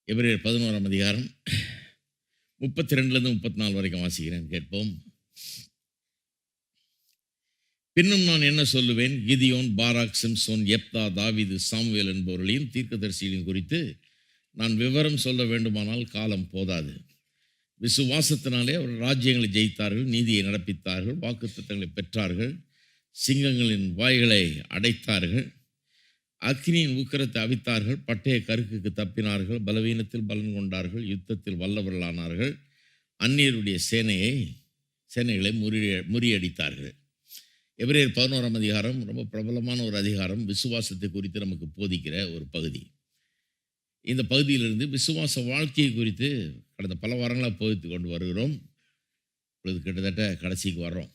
எபிரேயர் 11ஆம் அதிகாரம் 32லேருந்து 34 வரைக்கும் வாசிக்கிறேன், கேட்போம். பின்னும் நான் என்ன சொல்லுவேன்? கிதியோன், பாராக், சிம்சோன், யெப்தா, தாவீது, சாமுவேல் என்பவர்களையும் தீர்க்கதரிசிகளையும் குறித்து நான் விவரம் சொல்ல வேண்டுமானால் காலம் போதாது. விசுவாசத்தினாலே அவர் ராஜ்யங்களை ஜெயித்தார்கள், நீதியை நடப்பித்தார்கள், வாக்குத்தத்தங்களை பெற்றார்கள், சிங்கங்களின் வாய்களை அடைத்தார்கள், அக்கினியின் உக்கிரத்தை அவித்தார்கள், பட்டய கருக்குக்கு தப்பினார்கள், பலவீனத்தில் பலன் கொண்டார்கள், யுத்தத்தில் வல்லவர்களானார்கள், அந்நியருடைய சேனைகளை முறியடித்தார்கள். எபிரேயர் 11ஆம் அதிகாரம் ரொம்ப பிரபலமான ஒரு அதிகாரம், விசுவாசத்தை குறித்து நமக்கு போதிக்கிற ஒரு பகுதி. இந்த பகுதியிலிருந்து விசுவாச வாழ்க்கையை குறித்து கடந்த பல வாரங்களாக போதித்து கொண்டு வருகிறோம். இப்பொழுது கிட்டத்தட்ட கடைசிக்கு வர்றோம்.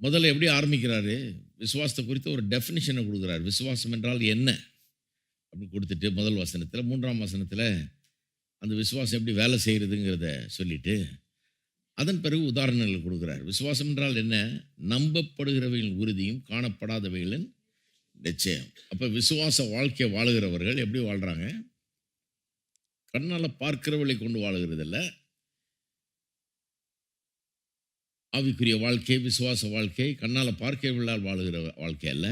முதல்ல எப்படி ஆரம்பிக்கிறாரு? விசுவாசத்தை குறித்து ஒரு டெஃபினிஷனை கொடுக்குறாரு. விசுவாசம் என்றால் என்ன அப்படின்னு கொடுத்துட்டு முதல் வசனத்தில், 3ஆம் வசனத்தில் அந்த விசுவாசம் எப்படி வேலை செய்கிறதுங்கிறத சொல்லிட்டு அதன் பிறகு உதாரணங்கள் கொடுக்குறார். விசுவாசம் என்றால் என்ன? நம்பப்படுகிறவைகளின் உறுதியும் காணப்படாதவைகளின் நிச்சயம். அப்போ விசுவாச வாழ்க்கையை வாழுகிறவர்கள் எப்படி வாழ்கிறாங்க? கண்ணால் பார்க்கிறவர்களை கொண்டு வாழுகிறதில்ல. ஆவிக்குரிய வாழ்க்கை, விசுவாச வாழ்க்கை கண்ணால் பார்க்கிறவர்களால் வாழுகிற வாழ்க்கை அல்ல.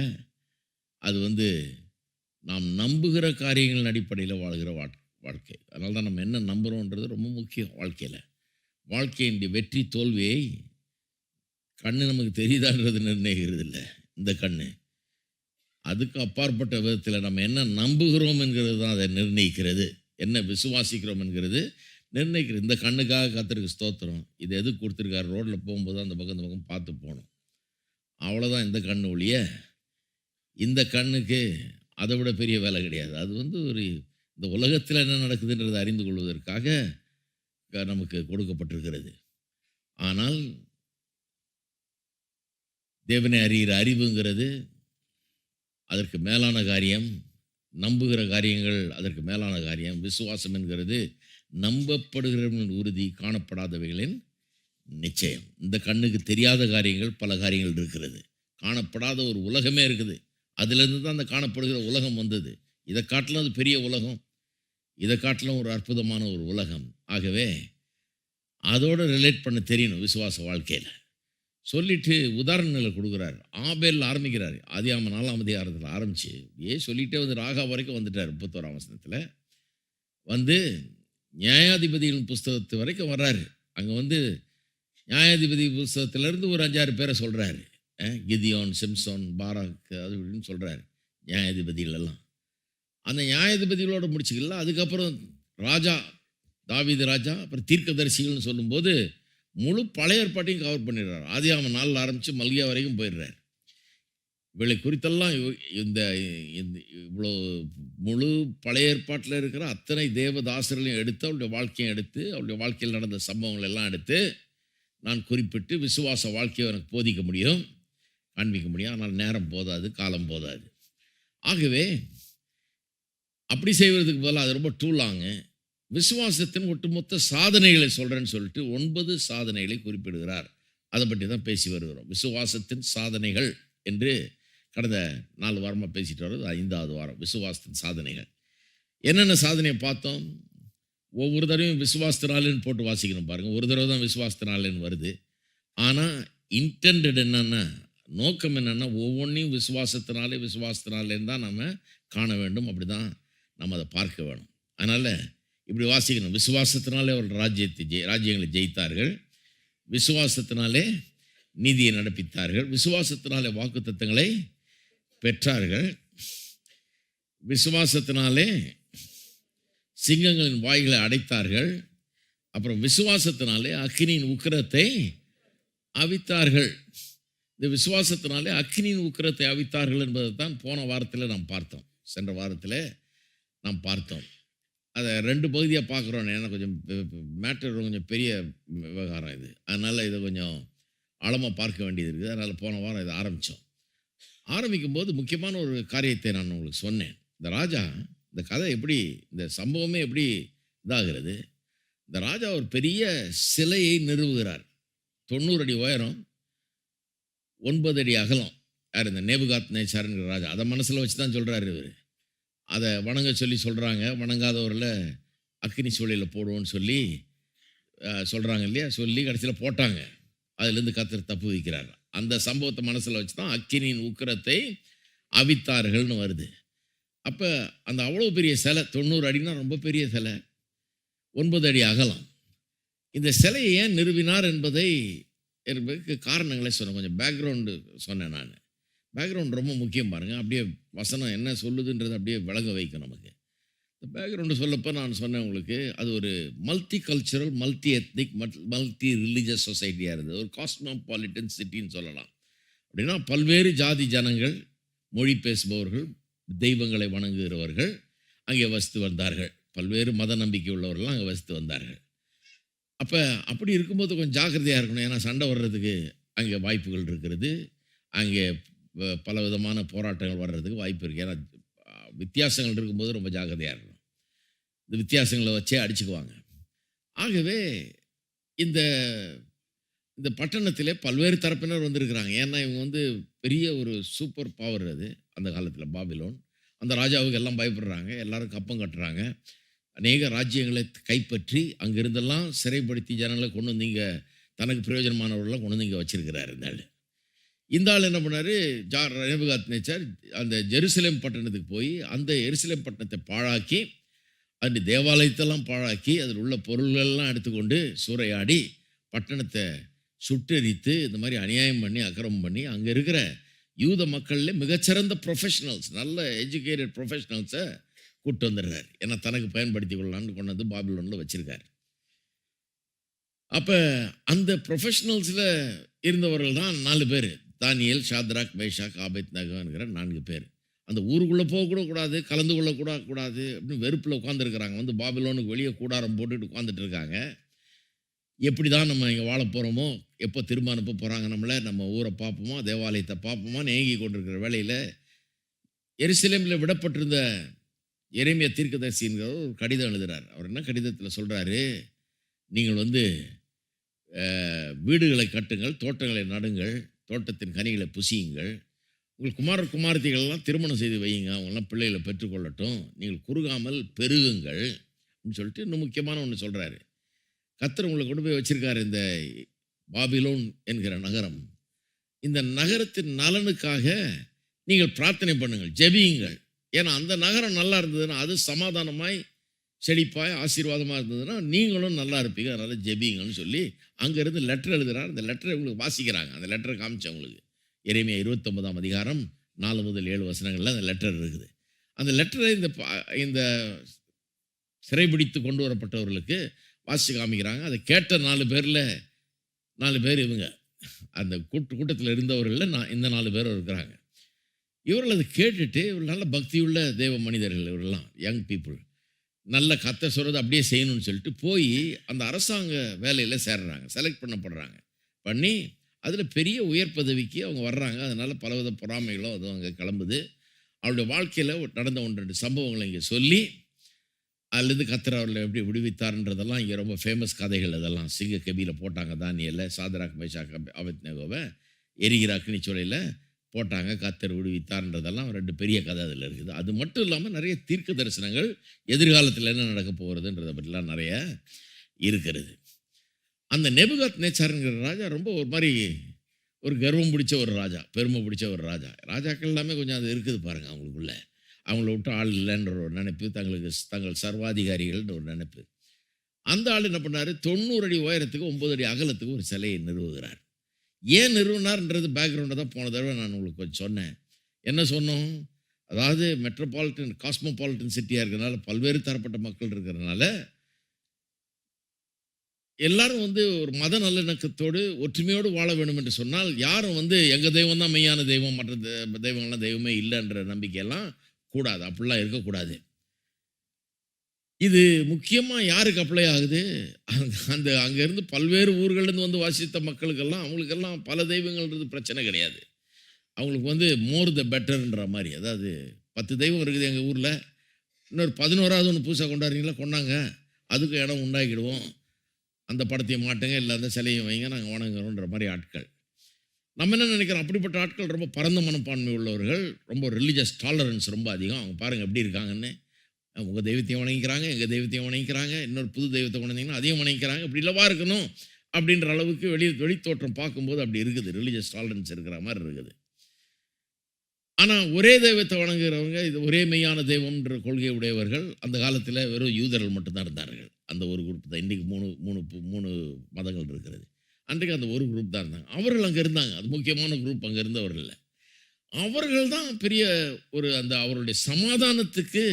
அது நாம் நம்புகிற காரியங்களின் அடிப்படையில் வாழுகிற வாழ்க்கை. அதனால தான் நம்ம என்ன நம்புகிறோன்றது ரொம்ப முக்கியம் வாழ்க்கையில். வாழ்க்கையின் வெற்றி தோல்வியை கண்ணு நமக்கு தெரியுதான்றது நிர்ணயிக்கிறது இல்லை. இந்த கண்ணு அதுக்கு அப்பாற்பட்ட விதத்தில் நம்ம என்ன நம்புகிறோம் என்கிறது தான் அதை நிர்ணயிக்கிறது. என்ன விசுவாசிக்கிறோம் என்கிறது நிர்ணயிக்கிறது. இந்த கண்ணுக்காக கர்த்தருக்கு ஸ்தோத்திரம். இது எதுக்கு கொடுத்துருக்காரு? ரோட்டில் போகும்போது அந்த பக்கம் பார்த்து போகணும், அவ்வளோதான். இந்த கண்ணு ஒழிய இந்த கண்ணுக்கு அதை விட பெரிய வேலை கிடையாது. அது ஒரு இந்த உலகத்தில் என்ன நடக்குதுன்றதை அறிந்து கொள்வதற்காக நமக்கு கொடுக்கப்பட்டிருக்கிறது. ஆனால் தேவனை அறிகிற அறிவுங்கிறது அதற்கு மேலான காரியம். நம்புகிற காரியங்கள் அதற்கு மேலான காரியம். விசுவாசம் என்கிறது நம்பப்படுகிறவர்களின் உறுதி, காணப்படாதவைகளின் நிச்சயம். இந்த கண்ணுக்கு தெரியாத காரியங்கள் பல காரியங்கள் இருக்கிறது. காணப்படாத ஒரு உலகமே இருக்குது. அதிலிருந்து தான் அந்த காணப்படுகிற உலகம் வந்தது. இதை காட்டிலும் அது பெரிய உலகம், இதை காட்டிலும் ஒரு அற்புதமான ஒரு உலகம். ஆகவே அதோடு ரிலேட் பண்ண தெரியணும் விசுவாச வாழ்க்கையில். சொல்லிட்டு உதாரணங்களை கொடுக்குறாரு. ஆபேல் ஆரம்பிக்கிறாரு. ஆதியாகமம் 4ஆம் அதிகாரத்தில் ஆரம்பித்து சொல்லிகிட்டே ராகா வரைக்கும் வந்துட்டார். 31ஆம் வசனத்தில் நியாயாதிபதிகளின் புஸ்தகத்து வரைக்கும் வர்றாரு. அங்கே நியாயாதிபதி புஸ்தகத்திலேருந்து ஒரு 5-6 பேரை சொல்கிறாரு. கிதியோன், சிம்சோன், பாராக், அது இப்படின்னு சொல்கிறாரு நியாயாதிபதிகளெல்லாம். அந்த நியாயாதிபதிகளோட முடிச்சுக்கல. அதுக்கப்புறம் ராஜா, தாவீது ராஜா, அப்புறம் தீர்க்கதரிசிகள்னு சொல்லும்போது முழு பழைய ஏற்பாட்டையும் கவர் பண்ணிடுறார். ஆதியாகமம் 4 ஆரம்பித்து மல்கியா வரைக்கும் போயிடுறார். இவளை குறித்தெல்லாம் இந்த இவ்வளோ முழு பழைய ஏற்பாட்டில் இருக்கிற அத்தனை தேவதாசர்களையும் எடுத்து அவருடைய வாழ்க்கையை எடுத்து அவருடைய வாழ்க்கையில் நடந்த சம்பவங்கள் எல்லாம் எடுத்து நான் குறிப்பிட்டு விசுவாச வாழ்க்கையை எனக்கு போதிக்க முடியும், காண்பிக்க முடியும். ஆனால் நேரம் போதாது, காலம் போதாது. ஆகவே அப்படி செய்வதற்கு பதிலாக அது ரொம்ப டூலாங்க. விசுவாசத்தின் ஒட்டுமொத்த சாதனைகளை சொல்கிறேன்னு சொல்லிட்டு 9 சாதனைகளை குறிப்பிடுகிறார். அதை பற்றி தான் பேசி வருகிறோம். விசுவாசத்தின் சாதனைகள் என்று கடந்த 4 வாரமாக பேசிட்டு வர்றது 5வது வாரம். விசுவாசத்தின் சாதனைகள் என்னென்ன சாதனையை பார்த்தோம்? ஒவ்வொரு தடவையும் விசுவாசத்தினாலேன்னு போட்டு வாசிக்கணும் பாருங்கள். ஒரு தடவை தான் விசுவாசத்தினாலேன்னு வருது. ஆனால் இன்டெண்டட் என்னன்னா, நோக்கம் என்னென்னா, ஒவ்வொன்றையும் விசுவாசத்தினாலேன்னு தான் நம்ம காண வேண்டும். அப்படி தான் நம்ம அதை பார்க்க வேணும். அதனால் இப்படி வாசிக்கணும். விசுவாசத்தினாலே அவர்கள் ராஜ்யங்களை ஜெயித்தார்கள், விசுவாசத்தினாலே நீதியை நடப்பித்தார்கள், விசுவாசத்தினாலே வாக்குத்தத்தங்களை பெற்றார்கள், விசுவாசத்தினாலே சிங்கங்களின் வாய்களை அடைத்தார்கள், அப்புறம் விசுவாசத்தினாலே அக்கினியின் உக்கிரத்தை அவித்தார்கள். இந்த விசுவாசத்தினாலே அக்கினியின் உக்கிரத்தை அவித்தார்கள் என்பதை தான் போன வாரத்தில் நாம் பார்த்தோம். சென்ற வாரத்தில் நாம் பார்த்தோம். அதை 2 பகுதியாக பார்க்குறோம். ஏன்னா கொஞ்சம் மேட்டர் கொஞ்சம் பெரிய விவகாரம் இது. அதனால் இதை கொஞ்சம் ஆழமாக பார்க்க வேண்டியது இருக்குது. அதனால் போன வாரம் இதை ஆரம்பிக்கும் போது முக்கியமான ஒரு காரியத்தை நான் உங்களுக்கு சொன்னேன். இந்த கதை எப்படி, இந்த சம்பவமே எப்படி இதாகிறது? இந்த ராஜா ஒரு பெரிய சிலையை நிறுவுகிறார். 90 அடி உயரம், 9 அடி அகலம். யார்? இந்த நேபுகாத்நேச்சார்ங்கிற ராஜா. அதை மனசில் வச்சு தான் சொல்கிறாரு இவர். அத வணங்க சொல்லி சொல்றாங்க. வணங்காதவர்கள அக்கினி சூளையில போடுவோம்ன்னு சொல்லி சொல்றாங்க இல்லையா? சொல்லி கடைசியில போட்டாங்க. அதிலிருந்து கர்த்தர் தப்பு வைக்கிறார். அந்த சம்பவத்த மனசுல வச்சு தான் அக்கினியின் உக்கிரத்தை அவித்தார்கள்னு வருது. அப்ப அந்த அவ்வளோ பெரிய சிலை 90 அடின்னா ரொம்ப பெரிய சிலை. 9 அடி அகலம். இந்த சிலையை ஏன் நிறுவினார் என்பதற்கு காரணங்களே சொன்னேன். கொஞ்சம் பேக்ரவுண்டு சொன்னேன் நானு. பேக்ரவுண்ட் ரொம்ப முக்கியம் பாருங்க. அப்படியே வசனம் என்ன சொல்லுதுன்றத அப்படியே விளங்க வைக்கும் நமக்கு. இந்த பேக்ரவுண்டு சொல்லப்ப நான் சொன்னேன் உங்களுக்கு, அது ஒரு multi cultural, multi ethnic, multi religious சொசைட்டியா இருந்தது. ஒரு காஸ்மோபாலிட்டன் சிட்டின்னு சொல்லலாம். அப்படின்னா பல்வேறு ஜாதி ஜனங்கள், மொழி பேசுபவர்கள், தெய்வங்களை வணங்குகிறவர்கள் அங்கே வசித்து வந்தார்கள். பல்வேறு மத நம்பிக்கை உள்ளவர்கள்லாம் அங்கே வசித்து வந்தார்கள். அப்ப அப்படி இருக்கும்போது கொஞ்சம் ஜாக்கிரதையா இருக்கணும். ஏன்னா சண்டை வர்றதுக்கு அங்கே வாய்ப்புகள் இருக்கிறது. அங்கே பலவிதமான போராட்டங்கள் வர்றதுக்கு வாய்ப்பு இருக்கு. ஏன்னா வித்தியாசங்கள் இருக்கும்போது ரொம்ப ஜாக்கிரதையா இருக்கணும். இந்த வித்தியாசங்களை வச்சே அடிச்சுக்குவாங்க. ஆகவே இந்த இந்த பட்டணத்திலே பல்வேறு தரப்பினர் வந்திருக்கிறாங்க. ஏன்னா இவங்க வந்து பெரிய ஒரு சூப்பர் பவர் அது அந்த காலத்துல பாபிலோன். அந்த ராஜாவுக்கு எல்லாம் பயப்படுறாங்க. எல்லாரும் கப்பம் கட்டுறாங்க. அநேக ராஜ்யங்களை கைப்பற்றி அங்கிருந்தெல்லாம் சிறைப்படுத்தி ஜனங்களை கொண்டு வந்து இங்க தனக்கு பிரயோஜனமானவர்கள்லாம் கொண்டு வந்து இங்க வச்சிருக்கிறாரு இந்த ஆளு. இந்த ஆள் என்ன பண்ணாரு? நேபுகாத்நேச்சார் அந்த ஜெருசலேம் பட்டணத்துக்கு போய் அந்த எருசலேம் பட்டணத்தை பாழாக்கி, அந்த தேவாலயத்தெல்லாம் பாழாக்கி, அதில் உள்ள பொருள்கள்லாம் எடுத்துக்கொண்டு சூறையாடி பட்டணத்தை சுட்டெரித்து இந்த மாதிரி அநியாயம் பண்ணி அக்கிரமம் பண்ணி அங்கே இருக்கிற யூத மக்கள்ல மிகச்சிறந்த ப்ரொஃபஷனல்ஸ், நல்ல எஜுகேட்டட் ப்ரொஃபஷனல்ஸை கூப்பிட்டு வந்துடுறாரு. ஏன்னா தனக்கு பயன்படுத்தி கொள்ளலான்னு கொண்டு வந்து பாபிலோனில் வச்சிருக்காரு. அப்போ அந்த ப்ரொஃபஷனல்ஸில் இருந்தவர்கள் தான் 4 பேர். தானியேல், ஷாத்ராக், மேஷாக், ஆபேத்நேகோங்கிற 4 பேர். அந்த ஊருக்குள்ளே போகக்கூட கூடாது, கலந்து கொள்ளக்கூட கூடாது அப்படின்னு வெறுப்பில் உட்காந்துருக்கிறாங்க. வந்து பாபிலோனுக்கு வெளியே கூடாரம் போட்டுட்டு உட்காந்துட்டு இருக்காங்க. எப்படி தான் நம்ம இங்கே வாழ போகிறோமோ, எப்போ திரும்ப அனுப்ப போகிறாங்க நம்மளை, நம்ம ஊரை பார்ப்போமா, தேவாலயத்தை பார்ப்போமான்னு ஏங்கி கொண்டிருக்கிற வேளையில் எருசலேமில் விடப்பட்டிருந்த எரேமியா தீர்க்கதரிசிங்கிறவர் ஒரு கடிதம் எழுதுறார். அவர் என்ன கடிதத்தில் சொல்கிறாரு? நீங்கள் வந்து வீடுகளை கட்டுங்கள், தோட்டங்களை நடுங்கள், தோட்டத்தின் கனிகளை புசியுங்கள், உங்கள் குமாரர் குமாரத்திகளெல்லாம் திருமணம் செய்து வையுங்க, அவங்கெல்லாம் பிள்ளைகளை பெற்றுக்கொள்ளட்டும், நீங்கள் குறுகாமல் பெருகுங்கள் அப்படின்னு சொல்லிட்டு இன்னும் முக்கியமான ஒன்று சொல்கிறாரு. கர்த்தர் உங்களை கொண்டு போய் வச்சிருக்காரு இந்த பாபிலோன் என்கிற நகரம். இந்த நகரத்தின் நலனுக்காக நீங்கள் பிரார்த்தனை பண்ணுங்கள், ஜெபியுங்கள். ஏன்னா அந்த நகரம் நல்லா இருந்ததுன்னா, அது சமாதானமாய் செழிப்பாய் ஆசீர்வாதமாக இருந்ததுன்னா நீங்களும் நல்லா இருப்பீங்க. அதனால் ஜெபிங்கன்னு சொல்லி அங்கேருந்து லெட்டர் எழுதுகிறார். அந்த லெட்டரை உங்களுக்கு வாசிக்கிறாங்க. அந்த லெட்டரை காமிச்சேன் உங்களுக்கு. எரேமியா 29ஆம் அதிகாரம் 4 முதல் 7 வசனங்களில் அந்த லெட்டர் இருக்குது. அந்த லெட்டரை இந்த சிறைபிடித்து கொண்டு வரப்பட்டவர்களுக்கு வாசித்து காமிக்கிறாங்க. அதை கேட்ட 4 பேரில் 4 பேர் இவங்க. அந்த கூட்டத்தில் இருந்தவர்களில் இந்த 4 பேர் இருக்கிறாங்க. இவர்கள் அதை கேட்டுட்டு இவர் நல்ல பக்தியுள்ள தேவ மனிதர்கள், இவரெல்லாம் யங் பீப்புள், நல்ல கர்த்தர் சொல்கிறது அப்படியே செய்யணும்னு சொல்லிட்டு போய் அந்த அரசாங்க வேலையில் சேர்றாங்க, செலக்ட் பண்ணப்படுறாங்க. பண்ணி அதில் பெரிய உயர் பதவிக்கு அவங்க வர்றாங்க. அதனால் பலவித பொறாமைகளும் அதுவும் அங்கே கிளம்புது. அவருடைய வாழ்க்கையில் நடந்த 1-2 சம்பவங்களை இங்கே சொல்லி அதுலேருந்து கர்த்தர் அவர்களை எப்படி விடுவித்தார்ன்றதெல்லாம் இங்கே ரொம்ப ஃபேமஸ் கதைகள். அதெல்லாம் சிங்க கபியில் போட்டாங்க. தானியேல, சாத்ராக், மேஷாக், ஆபேத்நேகோவை எரிகிற அக்கினிச்சூளையில் போட்டாங்க. கர்த்தர் விடுவித்தார்ன்றதெல்லாம் 2 பெரிய கதை அதில் இருக்குது. அது மட்டும் இல்லாமல் நிறைய தீர்க்க தரிசனங்கள் எதிர்காலத்தில் என்ன நடக்க போகிறதுன்றதை பற்றிலாம் நிறைய இருக்கிறது. அந்த நேபுகாத்நேச்சார்ங்கிற ராஜா ரொம்ப ஒரு மாதிரி ஒரு கர்வம் பிடிச்ச ஒரு ராஜா, பெருமை பிடிச்ச ஒரு ராஜா. ராஜாக்கள் எல்லாமே கொஞ்சம் அது இருக்குது பாருங்க அவங்களுக்குள்ள. அவங்கள விட்டு ஆள் இல்லைன்ற ஒரு நினைப்பு, தங்கள் சர்வாதிகாரிகள்ன்ற ஒரு நினைப்பு. அந்த ஆள் என்ன பண்ணார்? 90 அடி உயரத்துக்கு 9 அடி அகலத்துக்கு ஒரு சிலையை நிறுவுகிறார். ஏன் நிறுவனார்ன்றது பேக்ரவுண்டை தான் போன தடவை நான் உங்களுக்கு கொஞ்சம் சொன்னேன். என்ன சொன்னோம்? அதாவது மெட்ரோபாலிட்டன், காஸ்மோபாலிட்டன் சிட்டியாக இருக்கிறதுனால, பல்வேறு தரப்பட்ட மக்கள் இருக்கிறதுனால, எல்லாரும் வந்து ஒரு மத நல்லிணக்கத்தோடு ஒற்றுமையோடு வாழ வேண்டும் என்று சொன்னால், யாரும் வந்து எங்கள் தெய்வம் தான் மெய்யான தெய்வம், மற்ற தெய்வங்கள்லாம் தெய்வமே இல்லைன்ற நம்பிக்கையெல்லாம் கூடாது. அப்படிலாம் இருக்கக்கூடாது. இது முக்கியமாக யாருக்கு அப்ளை ஆகுது? அந்த அங்கேருந்து பல்வேறு ஊர்கள்லேருந்து வந்து வாசித்த மக்களுக்கெல்லாம், அவங்களுக்கெல்லாம் பல தெய்வங்கள்ன்றது பிரச்சனை கிடையாது. அவங்களுக்கு வந்து மோர் த பெட்டர்ன்ற மாதிரி. அதாவது 10 தெய்வம் இருக்குது எங்கள் ஊரில், இன்னொரு 11ஆவது ஒன்று புதுசாக கொண்டாடுறீங்களா, கொண்டாங்க, அதுக்கு இடம் உண்டாக்கிடுவோம், அந்த படத்தையும் மாட்டுங்க, இல்லை அந்த சிலையும் வைங்க, நாங்கள் வணங்குறோன்ற மாதிரி ஆட்கள். நம்ம என்ன நினைக்கிறோம், அப்படிப்பட்ட ஆட்கள் ரொம்ப பரந்த மனப்பான்மை உள்ளவர்கள், ரொம்ப ரிலிஜியஸ் டாலரன்ஸ் ரொம்ப அதிகம். அவங்க பாருங்க எப்படி இருக்காங்கன்னு. உங்க தெய்வத்தையும் வணங்கிக்கிறாங்க, எங்க தெய்வத்தையும் வணங்கிக்கிறாங்க, இன்னொரு புது தெய்வத்தை கொண்டாந்தீங்கன்னா அதையும் வணங்கிக்கிறாங்க. இப்படி இல்லவா இருக்கணும் அப்படின்ற அளவுக்கு வெளித்தோற்றம் பார்க்கும்போது அப்படி இருக்குது. ரிலிஜியஸ் டாலரன்ஸ் இருக்கிற மாதிரி இருக்குது. ஆனா ஒரே தெய்வத்தை வணங்குகிறவங்க, இது ஒரே மெய்யான தெய்வம்ன்ற கொள்கை உடையவர்கள் அந்த காலத்துல வெறும் யூதர்கள் மட்டும்தான் இருந்தார்கள். அந்த ஒரு குரூப் தான். இன்னைக்கு 3 மதங்கள் இருக்கிறது. அன்றைக்கு அந்த ஒரு குரூப் தான் இருந்தாங்க. அவர்கள் அங்க இருந்தாங்க. அது முக்கியமான குரூப் அங்க இருந்தவர்கள் இல்ல. அவர்கள் தான் பெரிய ஒரு அந்த அவருடைய சமாதானத்துக்கு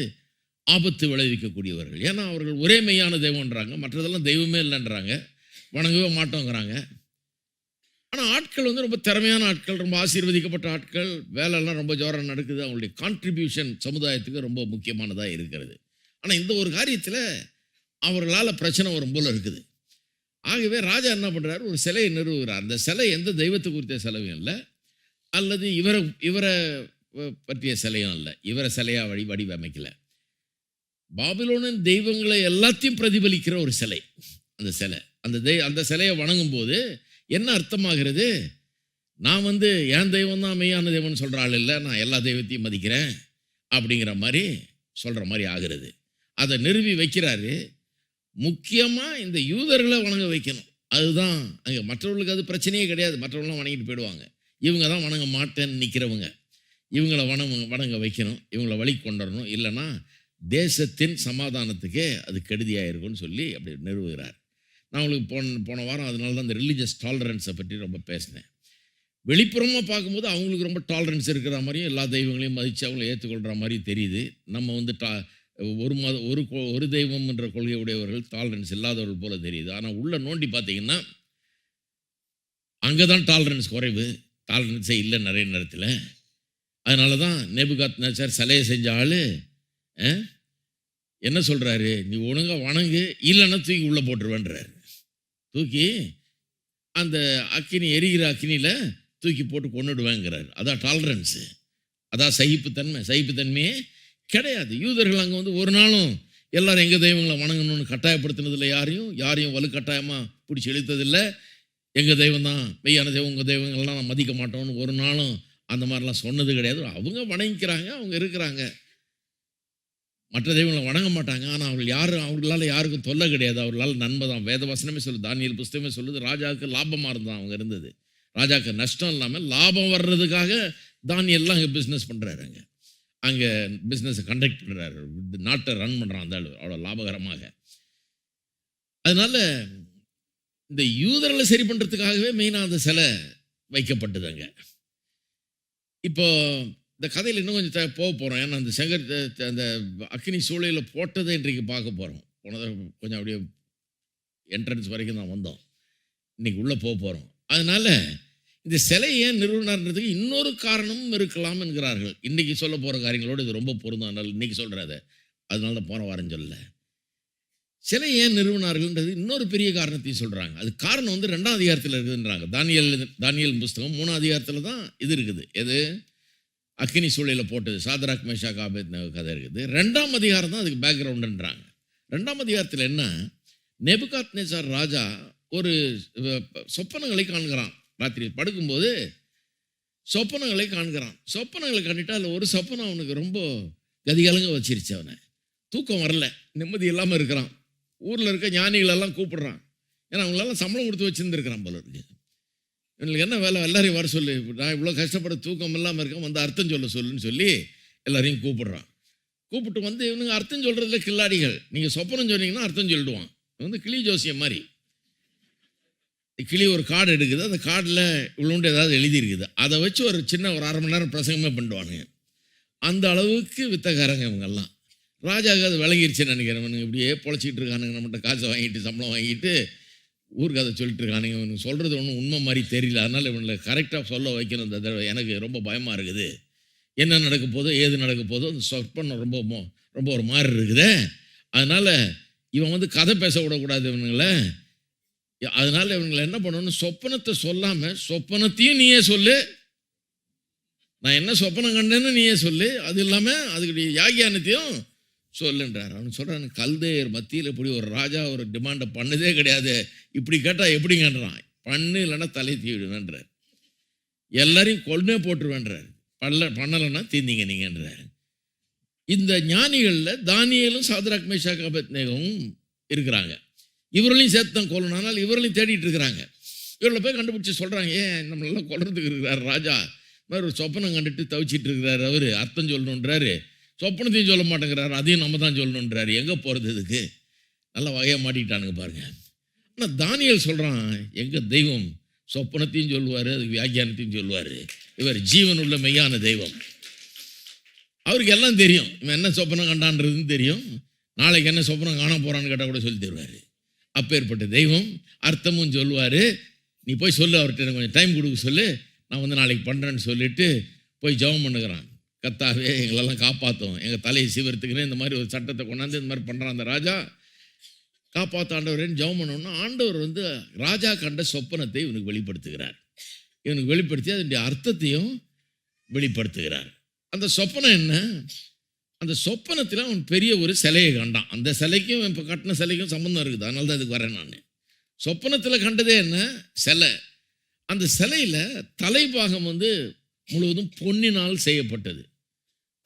ஆபத்து விளைவிக்கக்கூடியவர்கள். ஏன்னா அவர்கள் ஒரே மெய்யான தெய்வம்ன்றாங்க, மற்றதெல்லாம் தெய்வமே இல்லைன்றாங்க, வணங்கவே மாட்டோங்கிறாங்க. ஆனா ஆட்கள் வந்து ரொம்ப திறமையான ஆட்கள், ரொம்ப ஆசீர்வதிக்கப்பட்ட ஆட்கள், வேலைலாம் ரொம்ப ஜோரம் நடக்குது. அவங்களுடைய கான்ட்ரிபியூஷன் சமுதாயத்துக்கு ரொம்ப முக்கியமானதா இருக்கிறது. ஆனா இந்த ஒரு காரியத்துல அவர்களால பிரச்சனை வரும் போல இருக்குது. ஆகவே ராஜா என்ன பண்றாரு, ஒரு சிலையை நிறுவுகிறார். அந்த சிலை எந்த தெய்வத்தை குறித்த சிலையும் இல்லை, அல்லது இவரை பற்றிய சிலையும் இல்லை, இவரை சிலையா வடிவமைக்கல. பாபிலோனின் தெய்வங்களை எல்லாத்தையும் பிரதிபலிக்கிற ஒரு சிலை அந்த சிலை. அந்த சிலையை வணங்கும் போது என்ன அர்த்தமாகிறது, நான் வந்து என் தெய்வம் தான் மெய்யான தெய்வம்னு சொல்ற ஆள் இல்லை, நான் எல்லா தெய்வத்தையும் மதிக்கிறேன் அப்படிங்கிற மாதிரி சொல்ற மாதிரி ஆகிறது. அதை நிறுவி வைக்கிறாரு. முக்கியமா இந்த யூதர்களை வணங்க வைக்கணும். அதுதான் அங்கே. மற்றவர்களுக்கு அது பிரச்சனையே கிடையாது, மற்றவங்களாம் வணங்கிட்டு போயிடுவாங்க. இவங்க தான் வணங்க மாட்டேன்னு நிற்கிறவங்க. இவங்களை வணங்க வைக்கணும், இவங்களை வழி கொண்டு வரணும். இல்லைன்னா தேசத்தின் சமாதானத்துக்கே அது கெடுதியாக இருக்கும்னு சொல்லி அப்படி நிறுவுகிறார். நான் உங்களுக்கு போன வாரம் அதனால தான் இந்த ரிலீஜியஸ் டாலரன்ஸை பற்றி ரொம்ப பேசினேன். வெளிப்புறமாக பார்க்கும்போது அவங்களுக்கு ரொம்ப டாலரன்ஸ் இருக்கிற மாதிரியும், எல்லா தெய்வங்களையும் மதித்து அவங்கள ஏற்றுக்கொள்கிற மாதிரி தெரியுது. நம்ம வந்து ஒரு தெய்வம் என்ற கொள்கை உடையவர்கள் டாலரன்ஸ் இல்லாதவர்கள் போல தெரியுது. ஆனால் உள்ள நோண்டி பார்த்தீங்கன்னா அங்கே தான் டாலரன்ஸ் குறைவு, டாலரன்ஸே இல்லை நிறைய நேரத்தில். அதனால தான் நேபுகாத்நேச்சர் சிலையை செஞ்ச ஆள் என்ன சொல்கிறாரு, நீ ஒழுங்காக வணங்கு, இல்லைன்னா தூக்கி உள்ளே போட்டுருவேன்றாரு. தூக்கி அந்த எரிகிற அக்கினியில் தூக்கி போட்டு கொண்டுடுவேங்கிறாரு. அதான் டாலரன்ஸு, அதான் சகிப்புத்தன்மையே கிடையாது. யூதர்கள் அங்கே வந்து ஒரு நாளும் எல்லாரும் எங்கள் தெய்வங்களை வணங்கணும்னு கட்டாயப்படுத்தினதில்லை. யாரையும் வலுக்கட்டாயமாக பிடிச்சி இழுத்ததில்லை. எங்கள் தெய்வம் தான் மெய்யான தெய்வம், உங்கள் தெய்வங்கள்லாம் நான் மதிக்க மாட்டோம்னு ஒரு நாளும் அந்த மாதிரிலாம் சொன்னது கிடையாது. அவங்க வணங்கிக்கிறாங்க, அவங்க இருக்கிறாங்க, மற்ற தெய்வங்களை வணங்க மாட்டாங்க. ஆனால் அவர்களால் யாருக்கும் தொல்லை கிடையாது, அவர்களால் நன்மை தான். வேதவசனமே சொல்லுது, தானியேல் புஸ்தகமே சொல்லுது, ராஜாவுக்கு லாபமாக இருந்தான் அவங்க இருந்தது. ராஜாவுக்கு நஷ்டம் இல்லாமல் லாபம் வர்றதுக்காக தானியேல்லாம் அங்கே பிஸ்னஸ் பண்ணுறாரு. அங்கே பிஸ்னஸை கண்டக்ட் பண்ணுறாரு, நாட்டை ரன் பண்ணுறான் அந்த ஆள் அவ்வளோ லாபகரமாக. அதனால இந்த யூதர்களை சரி பண்ணுறதுக்காகவே மெயினாக அந்த சிலை வைக்கப்பட்டது அங்கே. இப்போ இந்த கதையில் இன்னும் கொஞ்சம் போக போகிறோம். ஏன்னா அந்த அக்னி சூளையில் போட்டதை இன்றைக்கு பார்க்க போகிறோம். போனதை கொஞ்சம் அப்படியே என்ட்ரன்ஸ் வரைக்கும் தான் வந்தோம், இன்னைக்கு உள்ளே போக போகிறோம். அதனால இந்த சிலை ஏன் நிறுவனன்றதுக்கு இன்னொரு காரணமும் இருக்கலாம் என்கிறார்கள். இன்னைக்கு சொல்ல போகிற காரியங்களோடு இது ரொம்ப பொருந்தும், இன்னைக்கு சொல்கிறத. அதனால தான் போன வாரம் சொல்லல. சிலை ஏன் நிறுவனார்கள்ன்றது இன்னொரு பெரிய காரணத்தையும் சொல்கிறாங்க. அது காரணம் வந்து 2ஆம் அதிகாரத்தில் இருக்குதுன்றாங்க. தானியேல் புஸ்தகம் 3ஆம் அதிகாரத்தில் தான் இது இருக்குது. எது அக்கினி சூளையில் போட்டது, சாத்ராக் மேஷாக் ஆபேத்நேகோ கதை இருக்குது. 2ஆம் அதிகாரம் தான் அதுக்கு பேக்ரவுண்டுன்றாங்க. 2ஆம் அதிகாரத்தில் என்ன, நேபுகாத்நேச்சார் ராஜா ஒரு சொப்பனங்களை காண்கிறான். ராத்திரி படுக்கும்போது சொப்பனங்களை காண்கிறான். சொப்பனங்களை கண்டுட்டு அதில் ஒரு சொப்பனம் அவனுக்கு ரொம்ப கதிகலங்க வச்சிருச்சு. அவனை தூக்கம் வரல, நிம்மதி இல்லாமல் இருக்கிறான். ஊரில் இருக்க ஞானிகளெல்லாம் கூப்பிடுறான். ஏன்னா அவங்களெல்லாம் சம்பளம் கொடுத்து வச்சுருந்துருக்கிறான் போல இருக்கு. இவங்களுக்கு என்ன வேலை, எல்லாரையும் வர சொல்லு, நான் இவ்வளோ கஷ்டப்பட தூக்கம் இல்லாமல் இருக்கேன், வந்து அர்த்தம் சொல்லுன்னு சொல்லி எல்லாரையும் கூப்பிடுறான். கூப்பிட்டு வந்து இவனுங்க அர்த்தம் சொல்கிறதுல கில்லாடிகள். நீங்கள் சொப்பனம் சொன்னீங்கன்னா அர்த்தம் சொல்லிடுவான். வந்து கிளி ஜோசியம் மாதிரி. கிளி ஒரு கார்டு எடுக்குது, அந்த கார்டில் இவ்வளோண்டு ஏதாவது எழுதியிருக்குது, அதை வச்சு ஒரு 1/2 மணி நேரம் பிரசங்கமே பண்ணிடுவானுங்க. அந்த அளவுக்கு வித்தக்காரங்க இவங்கெல்லாம். ராஜாவுக்கு அது விளங்கிருச்சுன்னு நினைக்கிறேன். இவனுங்க இப்படியே பொழைச்சிக்கிட்டு இருக்கானுங்க, நம்மகிட்ட காசை வாங்கிட்டு சம்பளம் வாங்கிட்டு ஊருக்கு அதை சொல்லிட்டு இருக்கானுங்க. இவனுக்கு சொல்கிறது ஒன்றும் உண்மை மாதிரி தெரியல. அதனால் இவனை கரெக்டாக சொல்ல வைக்கணும். இந்த தடவை எனக்கு ரொம்ப பயமாக இருக்குது, என்ன நடக்க போதோ ஏது நடக்க போதோ. அந்த சொப்பனம் ரொம்ப ஒரு மாதிரி இருக்குது. அதனால் இவன் வந்து கதை பேச விடக்கூடாது இவனுங்களை. அதனால இவங்களை என்ன பண்ணணும், சொப்பனத்தை சொல்லாமல் சொப்பனத்தையும் நீயே சொல்லு, நான் என்ன சொப்பனம் கண்டேன்னு நீயே சொல்லு, அது இல்லாமல் அதுக்கு யாகியானத்தையும் சொல்லுன்றார். அவனு சொல்கிறான், கல்தேயர் மத்தியில் இப்படி ஒரு ராஜா ஒரு டிமாண்டை பண்ணதே கிடையாது, இப்படி கேட்டால் எப்படிங்கன்றான். பண்ணு இல்லைன்னா தலை தீவிடுவேன்றார். எல்லாரையும் கொன்னே போட்டுருவேன்றார். பண்ணலைன்னா தீர்ந்தீங்க நீங்கன்றார். இந்த ஞானிகளில் தானியேலும் சாத்ராக் மேஷாக் ஆபேத்நேகோவும் இருக்கிறாங்க. இவர்களையும் சேர்த்து தான் கொல்லணும். ஆனால் இவர்களையும் தேடிட்டு இருக்கிறாங்க. இவர்களை போய் கண்டுபிடிச்சி சொல்கிறாங்க, ஏன் நம்மளெல்லாம் கொல்றதுக்கு இருக்கிறார் ராஜா, மாதிரி ஒரு சொப்பனம் கண்டுட்டு தவிச்சிட்டு இருக்கிறாரு, அவர் அர்த்தம் சொல்லணுன்றாரு, சொப்பனத்தையும் சொல்ல மாட்டேங்கிறாரு, அதையும் நம்ம தான் சொல்லணுன்றாரு, எங்கே போகிறது இதுக்கு? நல்ல வகையாக மாட்டிக்கிட்டானுங்க பாருங்க. ஆனால் தானியேல் சொல்கிறான், எங்கள் தெய்வம் சொப்பனத்தையும் சொல்லுவார், அதுக்கு வியாக்கியானத்தையும் சொல்லுவார். இவர் ஜீவன் உள்ள மெய்யான தெய்வம். அவருக்கு எல்லாம் தெரியும், இவன் என்ன சொப்பனம் கண்டான்றதுன்னு தெரியும், நாளைக்கு என்ன சொப்பனம் காண போகிறான்னு கேட்டால் கூட சொல்லி தருவார். அப்பேற்பட்ட தெய்வம் அர்த்தமும் சொல்லுவார். நீ போய் சொல்லு, அவர்கிட்ட எனக்கு கொஞ்சம் டைம் கொடுக்க சொல்லு, நான் வந்து நாளைக்கு பண்ணுறேன்னு சொல்லிட்டு போய் ஜெபம் பண்ணுகிறான். கர்த்தாவே எங்களெல்லாம் காப்பாற்றும், எங்கள் தலையை சீவரத்துக்குன்னு இந்த மாதிரி ஒரு சட்டத்தை கொண்டாந்து இந்த மாதிரி பண்ணுறான் அந்த ராஜா, காப்பாற்ற ஆண்டவரேன்னு ஜெபம் பண்ணோன்னா ஆண்டவர் வந்து ராஜா கண்ட சொப்பனத்தை இவனுக்கு வெளிப்படுத்துகிறார். இவனுக்கு வெளிப்படுத்தி அதனுடைய அர்த்தத்தையும் வெளிப்படுத்துகிறார். அந்த சொப்பனம் என்ன? அந்த சொப்பனத்தில் அவன் பெரிய ஒரு சிலையை கண்டான். அந்த சிலைக்கும் இப்போ கட்டின சிலைக்கும் சம்பந்தம் இருக்குது, அதனால தான் இதுக்கு வரேன் நான். சொப்பனத்தில் கண்டதே என்ன? சிலை. அந்த சிலையில் தலைபாகம் வந்து முழுவதும் பொன்னினால் செய்யப்பட்டது.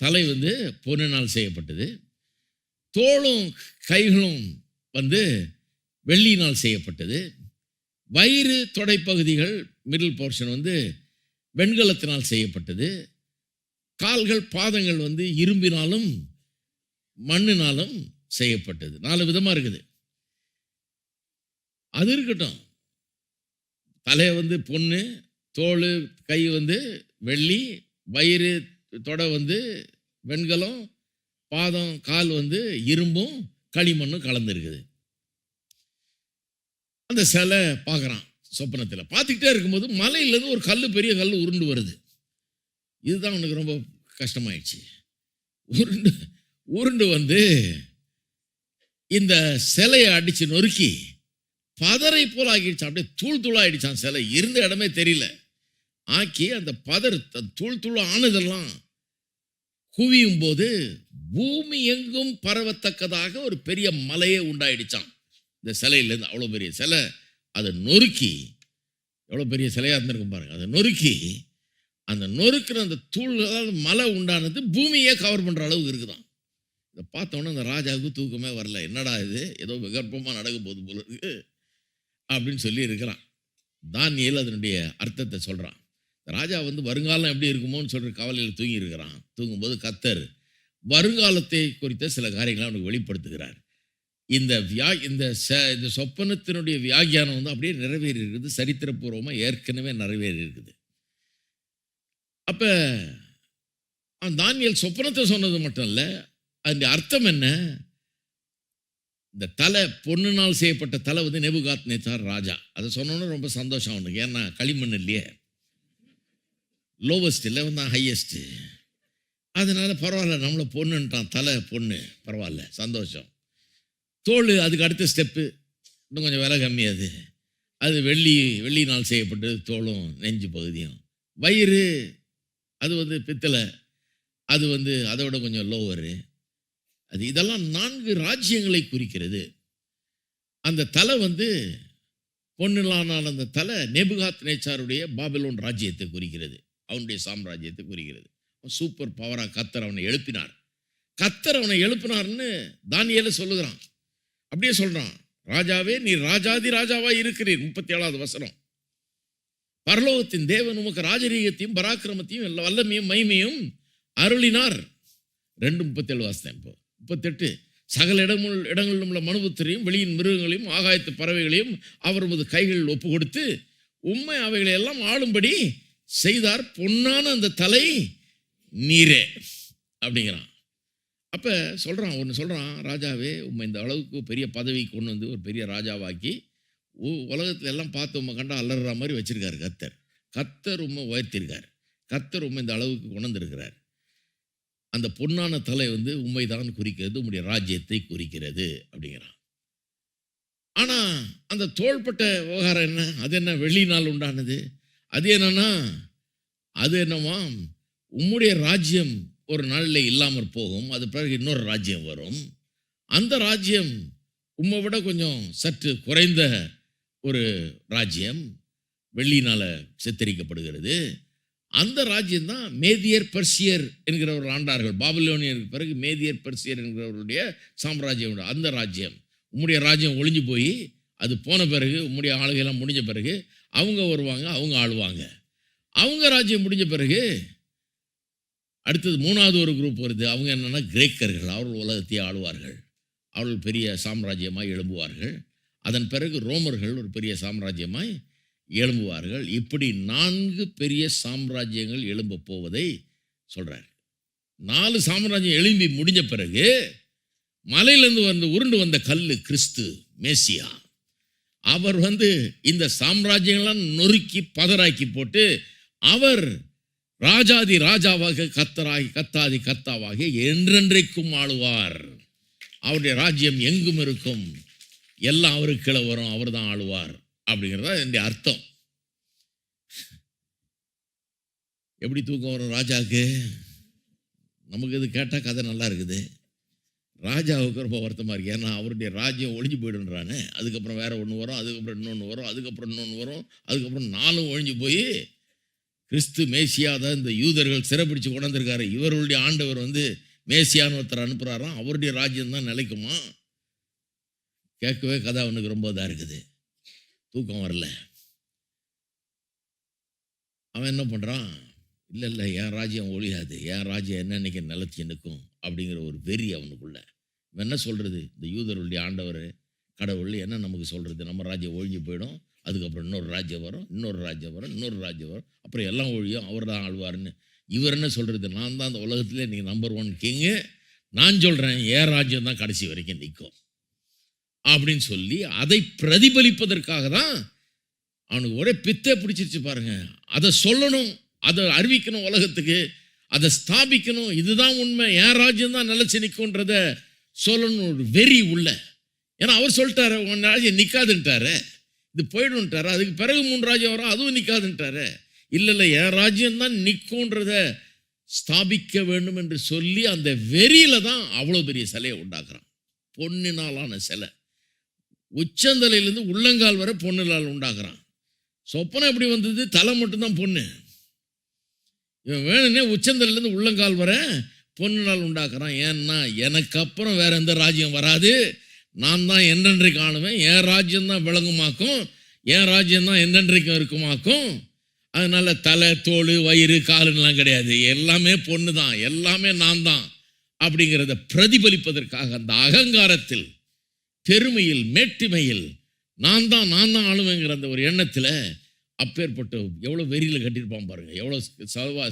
தலை வந்து பொன்னினால் செய்யப்பட்டது. தோளும் கைகளும் வந்து வெள்ளியினால் செய்யப்பட்டது. வயிறு தொடைப்பகுதிகள் மிடில் போர்ஷன் வந்து வெண்கலத்தினால் செய்யப்பட்டது. கால்கள் பாதங்கள் வந்து இரும்பினாலும் மண்ணினாலும் செய்யப்பட்டது. 4 விதமாக இருக்குது. அது இருக்கட்டும், தலையை வந்து பொண்ணு, தோல் கை வந்து வெள்ளி, வயிறு தொடை வந்து வெண்கலம், பாதம் கால் வந்து இரும்பும் களிமண்ணும் கலந்துருக்குது. அந்த சிலை பார்க்குறான் சொப்பனத்தில். பார்த்துக்கிட்டே இருக்கும்போது மலையிலேருந்து ஒரு கல், பெரிய கல் உருண்டு வருது. இதுதான் அவனுக்கு ரொம்ப கஷ்டமாயிடுச்சு. உருண்டு வந்து இந்த சிலையை அடித்து நொறுக்கி பதரை போல் ஆக்கிடுச்சான். அப்படியே தூள் தூளாகிடுச்சான். சிலை இருந்த இடமே தெரியல. ஆக்கி அந்த பதர் தூள் தூள் ஆனதெல்லாம் குவியும் போது பூமி எங்கும் பரவத்தக்கதாக ஒரு பெரிய மலையே உண்டாயிடுச்சான் இந்த சிலையிலேருந்து. அவ்வளோ பெரிய சிலை. அதை நொறுக்கி, எவ்வளோ பெரிய சிலையாக இருந்திருக்கும் பாருங்க, அதை நொறுக்கி அந்த நொறுக்கிற அந்த தூள் மலை உண்டானது பூமியே கவர் பண்ணுற அளவுக்கு இருக்குதான். இதை பார்த்தோன்னே அந்த ராஜாவுக்கு தூக்கமே வரல. என்னடா இது, ஏதோ விகற்பமாக நடக்க போகுது போல இருக்கு அப்படின்னு சொல்லி இருக்கிறான். தானியேல் அதனுடைய அர்த்தத்தை சொல்கிறான். ராஜா வந்து வருங்காலம் எப்படி இருக்குமோன்னு சொல்கிற கவலையில் தூங்கி இருக்கிறான். தூங்கும்போது கர்த்தர் வருங்காலத்தை குறித்த சில காரியங்களை அவனுக்கு வெளிப்படுத்துகிறார். இந்த சொப்பனத்தினுடைய வியாக்கியானம் வந்து அப்படியே நிறைவேறி இருக்குது. சரித்திரபூர்வமாக ஏற்கனவே நிறைவேறி இருக்குது. அப்போ தானியேல் சொப்பனத்தை சொன்னது மட்டும் இல்லை, அதனுடைய அர்த்தம் என்ன? இந்த தலை, பொண்ணுனால் செய்யப்பட்ட தலை வந்து நேபுகாத்நேச்சார் ராஜா. அதை சொன்னோன்னு ரொம்ப சந்தோஷம் அவனுக்கு. ஏன்னா களிமண் இல்லையே, லோவஸ்ட் இல்லை, வந்து ஹையஸ்ட்டு. அதனால பரவாயில்ல, நம்மளை பொண்ணுன்ட்டான், தலை பொண்ணு, பரவாயில்ல, சந்தோஷம். தோல் அதுக்கு அடுத்த ஸ்டெப்பு, இன்னும் கொஞ்சம் விலை கம்மி. அது வெள்ளினால் செய்யப்பட்டது, தோளும் நெஞ்சு பகுதியும். வயிறு அது வந்து பித்தளை, அது வந்து அதை விட கொஞ்சம் லோவரு. இதெல்லாம் 4 ராஜ்யங்களை குறிக்கிறது. அந்த தலை வந்து பொன்னிலான அந்த தலை நேபுகாத்நேச்சாருடைய பாபிலோன் ராஜ்யத்தை குறிக்கிறது, அவனுடைய சாம்ராஜ்யத்தை குறிக்கிறது. சூப்பர் பவராக கர்த்தர் அவனை எழுப்பினார். கர்த்தர் அவனை எழுப்பினார்னு தானியேல் சொல்லுகிறான். அப்படியே சொல்றான், ராஜாவே நீர் ராஜாதி ராஜாவாய் இருக்கிறீர். 37வது வசனம். பரலோகத்தின் தேவன் உமக்கு ராஜரீகத்தையும் பராக்கிரமத்தையும் வல்லமையும் மகிமையும் அருளினார். 2:37 வாசனம். இப்போ 38. சகல இடங்களிலும் உள்ள மனுபுத்திரையும் வெளியின் மிருகங்களையும் ஆகாயத்து பறவைகளையும் அவர் உமது கைகளில் ஒப்பு கொடுத்து உம்மை அவைகளை எல்லாம் ஆளும்படி செய்தார். பொன்னான அந்த தலை நீரே அப்படிங்கிறான். அப்போ ஒன்று சொல்கிறான், ராஜாவே உம்மை இந்த அளவுக்கு பெரிய பதவி கொண்டு வந்து ஒரு பெரிய ராஜாவாக்கி உலகத்தில் எல்லாம் பார்த்து உண்மை கண்டா அலறுற மாதிரி வச்சிருக்காரு கர்த்தர். கர்த்தர் உண்மை உயர்த்திருக்கார். கர்த்தர் உண்மை இந்த அளவுக்கு கொண்டு வந்திருக்கிறார். அந்த பொன்னான தலை வந்து உண்மைதான் குறிக்கிறது, உம்முடைய ராஜ்யத்தை குறிக்கிறது அப்படிங்கிறான். ஆனால் அந்த தோள்பட்ட விவகாரம் என்ன? அது என்ன? வெள்ளினால் உண்டானது. அது என்னவா, உம்முடைய ராஜ்யம் ஒரு நாளில் இல்லாமற் போகும், அது பிறகு இன்னொரு ராஜ்யம் வரும். அந்த ராஜ்யம் உம்மை விட கொஞ்சம் சற்று குறைந்த ஒரு ராஜ்யம், வெள்ளினால் சித்தரிக்கப்படுகிறது. அந்த ராஜ்யம் தான் மேதியர் பர்சியர் என்கிறவர் ஆண்டார்கள். பாபிலோனியருக்கு பிறகு மேதியர் பர்சியர் என்கிறவருடைய சாம்ராஜ்யம். அந்த ராஜ்யம், உம்முடைய ராஜ்யம் ஒழிஞ்சு போய் அது போன பிறகு, உம்முடைய ஆளுகையெல்லாம் முடிஞ்ச பிறகு அவங்க வருவாங்க, அவங்க ஆளுவாங்க. அவங்க ராஜ்யம் முடிஞ்ச பிறகு அடுத்தது மூணாவது ஒரு குரூப் வருது. அவங்க என்னென்னா கிரேக்கர்கள். அவர்கள் உலகத்தையே ஆளுவார்கள். அவர்கள் பெரிய சாம்ராஜ்யமாய் எழும்புவார்கள். அதன் பிறகு ரோமர்கள் ஒரு பெரிய சாம்ராஜ்யமாய் எழும்புவார்கள். இப்படி 4 பெரிய சாம்ராஜ்யங்கள் எழும்ப போவதை சொல்றார். 4 சாம்ராஜ்யம் எழும்பி முடிஞ்ச பிறகு மலையிலிருந்து உருண்டு வந்த கல்லு கிறிஸ்து மேசியா. அவர் இந்த சாம்ராஜ்யங்கள்லாம் நொறுக்கி பதறாக்கி போட்டு அவர் ராஜாதி ராஜாவாக கத்தாதி கர்த்தாவாக என்றென்றைக்கும் ஆளுவார். அவருடைய ராஜ்யம் எங்கும் இருக்கும், எல்லாம் அவருக்கு கீழே வரும், அவர் தான் ஆளுவார் அப்படிங்கிறதா என்னுடைய அர்த்தம். எப்படி தூக்கம் வரும் ராஜாவுக்கு? நமக்கு இது கேட்டால் கதை நல்லா இருக்குது. ராஜாவுக்கு ரொம்ப வருத்தமாக இருக்குது. ஏன்னா அவருடைய ராஜ்யம் ஒழிஞ்சு போயிடுன்றானே. அதுக்கப்புறம் வேற ஒன்று வரும், அதுக்கப்புறம் இன்னொன்று வரும், அதுக்கப்புறம் இன்னொன்று வரும், அதுக்கப்புறம் 4 ஒழிஞ்சு போய் கிறிஸ்து மேசியா தான் இந்த யூதர்கள் சிறைப்பிடிச்சு கொண்டிருக்காரு. இவருடைய ஆண்டவர் மேசியான்னு ஒருத்தர் அனுப்புகிறாராம். அவருடைய ராஜ்யம் தான் நிலைக்குமா? கேட்கவே கதை அவனுக்கு ரொம்ப இதாக இருக்குது. தூக்கம் வரல. அவன் என்ன பண்ணுறான்? இல்லை என் ராஜ்யம் ஒழியாது, என் ராஜ்யம் என்னன்னைக்கு நிலச்சி நிற்கும் அப்படிங்கிற ஒரு வெறி அவனுக்குள்ள. இவன் என்ன சொல்கிறது? இந்த யூதருடைய ஆண்டவர் கடவுள் என்ன நமக்கு சொல்கிறது? நம்ம ராஜ்யம் ஒழிஞ்சு போயிடும், அதுக்கப்புறம் இன்னொரு ராஜ்யம் வரும், இன்னொரு ராஜ்யம் வரும், இன்னொரு ராஜ்யம் வரும், அப்புறம் எல்லாம் ஒழியும், அவர் தான் ஆழ்வார்னு. இவர் என்ன சொல்கிறது? நான் தான் அந்த உலகத்திலே நீங்கள் நம்பர் 1 கிங்கு, நான் சொல்கிறேன் என் ராஜ்யம் தான் கடைசி வரைக்கும் நிற்கும் அப்படின்னு சொல்லி அதை பிரதிபலிப்பதற்காக தான் அவனுக்கு ஒரே பித்தே பிடிச்சிருச்சு பாருங்க. அதை சொல்லணும், அதை அறிவிக்கணும் உலகத்துக்கு, அதை ஸ்தாபிக்கணும். இதுதான் உண்மை, என் ராஜ்யம் தான் நிலைச்சு நிற்கும்ன்றத சொல்லணும் ஒரு வெறி உள்ள. ஏன்னா அவர் சொல்லிட்டாரு உன் ராஜ்யம் நிற்காதுன்ட்டாரு, இது போயிடும்ட்டாரு. அதுக்கு பிறகு 3 ராஜ்யம் வரும், அதுவும் நிற்காதுன்ட்டாரு. இல்லை என் ராஜ்யம் தான் நிற்கும்ன்றத ஸ்தாபிக்க வேண்டும் என்று சொல்லி அந்த வெறியில தான் அவ்வளோ பெரிய சிலையை உண்டாக்குறான். பொன்னினாலான சிலை, உச்சந்தலையிலேருந்து உள்ளங்கால் வரை பொன்னினால் உண்டாக்குறான். சொப்பனம் எப்படி வந்தது? தலை மட்டும்தான் பொண்ணு. இவன் வேணும்னே உச்சந்தலையிலேருந்து உள்ளங்கால் வரை பொன்னினால் உண்டாக்குறான். ஏன்னா எனக்கு அப்புறம் வேற எந்த ராஜ்யம் வராது, நான் தான் என்றென்றைக்கு ஆளுவேன், என் ராஜ்யம் தான் விளங்குமாக்கும், என் ராஜ்யம் தான் என்றென்றைக்கும் இருக்குமாக்கும். அதனால தலை தோல் வயிறு காலுன்னெலாம் கிடையாது, எல்லாமே பொண்ணு தான், எல்லாமே நான் தான் அப்படிங்கிறத பிரதிபலிப்பதற்காக அந்த அகங்காரத்தில், பெருமையில், மேட்டிமையில் நான் தான் ஆளுவேங்கிற அந்த ஒரு எண்ணத்தில் அப்பேற்பட்ட எவ்வளோ வெறியில் கட்டியிருப்பான் பாருங்க. எவ்வளோ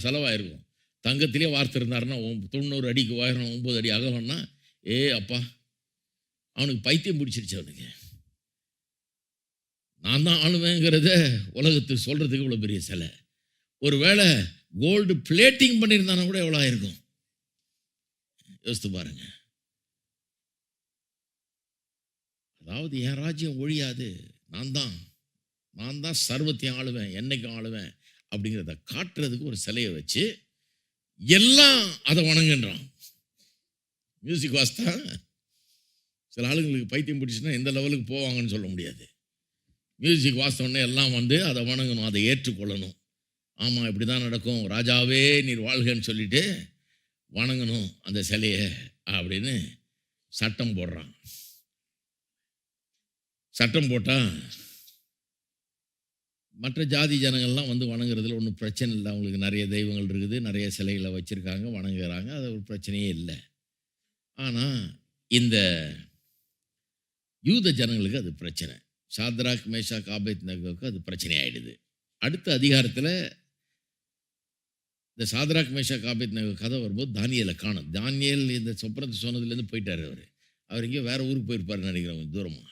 செலவாயிருக்கும். தங்கத்திலே வார்த்தை இருந்தாருன்னா 90 அடிக்கு உயரம் 9 அடி அகலம்னா அப்பா அவனுக்கு பைத்தியம் பிடிச்சிருச்சு. அவனுக்கு நான் தான் ஆளுவேங்கிறத உலகத்துக்கு சொல்கிறதுக்கு இவ்வளோ பெரிய சிலை. ஒரு வேளை கோல்டு பிளேட்டிங் பண்ணியிருந்தானா கூட எவ்வளோ ஆயிருக்கும் யோசித்து பாருங்க. அதாவது என் ராஜ்யம் ஒழியாது, நான் தான் சர்வத்தையும் ஆளுவேன், என்னைக்கும் ஆளுவேன் அப்படிங்கிறத காட்டுறதுக்கு ஒரு சிலையை வச்சு எல்லாம் அதை வணங்குன்றான். மியூசிக் வாஸ்தா சில ஆளுங்களுக்கு பைத்தியம் பிடிச்சுன்னா எந்த லெவலுக்கு போவாங்கன்னு சொல்ல முடியாது. மியூசிக் வாசித்தோடனே எல்லாம் அதை வணங்கணும், அதை ஏற்றுக்கொள்ளணும். ஆமாம் இப்படி தான் நடக்கும், ராஜாவே நீர் வாழ்கன்னு சொல்லிட்டு வணங்கணும் அந்த சிலையை அப்படின்னு சட்டம் போடுறான். சட்டம் போட்டால் மற்ற ஜாதி ஜனங்கள்லாம் வணங்குறதுல ஒன்றும் பிரச்சனை இல்லை. அவங்களுக்கு நிறைய தெய்வங்கள் இருக்குது, நிறைய சிலைகளை வச்சுருக்காங்க, வணங்குறாங்க, அது ஒரு பிரச்சனையே இல்லை. ஆனால் இந்த யூத ஜனங்களுக்கு அது பிரச்சனை. சாத்ராக் மேஷாக் ஆபேத்நேகோவுக்கு அது பிரச்சனை ஆகிடுது. அடுத்த அதிகாரத்தில் இந்த சாத்ராக் மேஷாக் ஆபேத்நேகோ கதை வரும்போது தானியேலை காணும். தானியேல் இந்த சொப்பனத்தை சொன்னதுலேருந்து போயிட்டார். அவர் எங்கேயோ வேறு ஊருக்கு போயிருப்பாருன்னு நினைக்கிறேன். கொஞ்சம் தூரமாக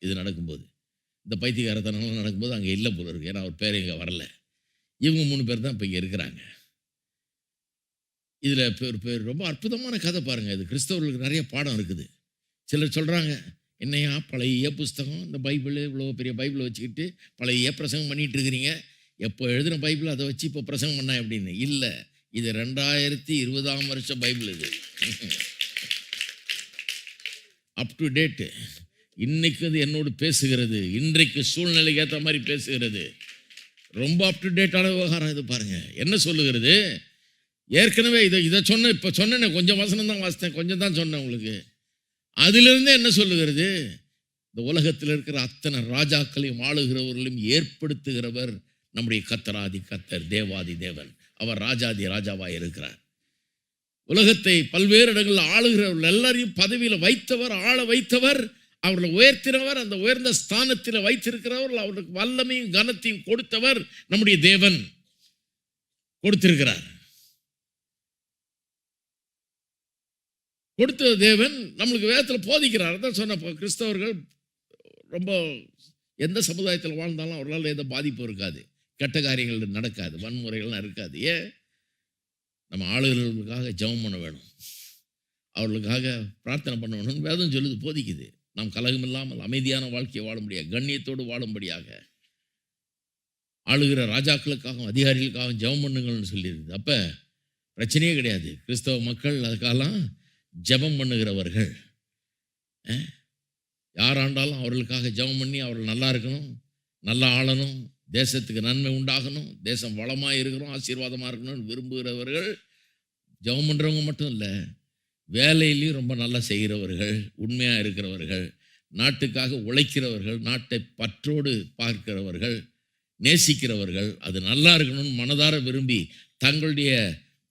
இது நடக்கும்போது, இந்த பைத்தியகாரத்தனெல்லாம் நடக்கும்போது அங்கே இல்லை போல இருக்கு. ஏன்னா அவர் பேர் இங்கே வரல. இவங்க 3 பேர் தான் இப்போ இங்கே இருக்கிறாங்க. இதில் பேர் ரொம்ப அற்புதமான கதை பாருங்கள். இது கிறிஸ்தவர்களுக்கு நிறைய பாடம் இருக்குது. சிலர் சொல்கிறாங்க, என்னையா பழைய புஸ்தகம், இந்த பைபிள் இவ்வளோ பெரிய பைபிளை வச்சுக்கிட்டு பழைய பிரசங்கம் பண்ணிகிட்டு இருக்கிறீங்க, எப்போ எழுதின பைபிள் அதை வச்சு இப்போ பிரசங்கம் பண்ண அப்படின்னு. இல்லை, இது 2020ஆம் வருஷ பைபிள். இது அப் டு டேட்டு. இன்னைக்கு அது என்னோடு பேசுகிறது, இன்றைக்கு சூழ்நிலைக்கு ஏற்ற மாதிரி பேசுகிறது. ரொம்ப அப் டு டேட்டான விவகாரம் இது பாருங்க. என்ன சொல்லுகிறது? ஏற்கனவே இதை சொன்ன, இப்போ சொன்னேன், கொஞ்சம் வசனம் தான் வாசித்தேன், கொஞ்சம் தான் சொன்னேன் உங்களுக்கு. அதிலிருந்தே என்ன சொல்லுகிறது? இந்த உலகத்தில் இருக்கிற அத்தனை ராஜாக்களையும் ஆளுகிறவர்களையும் ஏற்படுத்துகிறவர் நம்முடைய கர்த்தராதி கர்த்தர், தேவாதி தேவன். அவர் ராஜாதி ராஜாவாக இருக்கிறார். உலகத்தை பல்வேறு இடங்களில் ஆளுகிறவர்கள் எல்லாரையும் பதவியில் வைத்தவர், ஆள வைத்தவர், அவர்களை உயர்த்தினவர், அந்த உயர்ந்த ஸ்தானத்தில் வைத்திருக்கிறவர்கள், அவர்களுக்கு வல்லமையும் கனத்தையும் கொடுத்தவர் நம்முடைய தேவன் கொடுத்திருக்கிறார். கொடுத்த தேவன் நம்மளுக்கு வேதத்தில் போதிக்கிறார். தான் சொன்ன கிறிஸ்தவர்கள் ரொம்ப எந்த சமுதாயத்தில் வாழ்ந்தாலும் அவர்களால் எந்த பாதிப்பும் இருக்காது, கெட்ட காரியங்கள் நடக்காது, வன்முறைகள்லாம் இருக்காது. ஏன்? நம்ம ஆளுகளுக்காக ஜெபம் பண்ண வேணும், அவர்களுக்காக பிரார்த்தனை பண்ண வேணும். வேதம் சொல்லுது, போதிக்குது. நாம் கலகம் இல்லாமல் அமைதியான வாழ்க்கையை வாழும்படியாக, கண்ணியத்தோடு வாழும்படியாக ஆளுகிற ராஜாக்களுக்காகவும் அதிகாரிகளுக்காகவும் ஜெபம் பண்ணுங்கள்னு சொல்லியிருக்குது. அப்போ பிரச்சனையே கிடையாது. கிறிஸ்தவ மக்கள் அதுக்காகலாம் ஜெபம் பண்ணுகிறவர்கள். யார் ஆண்டாலும் அவர்களுக்காக ஜெபம் பண்ணி அவர்கள் நல்லா இருக்கணும், நல்லா ஆளணும், தேசத்துக்கு நன்மை உண்டாகணும், தேசம் வளமாக இருக்கணும், ஆசீர்வாதமாக இருக்கணும்னு விரும்புகிறவர்கள். ஜெபம் பண்ணுறவங்க மட்டும் இல்லை, வேலையிலையும் ரொம்ப நல்லா செய்கிறவர்கள், உண்மையாக இருக்கிறவர்கள், நாட்டுக்காக உழைக்கிறவர்கள், நாட்டை பற்றோடு பார்க்கிறவர்கள், நேசிக்கிறவர்கள், அது நல்லா இருக்கணும்னு மனதார விரும்பி தங்களுடைய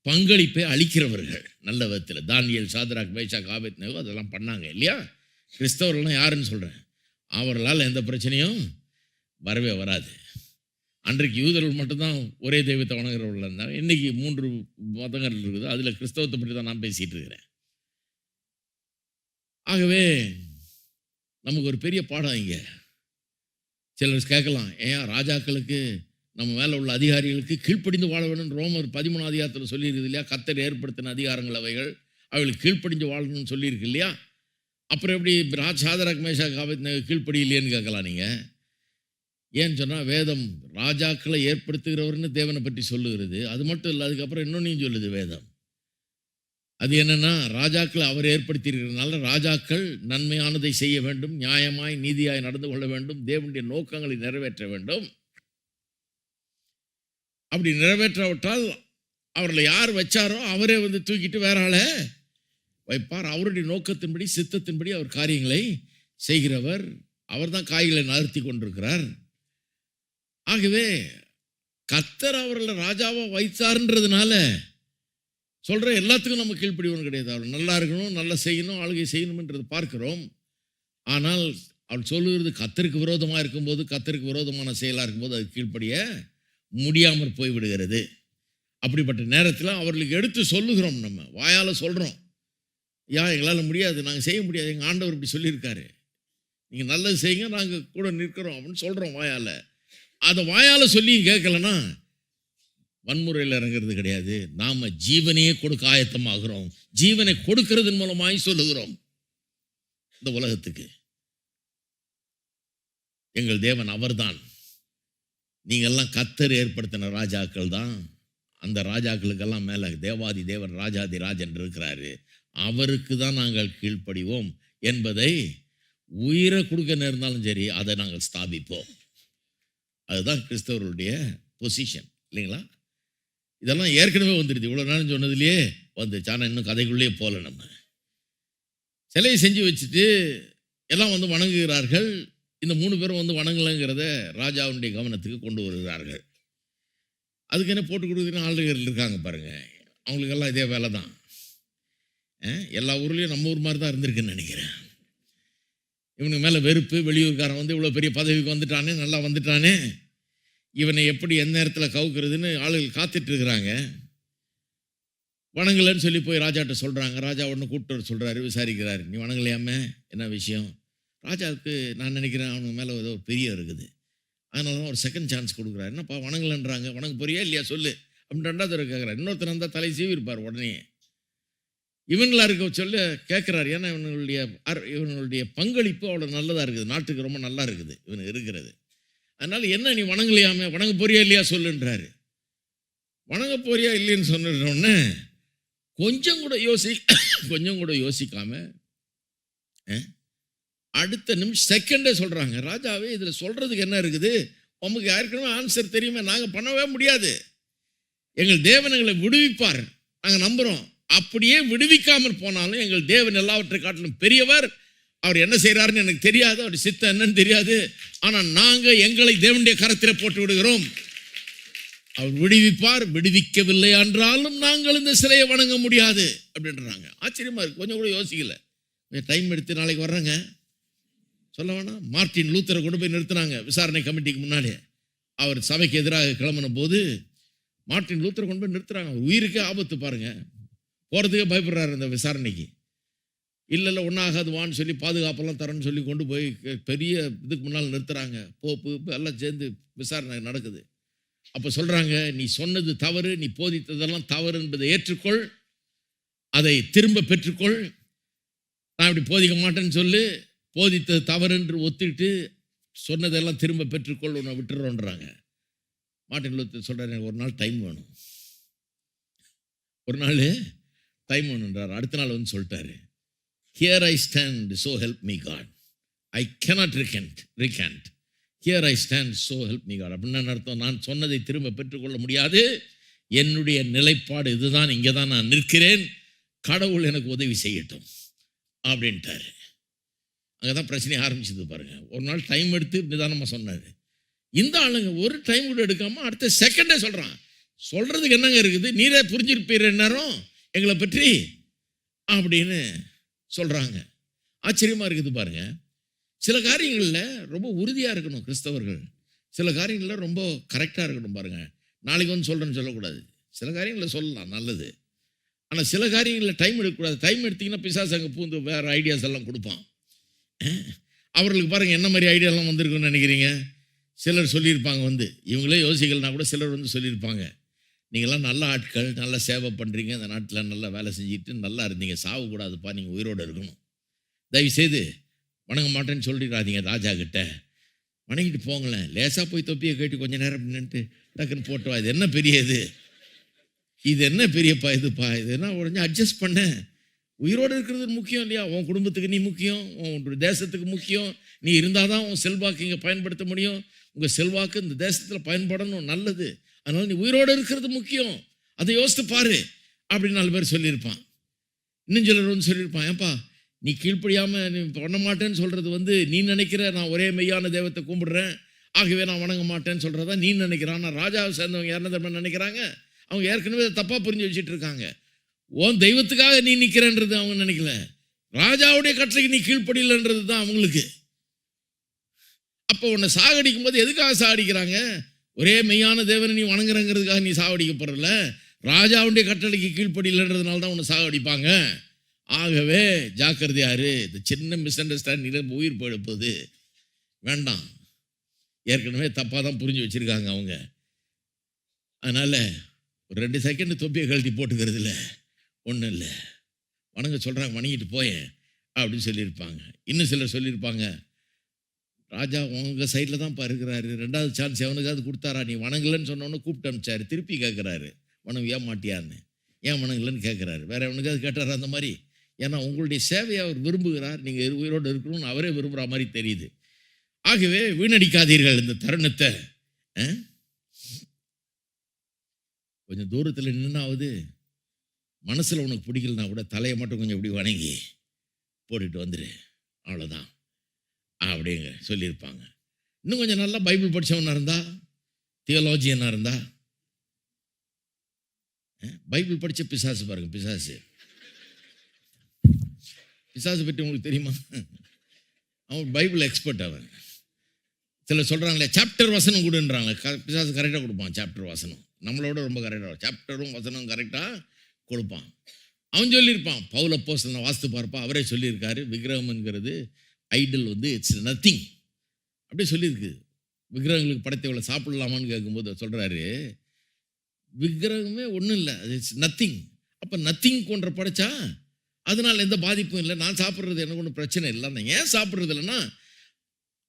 பங்களிப்பை அளிக்கிறவர்கள். நல்ல விதத்தில் தானியேல், சாத்ராக், மேஷாக், ஆபேத்நேகோ அதெல்லாம் பண்ணாங்க இல்லையா? கிறிஸ்தவர்கள்லாம் யாருன்னு சொல்கிறேன், அவர்களால் எந்த பிரச்சனையும் வரவே வராது. அன்றைக்கு யூதர்கள் மட்டும்தான் ஒரே தெய்வத்தை வணங்குறவர்கள் இருந்தாங்க. இன்றைக்கி 3 மதங்கள் இருக்குது. அதில் கிறிஸ்தவத்தை பற்றி தான் நான் பேசிகிட்டு இருக்கிறேன். ஆகவே நமக்கு ஒரு பெரிய பாடம் இங்கே. சிலர் கேட்கலாம், ஏன் ராஜாக்களுக்கு நம்ம மேலே உள்ள அதிகாரிகளுக்கு கீழ்ப்படிந்து வாழ வேணும்னு ரோமர் 13 அதிகாரத்தில் சொல்லியிருக்குது இல்லையா? கர்த்தர் ஏற்படுத்தின அதிகாரங்கள் அவைகள், அவர்களுக்கு கீழ்ப்படிஞ்சு வாழணும்னு சொல்லியிருக்கு இல்லையா? அப்புறம் எப்படி சாத்ராக், மேஷாக், ஆபேத்நேகோ கீழ்ப்படி இல்லையேன்னு கேட்கலாம் நீங்கள். ஏன்னு சொன்னால் வேதம் ராஜாக்களை ஏற்படுத்துகிறவர்னு தேவனை பற்றி சொல்லுகிறது. அது மட்டும் இல்லை, அதுக்கப்புறம் இன்னொன்னையும் சொல்லுது வேதம். அது என்னென்னா, ராஜாக்களை அவர் ஏற்படுத்தியிருக்கிறதுனால ராஜாக்கள் நன்மையானதை செய்ய வேண்டும், நியாயமாய் நீதியாய் நடந்து கொள்ள வேண்டும், தேவனுடைய நோக்கங்களை நிறைவேற்ற வேண்டும். அப்படி நிறைவேற்றாவிட்டால் அவர்களை யார் வச்சாரோ அவரே தூக்கிட்டு வேற ஆளை வைப்பார். அவருடைய நோக்கத்தின்படி சித்தத்தின்படி அவர் காரியங்களை செய்கிறவர். அவர் தான் காய்களை நகர்த்தி கொண்டிருக்கிறார். ஆகவே கர்த்தர் அவர்களை ராஜாவா வைத்தார்ன்றதுனால சொல்கிற எல்லாத்துக்கும் நம்ம கீழ்ப்படிவனும் கிடையாது. அவர் நல்லா இருக்கணும், நல்லா செய்யணும், ஆளுகை செய்யணும்ன்றது பார்க்கிறோம். ஆனால் அவர் சொல்லுகிறது கர்த்தருக்கு விரோதமாக இருக்கும்போது, கர்த்தருக்கு விரோதமான செயலாக இருக்கும்போது அது கீழ்ப்படிய முடியாமல் போய்விடுகிறது. அப்படிப்பட்ட நேரத்தில் அவர்களுக்கு எடுத்து சொல்லுகிறோம், நம்ம வாயால் சொல்கிறோம், எங்களால் முடியாது, நாங்கள் செய்ய முடியாது, எங்கள் ஆண்டவர் இப்படி சொல்லியிருக்காரு, நீங்கள் நல்லது செய்யுங்க, நாங்கள் கூட நிற்கிறோம் அப்படின்னு சொல்கிறோம் வாயால். அதை வாயால் சொல்லி கேட்கலன்னா வன்முறையில் இறங்கிறது கிடையாது. நாம் ஜீவனையே கொடுக்க ஆயத்தமாகிறோம். ஜீவனை கொடுக்கறதன் மூலமாய் சொல்லுகிறோம் இந்த உலகத்துக்கு, எங்கள் தேவன் அவர்தான், நீங்கள்லாம் கர்த்தர் ஏற்படுத்தின ராஜாக்கள் தான். அந்த ராஜாக்களுக்கெல்லாம் மேலே தேவாதி தேவன் ராஜாதி ராஜன் இருக்கிறாரு, அவருக்கு தான் நாங்கள் கீழ்ப்படிவோம் என்பதை உயிரை கொடுக்க நேர்ந்தாலும் சரி அதை நாங்கள் ஸ்தாபிப்போம். அதுதான் கிறிஸ்தவர்களுடைய பொசிஷன் இல்லைங்களா? இதெல்லாம் ஏற்கனவே வந்துடுது, இவ்வளோ நாள் சொன்னதுலேயே வந்துச்சு. ஆனால் இன்னும் கதைக்குள்ளேயே போகல. நம்ம சிலையை செஞ்சு வச்சுட்டு எல்லாம் வணங்குகிறார்கள். இந்த 3 பேரும் வணங்கலைங்கிறத ராஜாவுடைய கவனத்துக்கு கொண்டு வருகிறார்கள். அதுக்கு என்ன போட்டு கொடுக்குறதுன்னு ஆளுகள் இருக்காங்க பாருங்கள், அவங்களுக்கெல்லாம் இதே வேலை தான். எல்லா ஊர்லேயும் நம்ம ஊர் மாதிரி தான் இருந்திருக்குன்னு நினைக்கிறேன். இவனுக்கு மேலே வெறுப்பு, வெளியூர்காரன் இவ்வளோ பெரிய பதவிக்கு வந்துட்டானே, நல்லா வந்துட்டானே, இவனை எப்படி எந்த நேரத்தில் கவுக்கிறதுன்னு ஆளுகள் காத்துட்டு இருக்கிறாங்க. வணங்கலைன்னு சொல்லி போய் ராஜாட்ட சொல்கிறாங்க. ராஜா உடனே கூப்பிட்டு வர சொல்கிறாரு, விசாரிக்கிறாரு, நீ வணங்கலையாமே, என்ன விஷயம்? ராஜாவுக்கு நான் நினைக்கிறேன் அவனுக்கு மேலே ஏதோ ஒரு பெரிய இருக்குது, அதனால தான் ஒரு செகண்ட் சான்ஸ் கொடுக்குறாரு. என்னப்பா வணங்கலைன்றாங்க, வணங்க போறியா இல்லையா சொல்லு அப்படின்னு 2வது தடவை கேட்குறாரு. இன்னொருத்தர் இருந்தால் தலை சீவிருப்பார் உடனே. இவங்களா இருக்க சொல்ல கேட்குறாரு, ஏன்னா இவனுடைய பங்களிப்பு அவ்வளோ நல்லதாக இருக்குது, நாட்டுக்கு ரொம்ப நல்லா இருக்குது இவனுக்கு இருக்கிறது. அதனால் என்ன நீ வணங்கலையாமே, வணங்க போறியா இல்லையா சொல்லுன்றாரு. வணங்க போறியா இல்லைன்னு சொன்னோடனே கொஞ்சம் கூட யோசிக்காம அடுத்த நிமிஷம் செகண்டே சொல்கிறாங்க, ராஜாவே இதில் சொல்கிறதுக்கு என்ன இருக்குது, உமக்கு யாருக்குமே ஆன்சர் தெரியுமே, நாங்கள் பண்ணவே முடியாது. எங்கள் தேவன் எங்களை விடுவிப்பார், நாங்கள் நம்புகிறோம். அப்படியே விடுவிக்காமல் போனாலும் எங்கள் தேவன் எல்லாவற்றை காட்டிலும் பெரியவர். அவர் என்ன செய்கிறாருன்னு எனக்கு தெரியாது, அவர் சித்தம் என்னன்னு தெரியாது. ஆனால் நாங்கள் எங்களை தேவனுடைய கரத்தில் போட்டு விடுகிறோம். அவர் விடுவிப்பார். விடுவிக்கவில்லை என்றாலும் நாங்கள் இந்த சிலையை வணங்க முடியாது அப்படின்றாங்க. ஆச்சரியமா இருக்கு. கொஞ்சம் கூட யோசிக்கல. டைம் எடுத்து நாளைக்கு வர்றாங்க சொல்ல வேணாம். மார்ட்டின் லூத்தரை கொண்டு போய் நிறுத்தினாங்க விசாரணை கமிட்டிக்கு முன்னாடி. அவர் சபைக்கு எதிராக கிளம்பின போது மார்ட்டின் லூத்தரை கொண்டு போய் நிறுத்துறாங்க. உயிருக்கே ஆபத்து பாருங்க, போகிறதுக்கே பயப்படுறாரு அந்த விசாரணைக்கு. இல்லை ஒன்றாகாது வான்னு சொல்லி பாதுகாப்பெல்லாம் தரேன்னு சொல்லி கொண்டு போய் பெரிய இதுக்கு முன்னால் நிறுத்துறாங்க. போப்பு எல்லாம் சேர்ந்து விசாரணை நடக்குது. அப்போ சொல்கிறாங்க, நீ சொன்னது தவறு, நீ போதித்ததெல்லாம் தவறு என்பதை ஏற்றுக்கொள், அதை திரும்ப பெற்றுக்கொள். நான் இப்படி போதிக்க மாட்டேன்னு சொல்லு, போதித்தது தவறு என்று ஒத்துக்கிட்டு சொன்னதெல்லாம் திரும்ப பெற்றுக்கொள், உன்னை விட்டுறோன்றாங்க. மார்ட்டின் லூத்தர் சொல்கிறார், எனக்கு ஒரு நாள் டைம் வேணும், ஒரு நாள் டைம் வேணுன்றார். அடுத்த நாள் வந்து சொல்லிட்டாரு, here I stand, so help me God. I cannot recant. Here I stand, so help me God. அப்படின்னு அர்த்தம், நான் சொன்னதை திரும்ப பெற்றுக்கொள்ள முடியாது, என்னுடைய நிலைப்பாடு இதுதான், இங்கே தான் நான் நிற்கிறேன், கடவுள் எனக்கு உதவி செய்யட்டும் அப்படின்ட்டாரு. அங்கே தான் பிரச்சனை ஆரம்பிச்சது பாருங்க. ஒரு நாள் டைம் எடுத்து நிதானமாக சொன்னார். இந்த ஆளுங்க ஒரு டைம் கூட எடுக்காமல் அடுத்த செகண்டே சொல்கிறான். சொல்கிறதுக்கு என்னங்க இருக்குது, நீரே புரிஞ்சிருப்பீர் நேரம் எங்களை பற்றி அப்படின்னு சொல்கிறாங்க. ஆச்சரியமாக இருக்குது பாருங்க. சில காரியங்களில் ரொம்ப உறுதியாக இருக்கணும் கிறிஸ்தவர்கள், சில காரியங்களில் ரொம்ப கரெக்டாக இருக்கணும் பாருங்கள். நாளைக்கு வந்து சொல்கிறேன்னு சொல்லக்கூடாது. சில காரியங்களில் சொல்லலாம், நல்லது. ஆனால் சில காரியங்களில் டைம் எடுக்கக்கூடாது. டைம் எடுத்திங்கன்னா பிசாசு அங்கே பூந்து வேறு ஐடியாஸ் எல்லாம் கொடுப்பான். அவர்களுக்கு பாருங்கள் என்ன மாதிரி ஐடியாலாம் வந்திருக்குன்னு நினைக்கிறீங்க. சிலர் சொல்லியிருப்பாங்க, வந்து இவங்களே யோசிக்கலனா கூட சிலர் வந்து சொல்லியிருப்பாங்க, நீங்களாம் நல்ல ஆட்கள், நல்லா சேவை பண்ணுறீங்க, இந்த நாட்டில் நல்லா வேலை செஞ்சுட்டு நல்லா இருந்தீங்க, சாவக்கூடாதுப்பா, நீங்கள் உயிரோடு இருக்கணும், தயவுசெய்து வணங்க மாட்டேன்னு சொல்லிடாதீங்க ராஜா கிட்ட, வணங்கிட்டு போங்களேன், லேசாக போய் தொப்பியை கேட்டு கொஞ்சம் நேரம் நின்றுட்டு டக்குன்னு போட்டுவா, இது என்ன பெரிய இது என்ன பெரியப்பா இதுப்பா, இது என்ன உடனே அட்ஜஸ்ட் பண்ண, உயிரோடு இருக்கிறது முக்கியம் இல்லையா, உன் குடும்பத்துக்கு நீ முக்கியம், உன் தேசத்துக்கு முக்கியம், நீ இருந்தால் தான் உன் செல்வாக்கு இங்கே பயன்படுத்த முடியும், உங்கள் செல்வாக்கு இந்த தேசத்தில் பயன்படணும், நல்லது, அதனால் நீ உயிரோடு இருக்கிறது முக்கியம், அதை யோசித்து பாரு அப்படின்னு 4 பேர் சொல்லியிருப்பான். இன்னும் சிலர் வந்து சொல்லியிருப்பான், ஏன்பா நீ கீழ்ப்படியாமல் நீ பண்ண மாட்டேன்னு சொல்கிறது வந்து நீ நினைக்கிற நான் ஒரே மெய்யான தெய்வத்தை கும்பிடுறேன், ஆகவே நான் வணங்க மாட்டேன்னு சொல்கிறதா நீ நினைக்கிறான். நான் ராஜாவை சேர்ந்தவங்க யாருன்னு தப்பா நினைக்கிறாங்க, அவங்க ஏற்கனவே தப்பாக புரிஞ்சு வச்சுட்டு இருக்காங்க. உன் தெய்வத்துக்காக நீ நிற்கிறன்றது அவங்க நினைக்கல, ராஜாவுடைய கட்டளைக்கு நீ கீழ்ப்படியலன்றது தான் அவங்களுக்கு. அப்போ உன்னை சாகடிக்கும் போது எதுக்காக சாகடிக்கிறாங்க, ஒரே மெய்யான தேவனை நீ வணங்குறங்கிறதுக்காக நீ சாகடிக்கப்படுறல, ராஜாவுடைய கட்டளைக்கு கீழ்ப்படியலன்றதுனால தான் உன்னை சாகடிப்பாங்க. ஆகவே ஜாக்கிரதையாரு, இந்த சின்ன மிஸ் அண்டர்ஸ்டாண்டிங் உயிர் போயிடப்போகுது, வேண்டாம். ஏற்கனவே தப்பாக தான் புரிஞ்சு வச்சுருக்காங்க அவங்க. அதனால் ஒரு 2 செகண்ட் தொப்பியை கழட்டி போட்டுக்கிறது இல்லை, ஒன்றும் இல்லை, வணங்க சொல்கிறாங்க, வணங்கிட்டு போயேன் அப்படின்னு சொல்லியிருப்பாங்க. இன்னும் சிலர் சொல்லியிருப்பாங்க, ராஜா உங்கள் சைடில் தான் இருக்கிறாரு, 2வது சான்ஸ் எவனுக்காவது கொடுத்தாரா, நீ வணங்கலன்னு சொன்னோன்னு கூப்பிட்டு அனுப்பிச்சாரு, திருப்பி கேட்குறாரு வணங்க ஏன் மாட்டியான்னு, ஏன் வணங்கலன்னு கேட்குறாரு, வேறு எவனுக்காவது கேட்டாரா அந்த மாதிரி. ஏன்னா உங்களுடைய சேவையை அவர் விரும்புகிறார், நீங்கள் உயிரோடு இருக்கணும்னு அவரே விரும்புகிற மாதிரி தெரியுது. ஆகவே வீணடிக்காதீர்கள் இந்த தருணத்தை. கொஞ்சம் தூரத்தில் நின்னாவது மனசில் உனக்கு பிடிக்கலனா கூட தலையை மட்டும் கொஞ்சம் இப்படி வணங்கி போட்டுட்டு வந்துடு, அவ்வளோதான் அப்படிங்க சொல்லியிருப்பாங்க. இன்னும் கொஞ்சம் நல்லா பைபிள் படித்தவனாக இருந்தா, தியோலாஜியனாக இருந்தா, பைபிள் படித்த பிசாசு பாருங்க, பிசாசு பற்றி உங்களுக்கு தெரியுமா, அவன் பைபிள் எக்ஸ்பர்ட். அவன் சில சொல்கிறாங்களே சாப்டர் வசனம் கொடுன்றாங்க, பிசாசு கரெக்டாக கொடுப்பான், சாப்டர் வசனம் நம்மளோட ரொம்ப கரெக்டாக, சாப்டரும் வசனம் கரெக்டாக கொடுப்பான். அவன் சொல்லியிருப்பான், பவுல் அப்போஸ்தலனை வாஸ்து பார்ப்பா, அவரே சொல்லியிருக்காரு, விக்கிரகம்ங்கிறது ஐடல் வந்து இட்ஸ் நத்திங் அப்படியே சொல்லியிருக்கு. விக்கிரகங்களுக்கு படைத்தவளை சாப்பிடலாமான்னு கேட்கும்போது சொல்கிறாரு, விக்கிரகமே ஒன்றும் இல்லை, அது இட்ஸ் நத்திங். அப்போ நத்திங் கொன்ற படைச்சா அதனால் எந்த பாதிப்பும் இல்லை, நான் சாப்பிட்றது எனக்கு ஒன்றும் பிரச்சனை இல்லை. அந்த ஏன் சாப்பிட்றது இல்லைன்னா,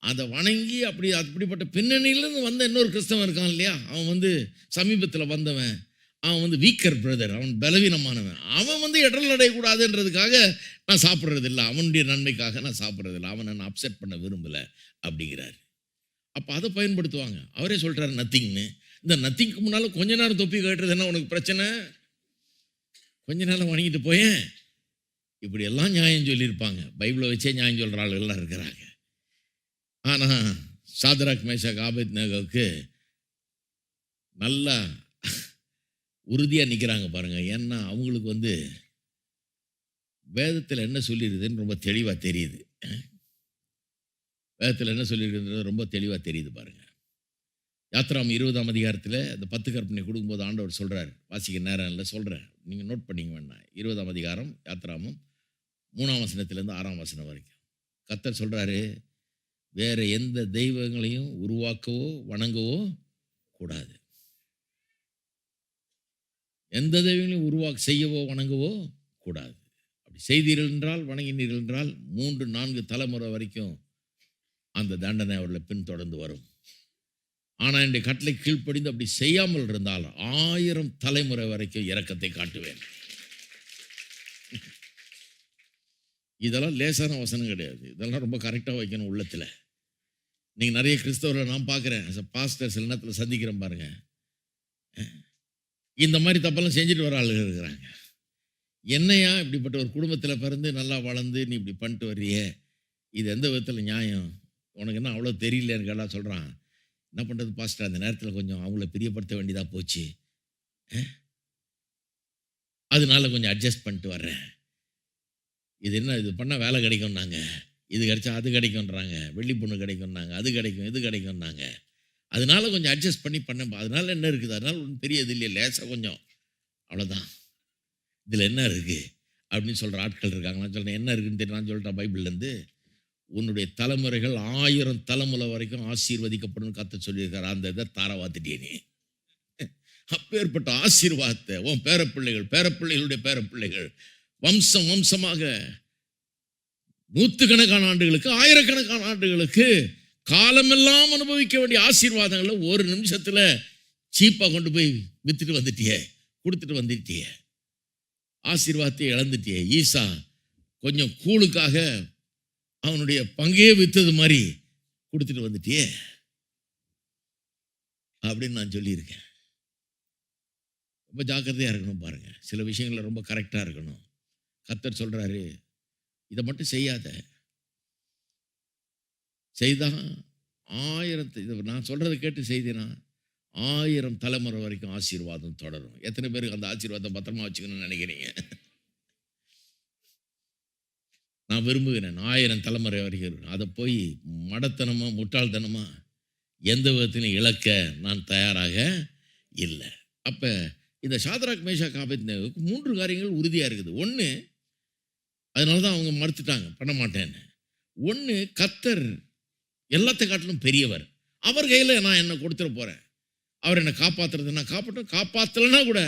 அதை வணங்கி அப்படிப்பட்ட பின்னணியிலேருந்து வந்த இன்னொரு கிறிஸ்தவன் இருக்கான் இல்லையா, அவன் வந்து சமீபத்தில் வந்தவன், அவன் வந்து வீக்கர் பிரதர், அவன் பலவீனமானவன், அவன் வந்து இடல் அடையக்கூடாதுன்றதுக்காக நான் சாப்பிட்றது இல்லை, அவனுடைய நன்மைக்காக நான் சாப்பிட்றது இல்லை, அவனை நான் அப்செட் பண்ண விரும்பலை அப்படிங்கிறார். அப்போ அதை பயன்படுத்துவாங்க. அவரே சொல்கிறார் நத்திங்னு. இந்த நத்திங்க்கு முன்னால் கொஞ்ச நேரம் தொப்பி கட்டுறது என்ன உனக்கு பிரச்சனை? கொஞ்ச நேரம் வணங்கிட்டு போயேன். இப்படி எல்லாம் நியாயம் சொல்லியிருப்பாங்க. பைபிளை வச்சே நியாயம் சொல்கிற ஆளுகள்லாம் இருக்கிறாங்க. ஆனால் சாத்ராக் மேஷாக் ஆபேத்நேகோவுக்கு நல்லா உறுதியாக நிற்கிறாங்க பாருங்கள். ஏன்னா அவங்களுக்கு வேதத்தில் என்ன சொல்லியிருக்குதுன்னு ரொம்ப தெளிவாக தெரியுது. வேதத்தில் என்ன சொல்லியிருக்குன்றது ரொம்ப தெளிவாக தெரியுது பாருங்கள். யாத்ராம் 20ஆம் அதிகாரத்தில் அந்த 10 கற்பனை கொடுக்கும்போது ஆண்டவர் சொல்கிறார். வாசிக்க நேரம் இல்லை, சொல்கிறேன், நீங்கள் நோட் பண்ணிங்க வேண்டாம். 20ஆம் அதிகாரம் யாத்ராமம் 3ஆம் வசனத்திலேருந்து 6ஆம் வசனம் வரைக்கும் கர்த்தர் சொல்கிறாரு, வேறு எந்த தெய்வங்களையும் உருவாக்கவோ வணங்கவோ கூடாது. எந்த தெய்வங்களையும் செய்யவோ வணங்கவோ கூடாது. அப்படி செய்தீர்கள் என்றால், வணங்கினீர்கள் என்றால் 3-4 தலைமுறை வரைக்கும் அந்த தண்டனை அவர்களை பின்தொடர்ந்து வரும். ஆனால் என்னுடைய கட்டளை கீழ்ப்படிந்து அப்படி செய்யாமல் இருந்தால் 1000 தலைமுறை வரைக்கும் இரக்கத்தை காட்டுவேன். இதெல்லாம் லேசான வசனம் கிடையாது. இதெல்லாம் ரொம்ப கரெக்டாக வைக்கணும் உள்ளத்தில். நீங்கள் நிறைய கிறிஸ்தவர்களை நான் பார்க்குறேன், பாஸ்டர் சில நேரத்தில் சந்திக்கிறேன் பாருங்க, இந்த மாதிரி தப்பெல்லாம் செஞ்சுட்டு வர ஆளுகள் இருக்கிறாங்க. என்னையா இப்படிப்பட்ட ஒரு குடும்பத்தில் பிறந்து நல்லா வளர்ந்து நீ இப்படி பண்ணிட்டு வர்றியே, இது எந்த விதத்தில் நியாயம்? உனக்கு என்ன அவ்வளோ தெரியலன்னு கேட்டால் சொல்கிறான், என்ன பண்ணுறது பாஸ்டர், அந்த நேரத்தில் கொஞ்சம் அவங்கள பிரியப்படுத்த வேண்டியதாக போச்சு, அதனால கொஞ்சம் அட்ஜஸ்ட் பண்ணிட்டு வர்றேன். இது என்ன, இது பண்ணால் வேலை கிடைக்கும்னாங்க, இது கிடைச்சா அது கிடைக்கும்ன்றாங்க, வெள்ளி பொண்ணு கிடைக்கும்னாங்க, அது கிடைக்கும் இது கிடைக்கும்னாங்க, அதனால கொஞ்சம் அட்ஜஸ்ட் பண்ண. அதனால என்ன இருக்குது? அதனால ஒன்றும் பெரிய இது இல்லையா, லேசாக கொஞ்சம், அவ்வளோதான். இதில் என்ன இருக்குது அப்படின்னு சொல்கிற ஆட்கள் இருக்காங்க. நான் சொல்கிறேன், என்ன இருக்குன்னு தெரியும். நான் சொல்லிட்டேன் பைபிள்லேருந்து, உன்னுடைய தலைமுறைகள் 1000 தலைமுறை வரைக்கும் ஆசீர்வதிக்கப்படும் கர்த்தர் சொல்லியிருக்காரு. அந்த இதை தாரவாத்துட்டியே நீ. அப்பேற்பட்ட ஆசீர்வாதத்தை உன் பேரப்பிள்ளைகள், பேரப்பிள்ளைகளுடைய பேரப்பிள்ளைகள், வம்சம் வம்சமாக நூற்றுக்கணக்கான ஆண்டுகளுக்கு, ஆயிரக்கணக்கான ஆண்டுகளுக்கு காலமெல்லாம் அனுபவிக்க வேண்டிய ஆசீர்வாதங்களை ஒரு நிமிஷத்தில் சீப்பாக கொண்டு போய் வித்துட்டு வந்துட்டியே, கொடுத்துட்டு வந்துட்டியே, ஆசீர்வாதத்தை இழந்துட்டியே. ஈசா கொஞ்சம் கூழுக்காக அவனுடைய பங்கே வித்தது மாதிரி கொடுத்துட்டு வந்துட்டியே அப்படின்னு நான் சொல்லியிருக்கேன். ரொம்ப ஜாக்கிரதையாக இருக்கணும் பாருங்க. சில விஷயங்களில் ரொம்ப கரெக்டாக இருக்கணும். கர்த்தர் சொல்றாரு, இதை மட்டும் செய்யாத, செய்தா 1000, நான் சொல்றதை கேட்டு செய்தேனா 1000 தலைமுறை வரைக்கும் ஆசீர்வாதம் தொடரும். எத்தனை பேருக்கு அந்த ஆசீர்வாதம் பத்திரமா வச்சுக்கணும்னு நினைக்கிறீங்க? நான் விரும்புகிறேன் 1000 தலைமுறை வரைக்கும். அதை போய் மடத்தனமா முட்டாள்தனமா எந்த விதத்திலும் இழக்க நான் தயாராக இல்லை. அப்போ இந்த சாத்ராக் மேஷாக் ஆபேத்நேகோவுக்கு 3 காரியங்கள் உறுதியாக இருக்குது. ஒன்று, அதனால தான் அவங்க மறுத்துட்டாங்க, பண்ண மாட்டேன்னு. ஒன்று, கர்த்தர் எல்லாத்தை காட்டிலும் பெரியவர். அவர் கையில் நான் என்ன கொடுத்துட போகிறேன். அவர் என்னை காப்பாற்றுறதுன்னா காப்பாற்றும், காப்பாற்றலைன்னா கூட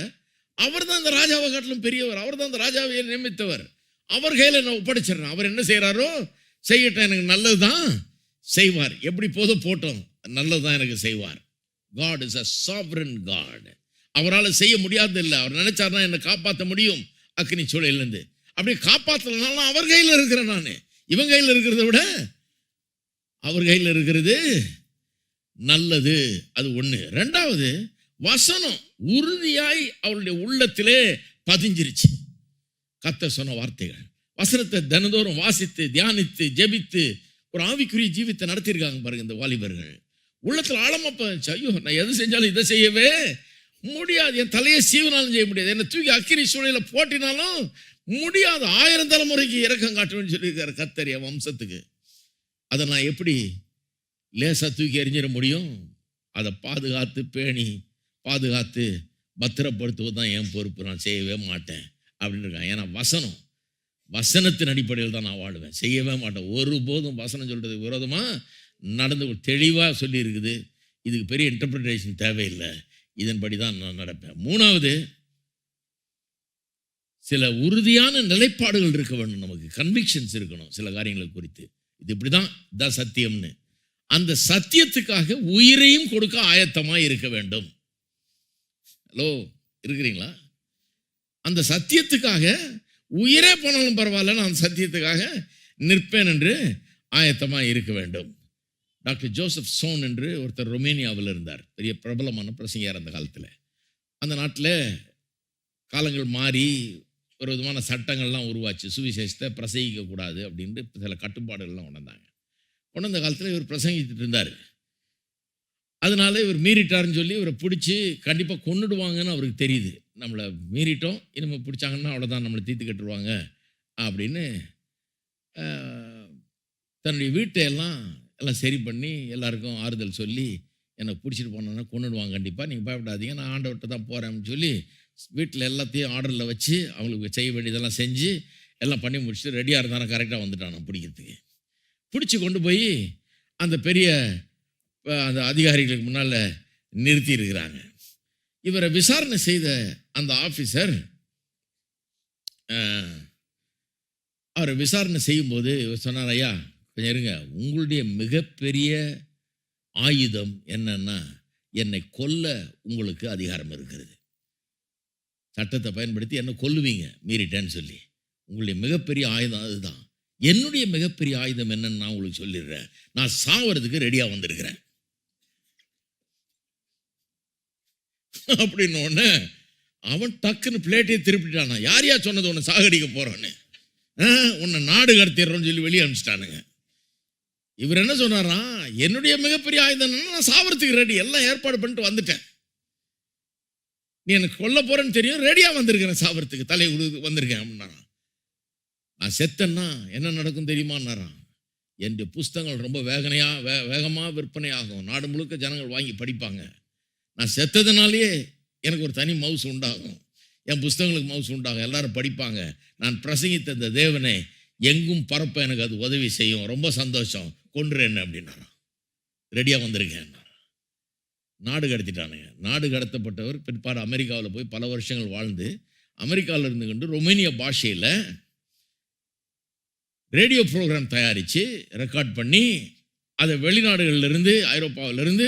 அவர் தான் இந்த ராஜாவை காட்டிலும் பெரியவர். அவர் தான் இந்த ராஜாவை நியமித்தவர். அவர் கையில் என்ன ஒப்படைச்சிடறேன். அவர் என்ன செய்கிறாரோ செய்யட்டும், எனக்கு நல்லது தான் செய்வார். எப்படி போதும் போட்டோம், நல்லது தான் எனக்கு செய்வார். God is a sovereign God. அவரால் செய்ய முடியாது இல்லை. அவர் நினைச்சார்னா என்னை காப்பாற்ற முடியும் அக்னி சூளையிலேருந்து. அப்படி காப்பாற்றலனாலும் அவர் கையில் இருக்கிறேன் நான். இவன் கையில் இருக்கிறத விட அவர் கையில் இருக்கிறது நல்லது. அது ஒன்று. ரெண்டாவது, வசனம் உறுதியாய் அவருடைய உள்ளத்திலே பதிஞ்சிருச்சு. கர்த்தர் சொன்ன வார்த்தைகள், வசனத்தை தினந்தோறும் வாசித்து தியானித்து ஜெபித்து ஒரு ஆவிக்குரிய ஜீவித்தை நடத்தியிருக்காங்க பாருங்க இந்த வாலிபர்கள். உள்ளத்தில் ஆழமா பதிச்சு, ஐயோ நான் எது செஞ்சாலும் இதை செய்யவே முடியாது, என் தலையை சீவினாலும் செய்ய முடியாது, என்னை தூக்கி அக்கினி சூளையில போட்டினாலும் முடியாது, 1000 தலைமுறைக்கு இரக்கம் காட்டுவேன்னு சொல்லியிருக்காரு கர்த்தர் என் வம்சத்துக்கு. அதை நான் எப்படி லேசாக தூக்கி எறிஞ்சிட முடியும்? அதை பாதுகாத்து பேணி பாதுகாத்து பத்திரப்படுத்துவது தான் என் பொறுப்பு. நான் செய்யவே மாட்டேன் அப்படின்னு இருக்கான். ஏன்னா வசனத்தின் அடிப்படையில் தான் நான் வாழுவேன், செய்யவே மாட்டேன். ஒருபோதும் வசனம் சொல்றதுக்கு விரோதமாக நடந்து தெளிவாக சொல்லி இருக்குது. இதுக்கு பெரிய இன்டர்பிரிட்டேஷன் தேவையில்லை, இதன்படி தான் நான் நடப்பேன். மூணாவது, சில உறுதியான நிலைப்பாடுகள் இருக்க வேண்டும். நமக்கு கன்விக்ஷன்ஸ் இருக்கணும் சில காரியங்களை குறித்து. இது இப்படிதான், இதான் சத்தியம்னு. அந்த சத்தியத்துக்காக உயிரையும் கொடுக்க ஆயத்தமாக இருக்க வேண்டும். ஹலோ, இருக்கிறீங்களா? அந்த சத்தியத்துக்காக உயிரே போனாலும் பரவாயில்ல, நான் சத்தியத்துக்காக நிற்பேன் என்று ஆயத்தமாக இருக்க வேண்டும். டாக்டர் ஜோசப் சோன் என்று ஒருத்தர் ரொமேனியாவில் இருந்தார். பெரிய பிரபலமான பிரசங்கியார் அந்த காலத்தில். அந்த நாட்டில் காலங்கள் மாறி ஒரு விதமான சட்டங்கள்லாம் உருவாச்சு. சுவிசேஷத்தை பிரசங்கிக்கக்கூடாது அப்படின்ட்டு சில கட்டுப்பாடுகள்லாம் கொண்டாந்தாங்க. கொண்டாந்த காலத்தில் இவர் பிரசங்கிச்சுட்டு இருந்தார். அதனால இவர் மீறிட்டாருன்னு சொல்லி இவரை பிடிச்சி கண்டிப்பாக கொன்னுடுவாங்கன்னு அவருக்கு தெரியுது. நம்மளை மீறிட்டோம், இனிமேல் பிடிச்சாங்கன்னா அவ்வளோதான், நம்மளை தீர்த்து கட்டுருவாங்க அப்படின்னு தன்னுடைய வீட்டையெல்லாம் எல்லாம் சரி பண்ணி எல்லாருக்கும் ஆறுதல் சொல்லி, என்னை பிடிச்சிட்டு போனோன்னா கொன்னுடுவாங்க கண்டிப்பாக, நீங்கள் பயப்படாதீங்க, நான் ஆண்டவர்கிட்ட தான் போகிறேன்னு சொல்லி வீட்டில் எல்லாத்தையும் ஆர்டரில் வச்சு அவங்களுக்கு செய்ய வேண்டியதெல்லாம் செஞ்சு எல்லாம் பண்ணி முடிச்சுட்டு ரெடியாக இருந்தாலும் கரெக்டாக வந்துட்டான் நான் பிடிக்கிறதுக்கு. பிடிச்சி கொண்டு போய் அந்த பெரிய அந்த அதிகாரிகளுக்கு முன்னால் நிறுத்தி இருக்கிறாங்க. இவரை விசாரணை செய்த அந்த ஆஃபீஸர் அவரை விசாரணை செய்யும்போது இவர் சொன்னார், ஐயா கொஞ்சம் இருங்க, உங்களுடைய மிகப்பெரிய ஆயுதம் என்னன்னா என்னை கொல்ல உங்களுக்கு அதிகாரம் இருக்கிறது. சட்டத்தை பயன்படுத்தி என்னை கொல்லுவீங்க மீறிட்டேன்னு சொல்லி. உங்களுடைய மிகப்பெரிய ஆயுதம் அதுதான். என்னுடைய மிகப்பெரிய ஆயுதம் என்னன்னு நான் உங்களுக்கு சொல்லிடுறேன். நான் சாவறதுக்கு ரெடியாக வந்திருக்கிறேன் அப்படின்னு ஒன்று அவன் டக்குன்னு பிளேட்டையே திருப்பிட்டானா. யார் யார் சொன்னது உன்னை சாகடிக்க போறான்னு, உன்னை நாடு கடத்திடுறோன்னு சொல்லி வெளியே அனுப்பிச்சிட்டானுங்க. இவர் என்ன சொன்னாரா, என்னுடைய மிகப்பெரிய ஆயுதம் நான் சாவறதுக்கு ரெடி, எல்லாம் ஏற்பாடு பண்ணிட்டு வந்துட்டேன், நீ எனக்கு கொல்ல போறேன்னு தெரியும், ரெடியா வந்திருக்கிறேன், சாவறதுக்கு தலை வந்திருக்கேன் அப்படின்னா. நான் செத்தேன்னா என்ன நடக்கும் தெரியுமான்னாரான், என்னுடைய புஸ்தகங்கள் ரொம்ப வேகமாக விற்பனை ஆகும், நாடு முழுக்க ஜனங்கள் வாங்கி படிப்பாங்க. நான் செத்ததுனாலேயே எனக்கு ஒரு தனி மவுஸ் உண்டாகும், என் புஸ்தகங்களுக்கு மவுஸ் உண்டாகும், எல்லாரும் படிப்பாங்க. நான் பிரசங்கித்த இந்த தேவனை எங்கும் பரப்ப எனக்கு அது உதவி செய்யும், ரொம்ப சந்தோஷம், கொன்றுறேன் அப்படின்னாரான். ரெடியாக வந்திருக்கேன். நாடு கடத்திட்டானுங்க. நாடு கடத்தப்பட்டவர் பிற்பாடு அமெரிக்காவில் போய் பல வருஷங்கள் வாழ்ந்து அமெரிக்காவில் இருந்து கொண்டு ரொமேனியா பாஷையில் ரேடியோ ப்ரோக்ராம் தயாரித்து ரெக்கார்ட் பண்ணி அதை வெளிநாடுகளிலிருந்து ஐரோப்பாவிலிருந்து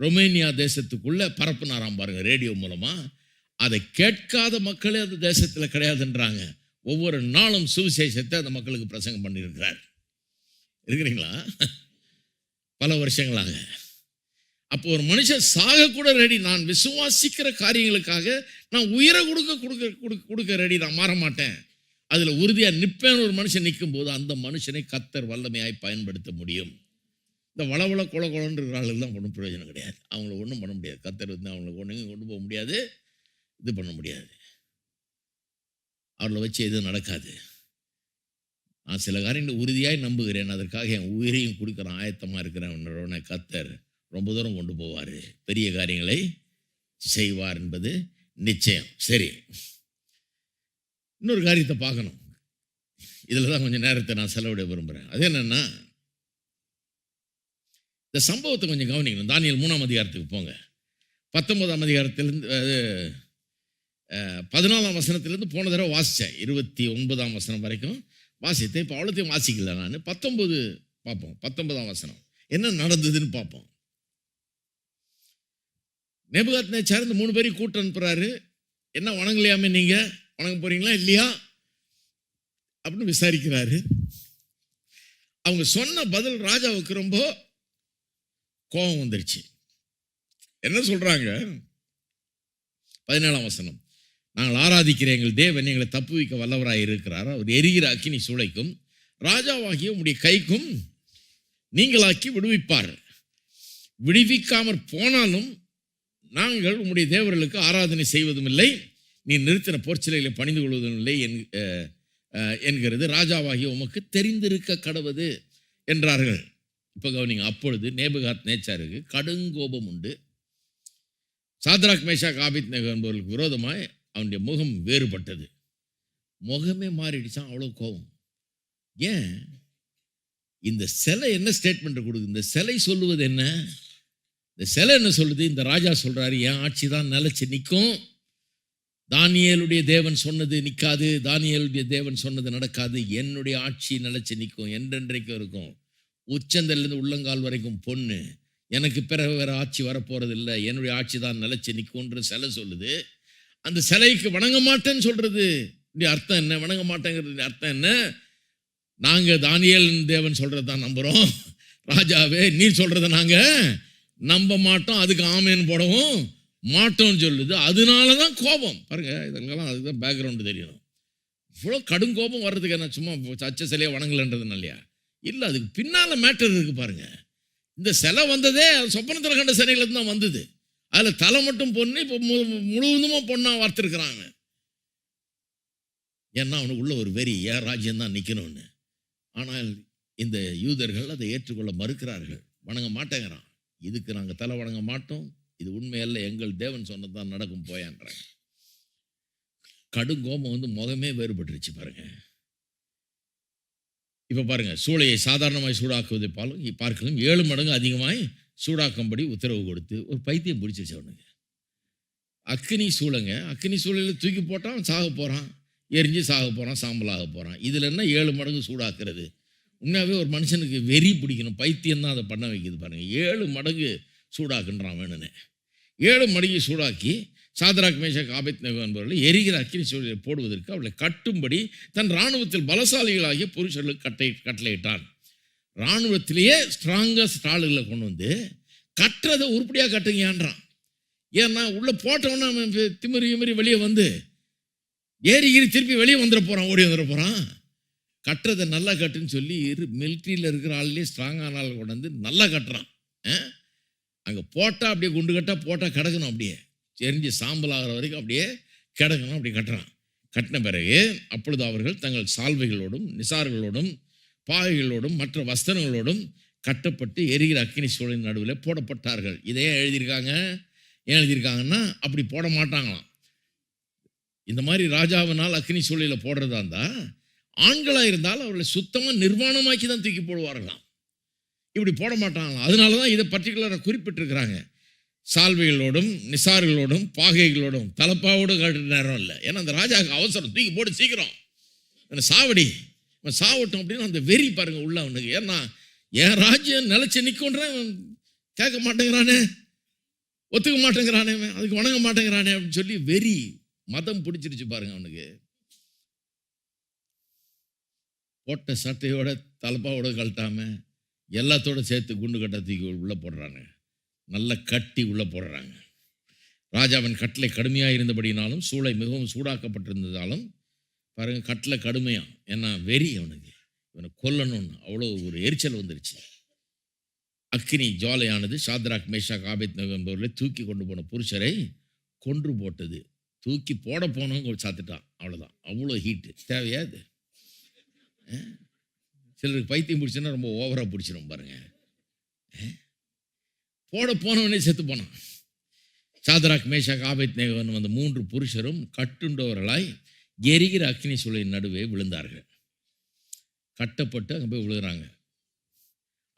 ரொமேனியா தேசத்துக்குள்ளே பரப்புனாராம் பாருங்க, ரேடியோ மூலமாக. அதை கேட்காத மக்களே அந்த தேசத்தில் கிடையாதுன்றாங்க. ஒவ்வொரு நாளும் சுவிசேஷத்தை அந்த மக்களுக்கு பிரசங்கம் பண்ணியிருக்கிறார். இருக்கிறீங்களா? பல வருஷங்களாக. அப்போ ஒரு மனுஷன் சாக கூட ரெடி. நான் விசுவாசிக்கிற காரியங்களுக்காக நான் உயிரை கொடுக்க ரெடி, நான் மாற மாட்டேன், அதில் உறுதியாக நிற்பேன்னு ஒரு மனுஷன் நிற்கும் போது அந்த மனுஷனை கர்த்தர் வல்லமையாய் பயன்படுத்த முடியும். இந்த வளவள கொலன்னு இருக்கிற ஆளுகள்லாம் ஒன்றும் பிரயோஜனம் கிடையாது. அவங்கள ஒன்றும் பண்ண முடியாது. கர்த்தர் வந்து அவங்கள ஒன்றும் கொண்டு போக முடியாது, இது பண்ண முடியாது, அவர்களை வச்சு எதுவும் நடக்காது. நான் சில காரியங்களை உறுதியாய் நம்புகிறேன், அதற்காக என் உயிரையும் கொடுக்குற ஆயத்தமாக இருக்கிறேன். கர்த்தர் ரொம்ப தூரம் கொண்டு போவார், பெரிய காரியங்களை செய்வார் என்பது நிச்சயம். சரி, இன்னொரு காரியத்தை பார்க்கணும். இதில் தான் கொஞ்சம் நேரத்தை நான் செலவிட விரும்புகிறேன். அது என்னென்னா, இந்த சம்பவத்தை கொஞ்சம் கவனிக்கணும். தானியேல் 3ஆம் அதிகாரத்துக்கு போங்க. 19ஆம் அதிகாரத்திலேருந்து 14ஆம் வசனத்திலேருந்து போன தடவை வாசித்தேன், 29ஆம் வசனம் வரைக்கும் வாசித்தேன். இப்போ அவ்வளோத்தையும் வாசிக்கல நான். 19 பார்ப்போம். 19ஆம் வசனம் என்ன நடந்ததுன்னு பார்ப்போம். நேபுகாத்நேச்சார் இந்த 3 பேரையும் கூட்டம் அனுப்புறாரு. என்ன வணங்கலையாமே, நீங்கள் வணங்க போறீங்களா இல்லையா அப்படின்னு விசாரிக்கிறாரு. அவங்க சொன்ன பதில் ராஜாவுக்கு ரொம்ப கோபம் வந்துருச்சு. என்ன சொல்றாங்க? 17ஆம் வசனம், நாங்கள் ஆராதிக்கிற எங்கள் தேவன் எங்களை தப்புவிக்க வல்லவராய் இருக்கிறார், அவர் எரிகிற அக்கினி சூளைக்கும் ராஜாவாகிய உம்முடைய கைக்கும் நீங்களாக்கி விடுவிப்பார். விடுவிக்காமற் போனாலும் நாங்கள் உம்முடைய தேவர்களுக்கு ஆராதனை செய்வதும் இல்லை, நீ நிறுத்தின பொற்சிலைகளை பணிந்து கொள்வதும் இல்லை என்கிறது ராஜாவாகிய உமக்கு தெரிந்திருக்க கடவது என்றார்கள். இப்போ கவனிங்க. அப்பொழுது நேபுகாத்நேச்சாருக்கு கடுங்கோபம் உண்டு. சாத்ராக் மேஷாக் ஆபேத்நேகோ என்பவர்களுக்கு விரோதமாய் அவனுடைய முகம் வேறுபட்டது. முகமே மாறிடுச்சான், அவ்வளோ கோபம். ஏன்? இந்த சிலை என்ன ஸ்டேட்மெண்ட் கொடுக்குது? இந்த சிலை சொல்லுவது என்ன? இந்த சிலை என்ன சொல்லுது? இந்த ராஜா சொல்றாரு, என் ஆட்சி தான் நிலைச்சு நிற்கும், தானியேலுடைய தேவன் சொன்னது நிற்காது, தானியேலுடைய தேவன் சொன்னது நடக்காது, என்னுடைய ஆட்சி நிலைச்சு நிற்கும், என்றென்றைக்கும் இருக்கும், உச்சந்தலேருந்து உள்ளங்கால் வரைக்கும் பொண்ணு, எனக்கு பிறகு வேற ஆட்சி வரப்போறது இல்லை, என்னுடைய ஆட்சி தான் நிலைச்சு நிற்கும்ன்ற சிலை சொல்லுது. அந்த சிலைக்கு வணங்க மாட்டேன்னு சொல்றது அர்த்தம் என்ன? வணங்க மாட்டேங்கிறது அர்த்தம் என்ன? நாங்கள் தானியேல் தேவன் சொல்றது தான் நம்புகிறோம், ராஜாவே நீர் சொல்றதை நாங்க நம்ப மாட்டோம், அதுக்கு ஆமேன்னு போடவும் மாட்டோம்னு சொல்லுது. அதனால தான் கோபம் பாருங்க. இதெல்லாம் அதுதான் பேக்ரவுண்டு தெரியணும். இவ்வளோ கடும் கோபம் வர்றதுக்கு என்ன சும்மா சச்ச சிலையை வணங்கலன்றதுன்னு இல்லையா? இல்லை, அதுக்கு பின்னால மேட்டர் இருக்கு பாருங்க. இந்த சிலை வந்ததே சொப்பனத்தில் கண்ட சிலையிலேருந்து தான் வந்தது. அதில் தலை மட்டும் பொண்ணு இப்போ முழுவதுமா பொண்ணா வார்த்திருக்கிறாங்க. ஏன்னா அவனுக்கு உள்ள ஒரு வெறி, ஏன் ராஜ்யம் தான் நிற்கணும்னு. ஆனால் இந்த யூதர்கள் அதை ஏற்றுக்கொள்ள மறுக்கிறார்கள், வணங்க மாட்டேங்கிறான். இதுக்கு நாங்கள் தலை வணங்க மாட்டோம், இது உண்மையல்ல, எங்கள் தேவன் சொன்னதான் நடக்கும் போயான்றாங்க. கடுங்கோபம் வந்து முகமே வேறுபட்டுருச்சு பாருங்க. இப்போ பாருங்க, சூளையை சாதாரணமாய் சூடாக்குவதை பார்க்கலாம் 7 மடங்கு அதிகமாய் சூடாக்கும்படி உத்தரவு கொடுத்து ஒரு பைத்தியம் பிடிச்சிச்சு அவனுக்கு. அக்கினி சூளைங்க, அக்கினி சூளையில் தூக்கி போட்டான் சாக போகிறான், எரிஞ்சு சாக போகிறான், சாம்பலாக போகிறான். இதில் என்ன 7 மடங்கு சூடாக்குறது? உண்மையாகவே ஒரு மனுஷனுக்கு வெறி பிடிக்கணும், பைத்தியம் தான் அதை பண்ண வைக்குது பாருங்க. 7 மடங்கு சூடாக்குன்றான் வேணுன்னு. 7 மடங்கு சூடாக்கி சாத்ராக் மேஷாக் ஆபேத்நேகோ என்பவர்களை எரிகிற அக்கினி சூளையை போடுவதற்கு அவளை கட்டும்படி தன் இராணுவத்தில் பலசாலிகளாகிய புருஷர்களுக்கு கட்டளையிட்டான். இராணுவத்திலேயே ஸ்ட்ராங்கஸ்ட் ஆளுகளை கொண்டு வந்து கட்டுறதை உருப்படியாக கட்டுங்கன்றான். ஏன்னா உள்ள போட்டவொன்னே திமிரி வெளியே வந்து ஏறிகிரி திருப்பி வெளியே வந்துட போகிறான், ஓடி வந்துட போகிறான். கட்டுறதை நல்லா கட்டுன்னு சொல்லி மிலிட்ரியில் இருக்கிற ஆள்லேயே ஸ்ட்ராங்கான ஆள் கொண்டு வந்து நல்லா கட்டுறான். அங்கே போட்டால் அப்படியே குண்டு கட்டால் போட்டால் கிடக்கணும், அப்படியே எரிஞ்சு சாம்பல் ஆகிற வரைக்கும் அப்படியே கிடக்கணும், அப்படி கட்டுறான். கட்டின பிறகு அப்பொழுது அவர்கள் தங்கள் சால்வைகளோடும் நிசார்களோடும் பாகைகளோடும் மற்ற வஸ்திரங்களோடும் கட்டப்பட்டு எரிகிற அக்கினி சூளையின் நடுவில் போடப்பட்டார்கள். இதையே எழுதியிருக்காங்க. ஏன் எழுதியிருக்காங்கன்னா, அப்படி போட மாட்டாங்களாம். இந்த மாதிரி ராஜாவினால் அக்கினி சூளையில் போடுறதா இருந்தால் ஆண்களாக இருந்தால் அவர்களை சுத்தமாக நிர்வாணமாக்கி தான் தூக்கி போடுவார்களாம். இப்படி போட மாட்டாங்களாம். அதனால தான் இதை பர்டிகுலராக குறிப்பிட்டிருக்கிறாங்க. சால்வைகளோடும் நிசார்களோடும் பாகைகளோடும், தலப்பாவோடு காட்டுற நேரம் இல்லை. ஏன்னா அந்த ராஜாவுக்கு அவசரம், தூக்கி போட்டு சீக்கிரம் சாவடி சாவட்டும் அப்படின்னு அந்த வெறி பாருங்க உள்ள அவனுக்கு. ஏன்னா என் ராஜ்யம் நிலைச்சு நிற்கொன்றேன், கேட்க மாட்டேங்கிறானே, ஒத்துக்க மாட்டேங்கிறானே, அதுக்கு வணங்க மாட்டேங்கிறானே அப்படின்னு சொல்லி வெறி மதம் பிடிச்சிருச்சு பாருங்க அவனுக்கு. போட்ட சட்டையோட தலப்பாவோட கழட்டாம எல்லாத்தோட சேர்த்து குண்டு கட்ட தூக்கி உள்ள போடுறாங்க, நல்ல கட்டி உள்ள போடுறாங்க. ராஜாவின் கட்டளை கடுமையாக இருந்தபடினாலும் சூளை மிகவும் சூடாக்கப்பட்டிருந்ததாலும் பாருங்க, கட்டளை கடுமையா. ஏன்னா வெறி அவனுக்கு, இவனை கொல்லணும்னு அவ்வளோ ஒரு எரிச்சல் வந்துருச்சு. அக்கினி ஜுவாலையானது சாத்ராக் மேஷாக் ஆபேத்நேகோ என்பவர்களை தூக்கி கொண்டு போன புருஷரை கொன்று போட்டது. தூக்கி போட போனவங்க சாத்துட்டான், அவ்வளோதான். அவ்வளோ ஹீட்டு தேவையா? அது சிலருக்கு பைத்தியம் பிடிச்சுன்னா ரொம்ப ஓவராக பிடிச்சிடும் பாருங்க. போட போனவனே செத்து போனான். சாத்ராக் மேஷாக் ஆபேத்நேகோன்னு வந்த 3 புருஷரும் கட்டுண்டவர்களாய் எரிகிற அக்கினி சூளையின் நடுவே விழுந்தார்கள். கட்டப்பட்டு அங்கே போய் விழுகிறாங்க.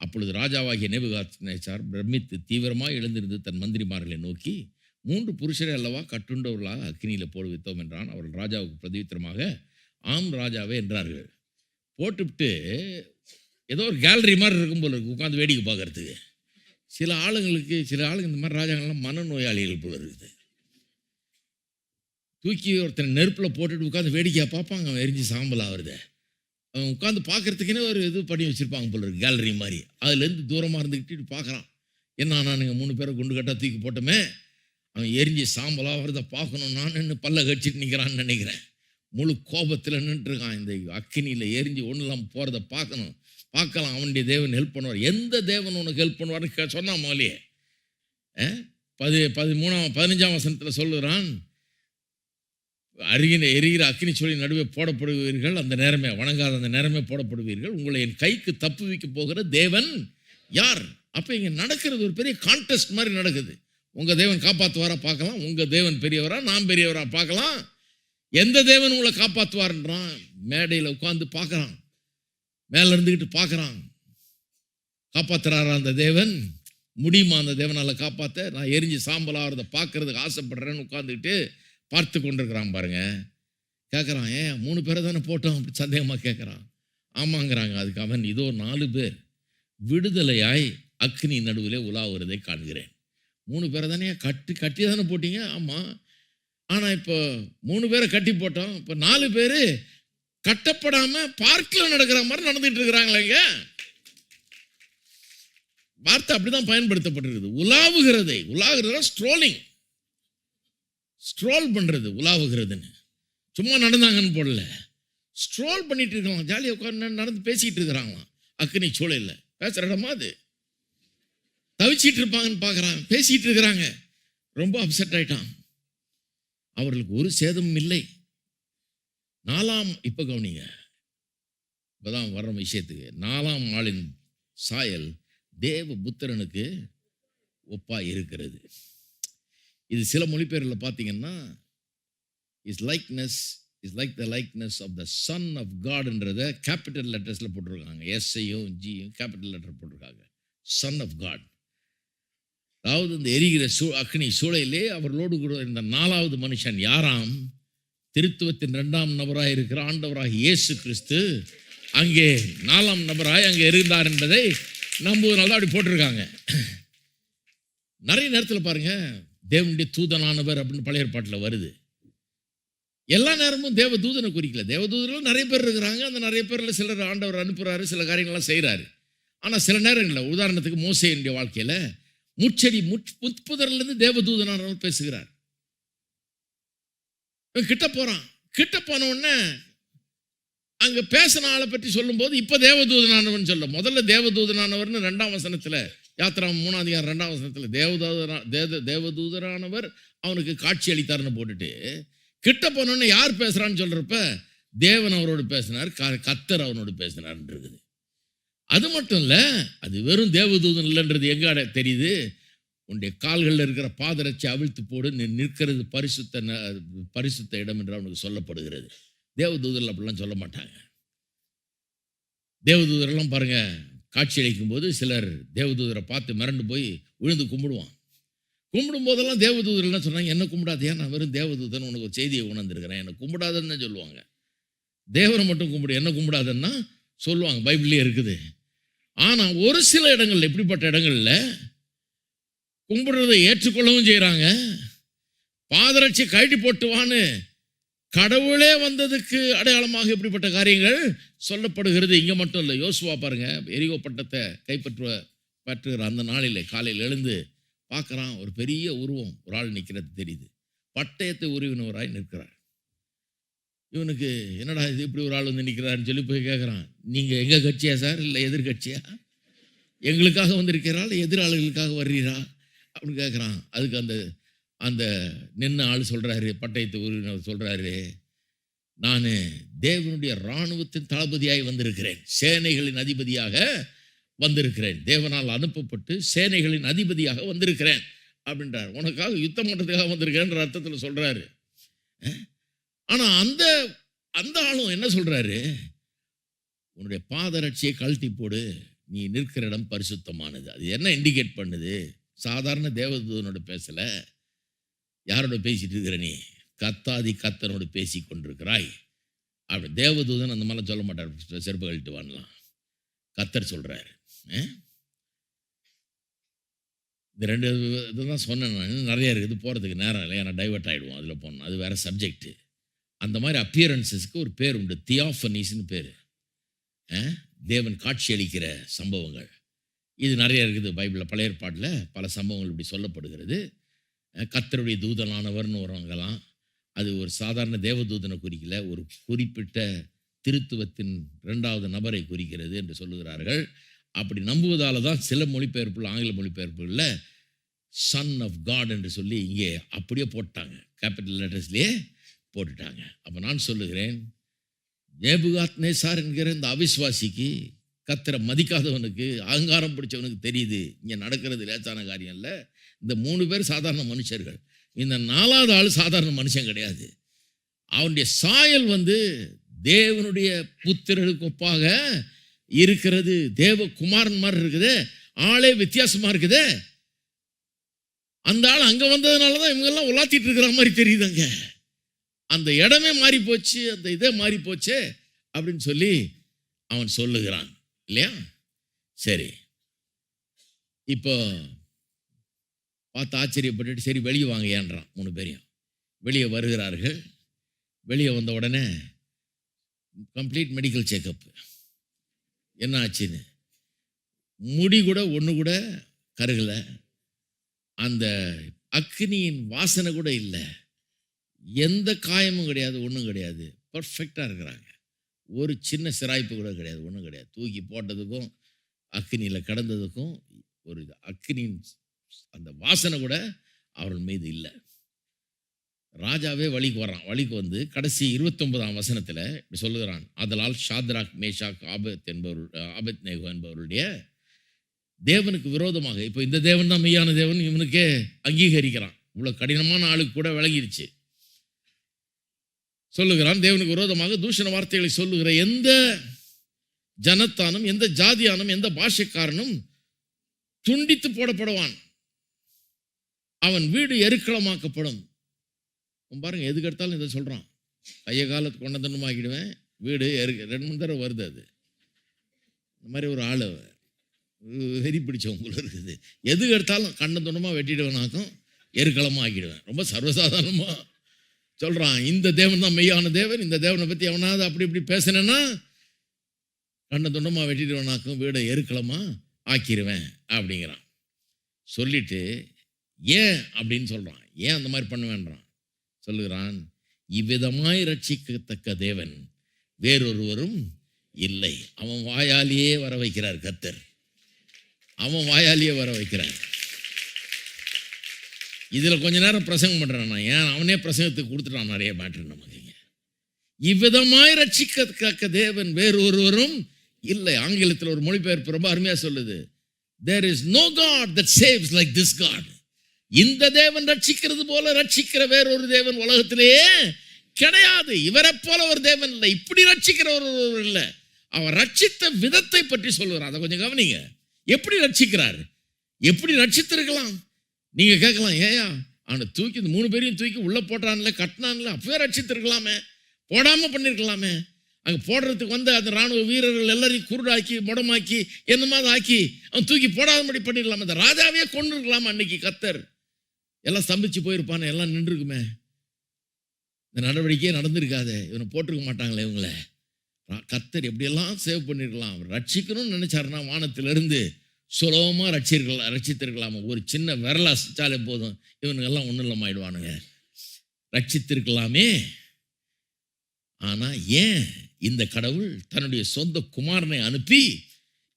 அப்பொழுது ராஜாவாகிய நேபுகாத்நேச்சார் பிரமித்து தீவிரமாக எழுந்திருந்து தன் மந்திரிமார்களை நோக்கி, 3 புருஷரை அல்லவா கட்டுண்டவர்களாக அக்கினியில் போடு வைத்தோம் என்றான். அவர்கள் ராஜாவுக்கு பிரதியுத்தரமாக, ஆம் ராஜாவே என்றார்கள். போட்டுவிட்டு ஏதோ ஒரு கேலரி மாதிரி இருக்கும் போல இருக்கு உட்காந்து வேடிக்கை பார்க்கறதுக்கு. சில ஆளுங்க இந்த மாதிரி ராஜாங்கள்லாம் மனநோயாளிகள் போல இருக்குது. தூக்கி ஒருத்தனை நெருப்பில் போட்டுட்டு உட்காந்து வேடிக்கையாக பார்ப்பாங்க, அவன் எரிஞ்சு சாம்பல் ஆகுறத. அவன் உட்காந்து பார்க்கறதுக்குன்னே ஒரு இது பண்ணி வச்சுருப்பாங்க போல இருக்கு, கேலரி மாதிரி. அதுலேருந்து தூரமாக இருந்துக்கிட்டு பார்க்குறான். என்ன நானுங்க 3 பேரை குண்டு கட்டாக தூக்கி போட்டோமே, அவன் எரிஞ்சு சாம்பலாகிறத பார்க்கணும், நான் நின்று பல்ல கடிச்சிட்டு நிற்கிறான்னு நினைக்கிறேன். முழு கோபத்தில் நின்றுருக்கான். இந்த அக்கினியில் எரிஞ்சு ஒன்றும் இல்லாமல் போகிறத பார்க்கலாம், அவனுடைய தேவன் ஹெல்ப் பண்ணுவார். எந்த தேவன் உனக்கு ஹெல்ப் பண்ணுவார்னு சொன்னான் மோலியே. 15ஆம் வசனத்தில் சொல்லுகிறான், எரிகிற அக்கினி சூளை நடுவே போடப்படுவீர்கள், அந்த நேரமே வணங்காத அந்த நேரமே போடப்படுவீர்கள், உங்களை என் கைக்கு தப்புவிக்க போகிற தேவன் யார்? அப்போ இங்கே நடக்கிறது ஒரு பெரிய கான்டெஸ்ட் மாதிரி நடக்குது. உங்கள் தேவன் காப்பாற்றுவாரா பார்க்கலாம், உங்கள் தேவன் பெரியவரா நான் பெரியவரா பார்க்கலாம், எந்த தேவன் உங்களை காப்பாற்றுவார்ன்றான். மேடையில் உட்காந்து பார்க்குறான், மேலே இருந்துக்கிட்டு பார்க்குறான். காப்பாற்றுறாரா அந்த தேவன்? முடியுமா அந்த தேவனால் காப்பாற்ற? நான் எரிஞ்சு சாம்பலாகிறத பார்க்கறதுக்கு ஆசைப்படுறேன்னு உட்காந்துக்கிட்டு பார்த்து கொண்டிருக்கிறான் பாருங்க. கேட்குறான், ஏன் 3 பேரை தானே போட்டோம் அப்படி சந்தேகமாக கேட்குறான். ஆமாங்கிறாங்க. அதுக்கு அவன், இதோ 4 பேர் விடுதலையாய் அக்னி நடுவிலே உலாவுறதை காண்கிறேன். 3 பேரை தானே கட்டி தானே போட்டீங்க? ஆமாம். ஆனால் இப்போ 3 பேரை கட்டி போட்டோம், இப்போ 4 பேர் கட்டப்படாமல் பார்க்கில் நடக்கிற மாதிரி நடந்துட்டு இருக்கிறாங்களேங்க. வார்த்தை அப்படிதான் பயன்படுத்தப்பட்டிருக்குது. உலாவுகிறதா ஸ்ட்ரோல் பண்றது, உலாவுகிறதுன்னு. சும்மா நடந்தாங்கன்னு போடல, ஸ்ட்ரோல் பண்ணிட்டு இருக்கலாம். ஜாலியாக உட்காந்து நடந்து பேசிட்டு இருக்கிறாங்களாம். அக்னி சூளையில் பேசுற இடமா அது. தவிச்சிட்டு இருப்பாங்கன்னு பார்க்குறாங்க, பேசிட்டு இருக்கிறாங்க. ரொம்ப அப்செட் ஆயிட்டான். அவர்களுக்கு ஒரு சேதமும் இல்லை. இப்ப கவனிங்க, இப்பதான் வர்ற விஷயத்துக்கு. 4ஆம் ஆளின் சாயல் தேவ புத்திரனுக்கு ஒப்பா இருக்கிறது. இது சில மொழிபெயர்ல பார்த்தீங்கன்னா is like the likeness of the son of காட்ன்றத கேபிட்டல் லெட்டர்ஸ்ல போட்டிருக்காங்க. எஸ்ஐயும் ஜியும் கேபிட்டல் லெட்டர் போட்டிருக்காங்க. Son of God. அதாவது இந்த எரிகிற அக்னி சூளையிலே அவர்களோடு கூட இந்த 4வது மனுஷன் யாராம்? திருத்துவத்தின் 2ஆம் நபராக இருக்கிற ஆண்டவராக இயேசு கிறிஸ்து அங்கே 4ஆம் நபராய் அங்கே இருந்தார் என்பதை நம்புவதனால தான் அப்படி போட்டிருக்காங்க. நிறைய நேரத்தில் பாருங்க, தேவனுடைய தூதனானவர் அப்படின்னு பழைய ஏற்பாட்டில் வருது. எல்லா நேரமும் தேவ தூதனை குறிக்கல. தேவ தூதர்கள் நிறைய பேர் இருக்கிறாங்க. அந்த நிறைய பேரில் சிலர் ஆண்டவர் அனுப்புறாரு, சில காரியங்கள்லாம் செய்கிறாரு. ஆனால் சில நேரங்களில், உதாரணத்துக்கு மோசேயினுடைய வாழ்க்கையில் முட்புதர்லேருந்து தேவதூதனானவர் பேசுகிறார். கிட்ட போறான். கிட்ட போன உடனே அங்க பேசின ஆளை பற்றி சொல்லும் போது இப்ப தேவதூதனானவன் சொல்ல, முதல்ல தேவதூதனானவர்னு 2ஆம் வசனத்துல, யாத்திரா 3ஆம் அதிகாரம் 2ஆம் வசனத்துல தேவதூதரானவர் அவனுக்கு காட்சி அளித்தார்னு போட்டுட்டு, கிட்ட போனோன்னு யார் பேசுறான்னு சொல்றப்ப தேவன் அவரோடு பேசினார், கர்த்தர் அவனோடு பேசினார் இருக்குது. அது மட்டும் இல்ல, அது வெறும் தேவதூதன் இல்லைன்றது எங்க தெரியுது? உன்னுடைய கால்களில் இருக்கிற பாதரட்சி அவிழ்த்து போடு, நீ நிற்கிறது பரிசுத்த இடம் என்று அவனுக்கு சொல்லப்படுகிறது. தேவதூதர்கள் அப்படிலாம் சொல்ல மாட்டாங்க. தேவதூதரெல்லாம் பாருங்க, காட்சி அளிக்கும் போது சிலர் தேவதூதரை பார்த்து மிரண்டு போய் விழுந்து கும்பிடுவான். கும்பிடும் போதெல்லாம் தேவதூதர்கள் சொன்னாங்க, என்ன கும்பிடாதையா, நான் வெறும் தேவதூதன், உனக்கு ஒரு செய்தியை உணர்ந்துருக்கிறேன், என்ன கும்பிடாதன்னு சொல்லுவாங்க. தேவனை மட்டும் கும்பிடு, என்ன கும்பிடாதன்னா சொல்லுவாங்க, பைபிள்லேயே இருக்குது. ஆனால் ஒரு சில இடங்கள்ல, எப்படிப்பட்ட இடங்கள்ல கும்பிடுறதை ஏற்றுக்கொள்ளவும் செய்கிறாங்க. பாதரட்சி கழட்டி போட்டுவான்னு கடவுளே வந்ததுக்கு அடையாளமாக இப்படிப்பட்ட காரியங்கள் சொல்லப்படுகிறது. இங்கே மட்டும் இல்லை, யோசுவா பாருங்க, எரிகோ பட்டத்தை கைப்பற்றுகிற அந்த நாளில் காலையில் எழுந்து பார்க்குறான், ஒரு பெரிய உருவம், ஒரு ஆள் நிற்கிறது தெரியுது. பட்டயத்தை உருவினவராய் நிற்கிறார். இவனுக்கு என்னடா இது, இப்படி ஒரு ஆள் வந்து நிற்கிறாருன்னு சொல்லி போய் கேட்குறான், நீங்கள் எங்கள் கட்சியா சார், இல்லை எதிர்கட்சியா? எங்களுக்காக வந்திருக்கிறாள், எதிராளிகளுக்காக வர்றீரா அப்படின்னு கேட்குறான். அதுக்கு அந்த நின்ன ஆள் சொல்கிறாரு, பட்டயத்தை உருவினவர் சொல்கிறாரு, நான் தேவனுடைய இராணுவத்தின் தளபதியாய் வந்திருக்கிறேன், சேனைகளின் அதிபதியாக வந்திருக்கிறேன், தேவனால் அனுப்பப்பட்டு சேனைகளின் அதிபதியாக வந்திருக்கிறேன் அப்படின்றார். உனக்காக யுத்தம் பண்ணுறதுக்காக வந்திருக்கிறேன்ற அர்த்தத்தில் சொல்கிறாரு. ஆனால் அந்த ஆளும் என்ன சொல்கிறாரு, உன்னுடைய பாதரட்சியை கழட்டி போடு, நீ நிற்கிற இடம் பரிசுத்தமானது. அது என்ன இண்டிகேட் பண்ணுது? சாதாரண தேவதூதனோட பேசலை, யாரோட பேசிட்டு இருக்கிற நீ? கத்தாதி கத்தனோடு பேசி கொண்டிருக்கிறாய். அப்படி தேவதூதன் அந்த மாதிரிலாம் சொல்ல மாட்டார், செருப்பு கழட்டு வாங்கலாம், கத்தர் சொல்கிறாரு. இந்த 2 இதுதான் சொன்னேன் நான். நிறைய இருக்குது, போகிறதுக்கு நேரம் இல்லை, ஏன்னா டைவர்ட் ஆகிடுவோம் அதில் போனோம், அது வேறு சப்ஜெக்டு. அந்த மாதிரி அப்பியரன்ஸஸ்க்கு ஒரு பேர் உண்டு, தியாஃபனீஸ்னு பேர். தேவன் காட்சி அளிக்கிற சம்பவங்கள் இது நிறைய இருக்குது பைபிளில். பழைய ஏற்பாட்டில் பல சம்பவங்கள் இப்படி சொல்லப்படுகிறது. கர்த்தருடைய தூதனானவர்னு வருவாங்கலாம், அது ஒரு சாதாரண தேவதூதனை குறிக்கல, ஒரு குறிப்பிட்ட திருத்துவத்தின் 2வது நபரை குறிக்கிறது என்று சொல்லுகிறார்கள். அப்படி நம்புவதால தான் சில மொழிபெயர்ப்புகள், ஆங்கில மொழிபெயர்ப்புகளில் சன் ஆஃப் காட் என்று சொல்லி இங்கே அப்படியே போட்டாங்க, கேபிட்டல் லெட்டர்ஸ்லேயே போட்டுட்டாங்க. அப்போ நான் சொல்லுகிறேன், நேபுகாத்நேசார் என்கிற இந்த அவிஸ்வாசிக்கு, கர்த்தரை மதிக்காதவனுக்கு, அகங்காரம் பிடிச்சவனுக்கு தெரியுது இங்கே நடக்கிறது லேசான காரியம் இல்லை. இந்த 3 பேர் சாதாரண மனுஷர்கள், இந்த 4வது ஆள் சாதாரண மனுஷன் கிடையாது. அவனுடைய சாயல் தேவனுடைய புத்திரருக்கு ஒப்பாக இருக்கிறது, தேவகுமாரன் மாதிரி இருக்குது, ஆளே வித்தியாசமா இருக்குது. அந்த ஆள் அங்கே வந்ததுனால தான் இவங்கெல்லாம் உலாத்திட்டு இருக்கிற மாதிரி தெரியுதுங்க. அந்த இடமே மாறி போச்சு, அந்த இதே மாறி போச்சு அப்படின்னு சொல்லி அவன் சொல்லுகிறான் இல்லையா? சரி, இப்போ பார்த்து ஆச்சரியப்பட்டுட்டு சரி வெளியே வாங்க ஏன்றான். 3 பேரையும் வெளியே வருகிறார்கள். வெளியே வந்த உடனே கம்ப்ளீட் மெடிக்கல் செக்கப், என்ன ஆச்சுன்னு. முடி கூட ஒன்று கூட கருகலை, அந்த அக்னியின் வாசனை கூட இல்லை, எந்த காயமும் கிடையாது, ஒன்றும் கிடையாது, பர்ஃபெக்டாக இருக்கிறாங்க. ஒரு சின்ன சிராய்ப்பு கூட கிடையாது, ஒன்றும் கிடையாது. தூக்கி போட்டதுக்கும் அக்னியில் கடந்ததுக்கும் ஒரு அக்னியின் அந்த வாசனை கூட அவர்கள் மீது இல்லை. ராஜாவே வழிக்கு வர்றான். வழிக்கு வந்து கடைசி 29ஆம் வசனத்தில் இப்படி சொல்லுகிறான், அதலால் ஷாத்ராக் மேஷாக் ஆபேத்நேகோ என்பவருடைய தேவனுக்கு விரோதமாக, இப்போ இந்த தேவன் தான் மெய்யான தேவன் இவனுக்கே அங்கீகரிக்கிறான். இவ்வளோ கடினமான ஆளுக்கு கூட விளங்கிடுச்சு. சொல்லுகிறான், தேவனுக்கு விரோதமாக தூஷண வார்த்தைகளை சொல்லுகிற எந்த ஜனத்தானும் எந்த ஜாதியானும் எந்த பாஷைக்காரனும் துண்டித்து போடப்படுவான், அவன் வீடு எருக்களமாக்கப்படும். பாருங்க, எதுக்கு எடுத்தாலும் இதை சொல்றான். கைய காலத்துக்கு கொண்டதனும் ஆக்கிடுவேன், வீடு 2-3 தடவை வருது. அது இந்த மாதிரி ஒரு ஆள் வெறி பிடிச்சவங்க இருக்குது. எதுக்கு எடுத்தாலும் கண்ணந்தொண்டமாக வெட்டிடுவேனாக்கும், எருக்களமாக ஆக்கிடுவேன். ரொம்ப சர்வசாதாரணமாக சொல்கிறான். இந்த தேவன் தான் மெய்யான தேவன், இந்த தேவனை பற்றி எவனாவது அப்படி இப்படி பேசினேன்னா கண்ணந்தொண்டமாக வெட்டிடுவேனாக்கும், வீடை எருக்களமாக ஆக்கிடுவேன் அப்படிங்கிறான். சொல்லிட்டு ஏன் அப்படின்னு சொல்கிறான், ஏன் அந்த மாதிரி பண்ணுவேன்றான். சொல்லுகிறான், இவ்விதமாய் ரட்சிக்கத்தக்க தேவன் வேறொருவரும் இல்லை. அவன் வாயாலேயே வர வைக்கிறார் கர்த்தர், அவன் வாயாலேயே வர வைக்கிறார். இதில் கொஞ்ச நேரம் பிரசங்கம் பண்ணுறான் நான், ஏன் அவனே பிரசங்கத்துக்கு கொடுத்துட்டான் நிறைய மேட்ரு நமக்கு. இவ்விதமாய் ரட்சிக்கத்தக்க தேவன் வேறொருவரும் இல்லை. ஆங்கிலத்தில் ஒரு மொழிபெயர்ப்பு ரொம்ப அருமையாக சொல்லுது, there is no God that saves like this God. இந்த தேவன் ரட்சிக்கிறது போல ரட்சிக்கிற வேறொரு தேவன் உலகத்திலேயே கிடையாது. இவரை போல ஒரு தேவன் இல்லை, இப்படி ரட்சிக்கிற ஒரு இல்லை. அவர் ரட்சித்த விதத்தை பற்றி சொல்லுகிறார். அதை கொஞ்சம் கவனிங்க. எப்படி ரட்சிக்கிறார், எப்படி ரட்சித்திருக்கலாம் நீங்க கேட்கலாம். ஏயா அவனை தூக்கி இந்த 3 பேரையும் தூக்கி உள்ள போட்டான்ல, கட்டினான்ல, அப்பவே ரட்சித்திருக்கலாமே, போடாம பண்ணிருக்கலாமே. அங்க போடுறதுக்கு வந்து அந்த ராணுவ வீரர்கள் எல்லாரையும் குருடாக்கி முடமாக்கி என்ன மாதிரி ஆக்கி அவன் தூக்கி போடாதபடி பண்ணிடலாமே. அந்த ராஜாவே கொண்டு இருக்கலாமா அன்னைக்கு கர்த்தர். எல்லாம் ஸ்தம்பிச்சு போயிருப்பானே, எல்லாம் நின்றுருக்குமே. இந்த நடவடிக்கையே நடந்திருக்காது, இவனை போட்டிருக்க மாட்டாங்களே இவங்களை. கர்த்தர் எப்படியெல்லாம் சேவ் பண்ணிருக்கலாம். ரட்சிக்கணும்னு நினைச்சாருன்னா வானத்திலிருந்து சுலபமாக ரட்சித்திருக்கலாமா. ஒரு சின்ன விரல அசைச்சாலே போதும், இவனுங்கெல்லாம் ஒன்றும் இல்லாம ஆயிடுவானுங்க. ரட்சித்திருக்கலாமே. ஆனால் ஏன் இந்த கடவுள் தன்னுடைய சொந்த குமாரனை அனுப்பி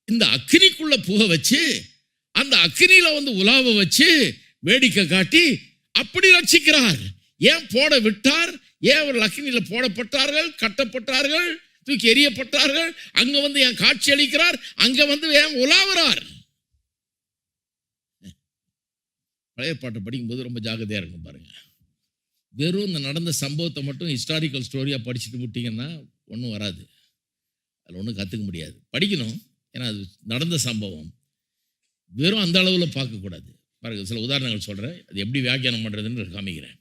இந்த அக்னிக்குள்ள புக வச்சு அந்த அக்னியில வந்து உலாவ வச்சு வேடிக்கை காட்டி அப்படி ரட்சிக்கிறார்? ஏன் போட விட்டார்? ஏன் அவர்கள் அக்னியில போடப்பட்டார்கள், கட்டப்பட்டார்கள், தூக்கி எறியப்பட்டார்கள்? அங்க வந்து ஏன் காட்சி அளிக்கிறார்? அங்க வந்து ஏன் உலாவுறார்? பழைய பாட்டை படிக்கும்போது ரொம்ப ஜாகிரதையா இருக்கும் பாருங்க. வெறும் இந்த நடந்த சம்பவத்தை மட்டும் ஹிஸ்டாரிக்கல் ஸ்டோரியாக படிச்சுட்டு விட்டீங்கன்னா ஒன்றும் வராது, அதில் ஒன்றும் கற்றுக்க முடியாது. படிக்கணும், ஏன்னா அது நடந்த சம்பவம். வெறும் அந்த அளவில் பார்க்கக்கூடாது. பாருங்க, சில உதாரணங்கள் சொல்கிறேன், அது எப்படி வியாக்கியானம் பண்ணுறதுன்னு காமிக்கிறேன்.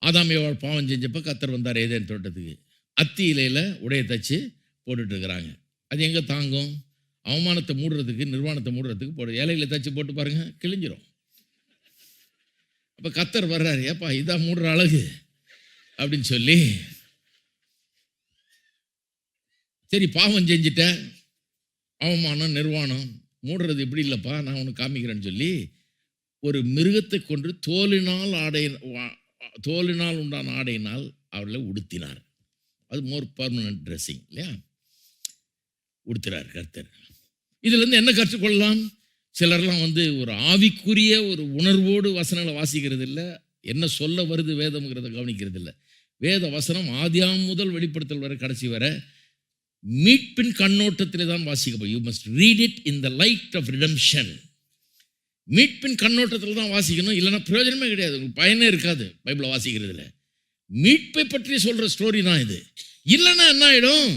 ஆதாம் ஏவாள் பாவம் செஞ்சப்போ கர்த்தர் வந்தார் ஏதேன் தோட்டத்துக்கு. அத்தி இலையில் உடைய தச்சு போட்டுட்டு இருக்கிறாங்க. அது எங்கே தாங்கும்? அவமானத்தை மூடுறதுக்கு, நிர்வாணத்தை மூடுறதுக்கு போடு. இலையில தச்சு போட்டு பாருங்க, கிழிஞ்சிரும். அப்போ கர்த்தர் வர்றாரு, ஏப்பா இதான் மூடுற அழகு அப்படின்னு சொல்லி, சரி பாவம் செஞ்சிட்டேன், அவமானம் நிர்வாணம் மூடுறது இப்படி இல்லைப்பா, நான் உனக்கு காமிக்கிறேன்னு சொல்லி ஒரு மிருகத்தை கொண்டு தோலினால் உண்டான ஆடையினால் அவர்களை உடுத்தினார். அது மோர் பர்மனன்ட் ட்ரெஸ்ஸிங் இல்லையா, உடுத்துறார் கர்த்தர். இதுலேருந்து என்ன கற்றுக்கொள்ளலாம்? சிலர்லாம் வந்து ஒரு ஆவிக்குரிய ஒரு உணர்வோடு வசனங்களை வாசிக்கிறது இல்லை, என்ன சொல்ல வருது வேதம்ங்கிறத கவனிக்கிறது இல்லை. வேத வசனம் ஆதியாம் முதல் வெளிப்படுத்தல் வரை கடைசி வரை மீட்பின் கண்ணோட்டத்திலே தான் வாசிக்கப்படும். You must read it in the light of redemption. மீட்பின் கண்ணோட்டத்தில் தான் வாசிக்கணும், இல்லைன்னா பிரயோஜனமே கிடையாது, உங்களுக்கு பயனே இருக்காது பைபிளை வாசிக்கிறதுல. மீட்பை பற்றி சொல்கிற ஸ்டோரி தான் இது. இல்லைன்னா என்ன ஆகிடும்?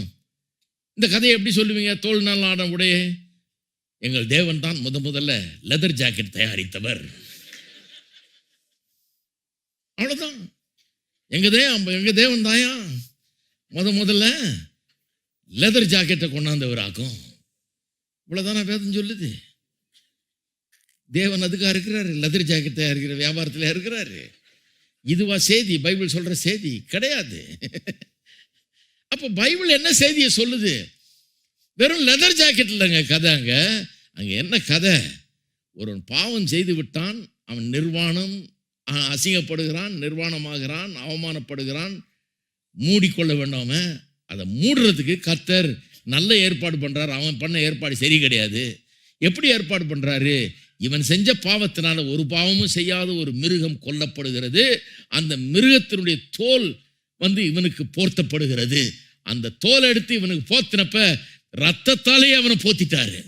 இந்த கதையை எப்படி சொல்லுவீங்க? தோல் நாள் ஆட உடைய எங்கள் தேவன் தான் முதல்ல லெதர் ஜாக்கெட் தயாரித்தவர், அவ்வளோதான். எங்க தேவன் தாயா முதல்ல லெதர் ஜாக்கெட்டை கொண்டாந்தவர் ஆக்கும். இவ்வளோதானா வேதம் சொல்லுது? தேவன் அதுக்காக இருக்கிறாரு, லெதர் ஜாக்கெட் தயாரிக்கிற வியாபாரத்தில் இருக்கிறாரு. இதுவா செய்தி? பைபிள் சொல்ற செய்தி கிடையாது. அப்போ பைபிள் என்ன செய்தியை சொல்லுது? வெறும் லெதர் ஜாக்கெட் இல்லைங்க கதை. அங்கே என்ன கதை? ஒரு பாவம் செய்து விட்டான், அவன் நிர்வாணம், அசிங்கப்படுகிறான், நிர்வாணமாகிறான், அவமானப்படுகிறான், மூடிக்கொள்ள வேண்டாம. அதை மூடுறதுக்கு கர்த்தர் நல்ல ஏற்பாடு பண்றாரு. அவன் பண்ண ஏற்பாடு சரி கிடையாது. எப்படி ஏற்பாடு பண்றாரு? இவன் செஞ்ச பாவத்தினால ஒரு பாவமும் செய்யாத ஒரு மிருகம் கொல்லப்படுகிறது. அந்த மிருகத்தினுடைய தோல் இவனுக்கு போர்த்தப்படுகிறது. அந்த தோலை எடுத்து இவனுக்கு போத்தினப்ப ரத்தத்தாலேயே அவனை போத்திட்டாரு.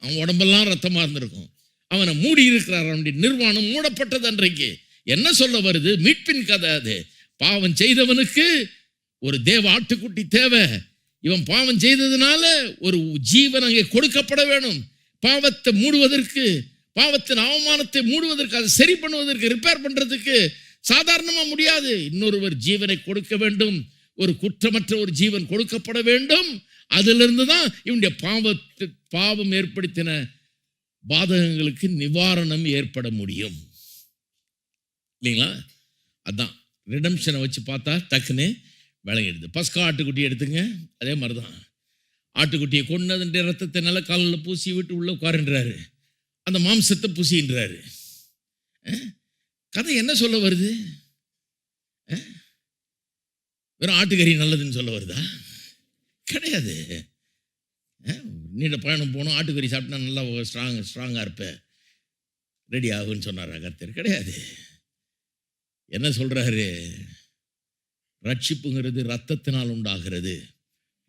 அவன் உடம்பெல்லாம் ரத்தமா இருந்திருக்கும். அவனை மூடி இருக்கிறார். அவனுடைய நிர்வாணம் மூடப்பட்டது. அன்றைக்கு என்ன சொல்ல வருது? மீட்பின் கதை அது. பாவம் செய்தவனுக்கு ஒரு தேவ ஆட்டுக்குட்டி தேவை. இவன் பாவம் செய்ததுனால ஒரு ஜீவன் அங்கே கொடுக்கப்பட வேணும். பாவத்தை மூடுவதற்கு, பாவத்தின் அவமானத்தை மூடுவதற்கு, அதை சரி பண்ணுவதற்கு, ரிப்பேர் பண்றதுக்கு சாதாரணமா முடியாது. இன்னொருவர் ஜீவனை கொடுக்க வேண்டும். ஒரு குற்றமற்ற ஒரு ஜீவன் கொடுக்கப்பட வேண்டும். அதிலிருந்து தான் இவனுடைய பாவம் ஏற்படுத்தின பாதகங்களுக்கு நிவாரணம் ஏற்பட முடியும். இல்லைங்களா? அதான் ரிடம்ஷனை வச்சு பார்த்தா டக்குன்னு விளங்கிடுது. பஸ்கா ஆட்டுக்குட்டி எடுத்துங்க, அதே மாதிரி தான். ஆட்டுக்குட்டியை கொண்டு அதனுடைய ரத்தத்தை நல்லா காலில் பூசி விட்டு உள்ள உட்காருன்றாரு. அந்த மாம்சத்தை பூசின்றாரு. கதை என்ன சொல்ல வருது? வெறும் ஆட்டுக்கறி நல்லதுன்னு சொல்ல வருதா? கிடையாது. நீண்ட பயணம் போகணும், ஆட்டுக்கறி சாப்பிட்டா நல்லா ஸ்ட்ராங்காக இருப்பேன், ரெடி ஆகுன்னு சொன்னாரா கர்த்தர்? கிடையாது. என்ன சொல்றாரு? ரட்சிப்புங்கிறது ரத்தத்தினால் உண்டாகிறது.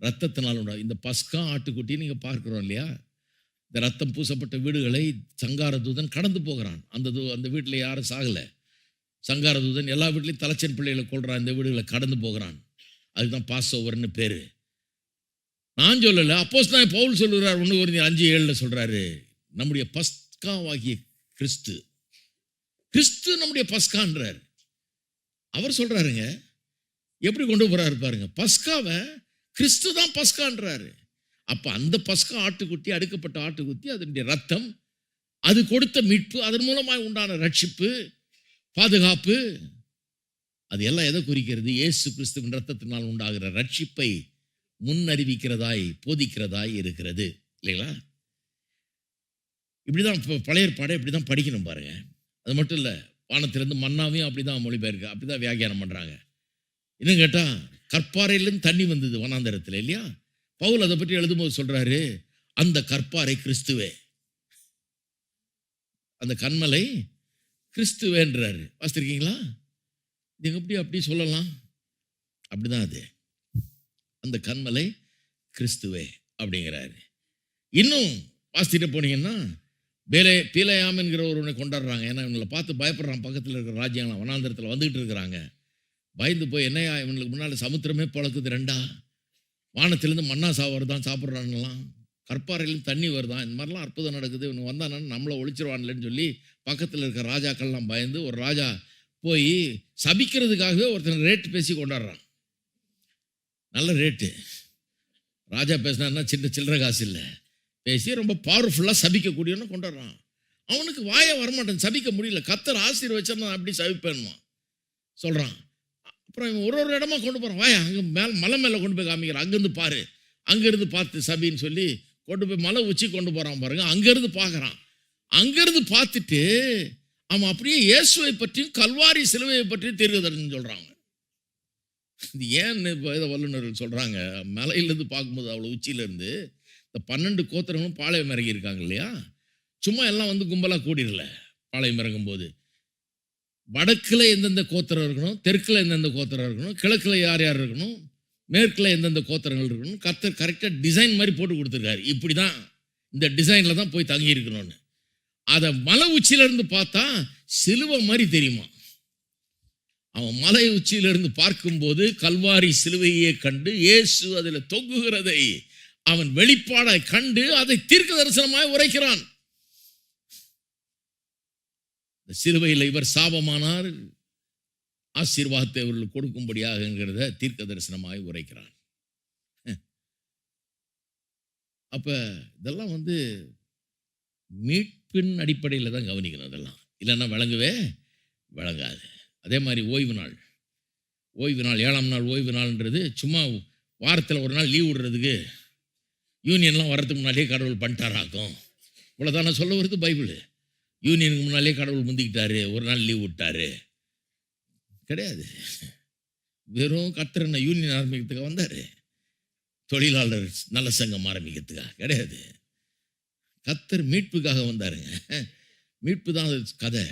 ரத்தத்தினால் உண்டாக இந்த பஸ்கா ஆட்டுக்குட்டி நீங்கள் பார்க்குறோம் இல்லையா? இந்த ரத்தம் பூசப்பட்ட வீடுகளை சங்கார தூதன் கடந்து போகிறான். அந்த வீட்டில் யாரும் சாகலை. சங்கார தூதன் எல்லா வீட்லையும் தலைச்சன் பிள்ளைகளை கொள்றான். இந்த வீடுகளை கடந்து போகிறான். அதுதான் பாஸ் ஓவர்னு பேர். நான் சொல்லலை, அப்போஸ்தலன் பவுல் சொல்லுகிறார். 1 கொரிந்தியர் 5:7 சொல்றாரு, நம்முடைய பஸ்காவாகிய கிறிஸ்து நம்முடைய பஸ்கான்றார். அவர் சொல்றாருங்க. எப்படி கொண்டு போறாரு பாருங்க. பஸ்காவை கிறிஸ்து தான் பஸ்கான்றாரு. அப்ப அந்த பஸ்கா ஆட்டுக்குட்டி, அடுக்கப்பட்ட ஆட்டுக்குட்டி, அதனுடைய ரத்தம், அது கொடுத்த மீட்பு, அதன் மூலமாக உண்டான ரட்சிப்பு, பாதுகாப்பு, அது எல்லாம் எதை குறிக்கிறது? இயேசு கிறிஸ்துவின் ரத்தத்தினால் உண்டாகிற ரட்சிப்பை முன்னறிவிக்கிறதாய், போதிக்கிறதாய் இருக்கிறது. இல்லைங்களா? இப்படிதான் பழைய ஏற்பாடை இப்படிதான் படிக்கணும் பாருங்க. அது மட்டும் இல்லை, வானத்திலிருந்து மன்னாவையும் அப்படிதான் மொழிபெயர்க்க, அப்படிதான் வியாக்கியானம் பண்றாங்க. இன்னும் கேட்டா, கற்பாறையிலிருந்து தண்ணி வந்தது வனாந்தரத்தில் இல்லையா? பவுல் அதை பற்றி எழுதும்போது சொல்றாரு, அந்த கற்பாறை கிறிஸ்துவே, அந்த கண்மலை கிறிஸ்துவேன்றாரு. வாசித்திருக்கீங்களா? நீங்க எப்படி அப்படி சொல்லலாம்? அப்படிதான் அது. அந்த கண்மலை கிறிஸ்துவே அப்படிங்கிறாரு. இன்னும் வாசிட்டு போனீங்கன்னா, பீலையாம் என்கிற ஒருவனை கொண்டாடுறாங்க. ஏன்னா இவங்களை பார்த்து பயப்படுறான். பக்கத்தில் இருக்கிற ராஜ்யங்களாம் வனாந்தரத்தில் வந்துகிட்டு இருக்கிறாங்க. பயந்து போய், என்னையா இவங்களுக்கு முன்னால் சமுத்திரமே பழக்குது ரெண்டா, வானத்திலேருந்து மண்ணா வருதான் சாப்பிட்றான்லாம், கற்பாறையிலேருந்து தண்ணி வருதான், இந்த மாதிரிலாம் அற்புதம் நடக்குது, இவனுக்கு வந்தானு நம்மளை ஒழிச்சிருவான்லன்னு சொல்லி பக்கத்தில் இருக்கிற ராஜாக்கள்லாம் பயந்து, ஒரு ராஜா போய் சபிக்கிறதுக்காகவே ஒருத்தன் ரேட்டு பேசி கொண்டாடுறான். நல்ல ரேட்டு. ராஜா பேசினான்னா சில்லற காசு இல்லை, பேசி ரொம்ப பவர்ஃபுல்லாக சபிக்கக்கூடியவன்னு கொண்டாடுறான். அவனுக்கு வாயை வரமாட்டேன், சபிக்க முடியல. கர்த்தர் ஆசீர்வதிச்சா நான் அப்படி சபிப்பேன்மா சொல்கிறான். அப்புறம் இவன் ஒரு இடமா கொண்டு போகிறான். வாயா அங்கே மலை மேலே கொண்டு போய் காமிக்கிறான். அங்கேருந்து பாரு, அங்கேருந்து பார்த்து சபின்னு சொல்லி கொண்டு போய் மலை உச்சி கொண்டு போகிறான் பாருங்க. அங்கேருந்து பார்க்குறான். அங்கேருந்து பார்த்துட்டு அவன் அப்படியே இயேசுவை பற்றியும் கல்வாரி சிலுவையை பற்றியும் தீர்க்கதரிசனம் சொல்கிறாங்க. இது ஏன் வேத வல்லுநர்கள் சொல்கிறாங்க, மலையிலேருந்து பார்க்கும்போது அவ்வளோ உச்சியிலேருந்து இந்த 12 கோத்திரங்களும் பாளையம் இறங்கி இருக்காங்க இல்லையா? சும்மா எல்லாம் கும்பலாக கூடிடல. பாளையம் இறங்கும் போது வடக்கில் எந்தெந்த கோத்திரம் இருக்கணும், தெற்கில் எந்தெந்த கோத்திரம் இருக்கணும், கிழக்கில் யார் யார் இருக்கணும், மேற்கில் எந்தெந்த கோத்திரங்கள் இருக்கணும், கர்த்தர் கரெக்டாக டிசைன் மாதிரி போட்டு கொடுத்துருக்காரு. இப்படி தான் இந்த டிசைனில் தான் போய் தங்கி இருக்கணும்னு. அதை மலை உச்சியிலேருந்து பார்த்தா சிலுவை மாதிரி தெரியுமா? அவன் மலை உச்சியிலிருந்து பார்க்கும்போது கல்வாரி சிலுவையே கண்டு இயேசு அதில் தொங்குகிறதை அவன் வெளிப்பாடாய் கண்டு அதை தீர்க்க தரிசனமாய் உரைக்கிறான். சிலுவையில் இவர் சாபமானார், ஆசீர்வாதத்தை அவர்களுக்கு கொடுக்கும்படியாகங்கிறத தீர்க்க தரிசனமாய் உரைக்கிறான். அப்ப இதெல்லாம் மீட்பின் அடிப்படையில் தான் கவனிக்கணும். அதெல்லாம் இல்லைன்னா விளங்கவே விளங்காது. அதே மாதிரி ஓய்வு நாள் 7ஆம் நாள் ஓய்வு நாள்ன்றது சும்மா வாரத்தில் ஒரு நாள் லீவ் விடுறதுக்கு யூனியன்லாம் வர்றதுக்கு முன்னாடியே கடவுள் பண்ணிட்டாராக்கும். இவ்வளோதானே சொல்ல வருது பைபிள். யூனியனுக்கு முன்னாலே கடவுள் முந்திக்கிட்டாரு, ஒரு நாள் லீவ் விட்டாரு கிடையாது. வெறும் கர்த்தர் என்ன யூனியன் ஆரம்பிக்கிறதுக்காக வந்தார்? தொழிலாளர் நல்ல சங்கம் ஆரம்பிக்கிறதுக்காக கிடையாது. கர்த்தர் மீட்புக்காக வந்தாருங்க. மீட்பு தான் அது கதை.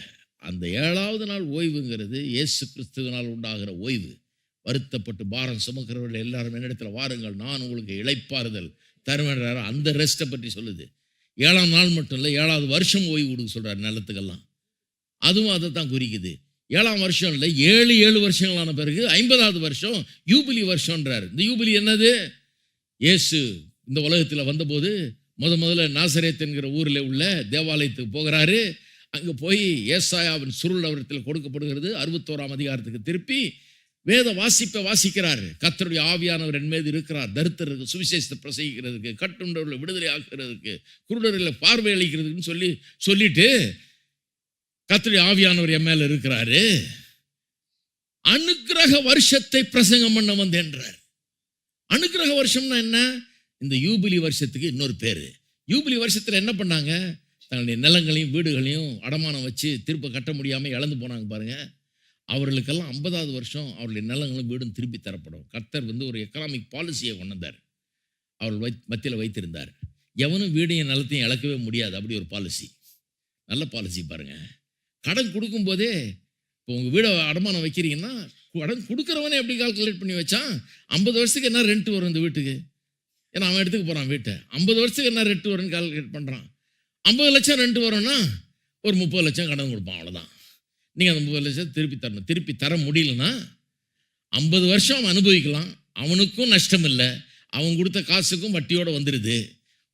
அந்த 7வது நாள் ஓய்வுங்கிறது இயேசு கிறிஸ்துவினால் உண்டாகிற ஓய்வு. வருத்தப்பட்டு பாரம் சுமக்கிறவர்கள் எல்லாரும் என்னிடத்துல வாருங்கள், நான் உங்களுக்கு இளைப்பாறுதல் தருவேன்றார். அந்த ரெஸ்ட்டை பற்றி சொல்லுது. 7ஆம் நாள் மட்டும் இல்லை, 7வது வருஷம் ஓய்வு கொடுக்க சொல்கிறார் நிலத்துக்கெல்லாம். அதுவும் அதை தான் குறிக்குது. 7ஆம் வருஷம் இல்லை, 7 வருஷங்களான பிறகு 50வது வருஷம் யூபிலி வருஷம்ன்றார். இந்த யூபிலி என்னது? இயேசு இந்த உலகத்தில் வந்தபோது முதல்ல நாசரேத் என்கிற ஊரில் உள்ள தேவாலயத்துக்கு போகிறாரு. அங்கே போய் ஏசாயாவின் சுருள் அவரிடத்தில் கொடுக்கப்படுகிறது. 61ஆம் அதிகாரத்துக்கு திருப்பி வேத வாசிக்கிறார். கர்த்தருடைய ஆவியானவர் என் மீது இருக்கிறார், தரித்திரருக்கு சுவிசேஷத்தை பிரசங்கிக்கிறதுக்கு, கட்டுண்டவர்களை விடுதலை ஆக்குறதுக்கு, குருடர்களை பார்வை அளிக்கிறதுக்குன்னு சொல்லிட்டு கர்த்தருடைய ஆவியானவர் என் மேல இருக்கிறாரு, அனுக்கிரக வருஷத்தை பிரசங்கம் பண்ண வந்தேன்றார். அனுக்கிரக வருஷம்னா என்ன? இந்த யூபிலி வருஷத்துக்கு இன்னொரு பேரு. யூபிலி வருஷத்துல என்ன பண்ணாங்க? தங்களுடைய நிலங்களையும் வீடுகளையும் அடமானம் வச்சு திருப்ப கட்ட முடியாமல் இழந்து போனாங்க பாருங்க. அவர்களுக்கெல்லாம் 50வது வருஷம் அவருடைய நிலங்களும் வீடும் திருப்பி தரப்படும். கர்த்தர் ஒரு எக்கனாமிக் பாலிசியை கொண்டு வந்தார், அவர்கள் மத்தியில் வைத்திருந்தார். எவனும் வீடையும் நிலத்தையும் இழக்கவே முடியாது. அப்படி ஒரு பாலிசி, நல்ல பாலிசி பாருங்க. கடன் கொடுக்கும் போதே, இப்போ உங்கள் வீடை அடமானம் வைக்கிறீங்கன்னா, கடன் கொடுக்குறவனே எப்படி கால்குலேட் பண்ணி வச்சான்? 50 வருஷத்துக்கு என்ன ரெண்ட் வரும் இந்த வீட்டுக்கு? ஏன்னா அவன் எடுத்துக்க போகிறான் வீட்டை. 50 வருஷத்துக்கு என்ன ரெண்ட் வரும்னு கால்குலேட் பண்ணுறான். 50 லட்சம் ரெண்ட் வரும்னா ஒரு 30 லட்சம் கடன் கொடுப்பான், அவ்வளோதான். நீங்கள் அந்த 30 லட்சம் திருப்பி தரணும். திருப்பி தர முடியலன்னா 50 வருஷம் அவன் அனுபவிக்கலாம், அவனுக்கும் நஷ்டம் இல்லை, அவன் கொடுத்த காசுக்கும் வட்டியோடு வந்துடுது,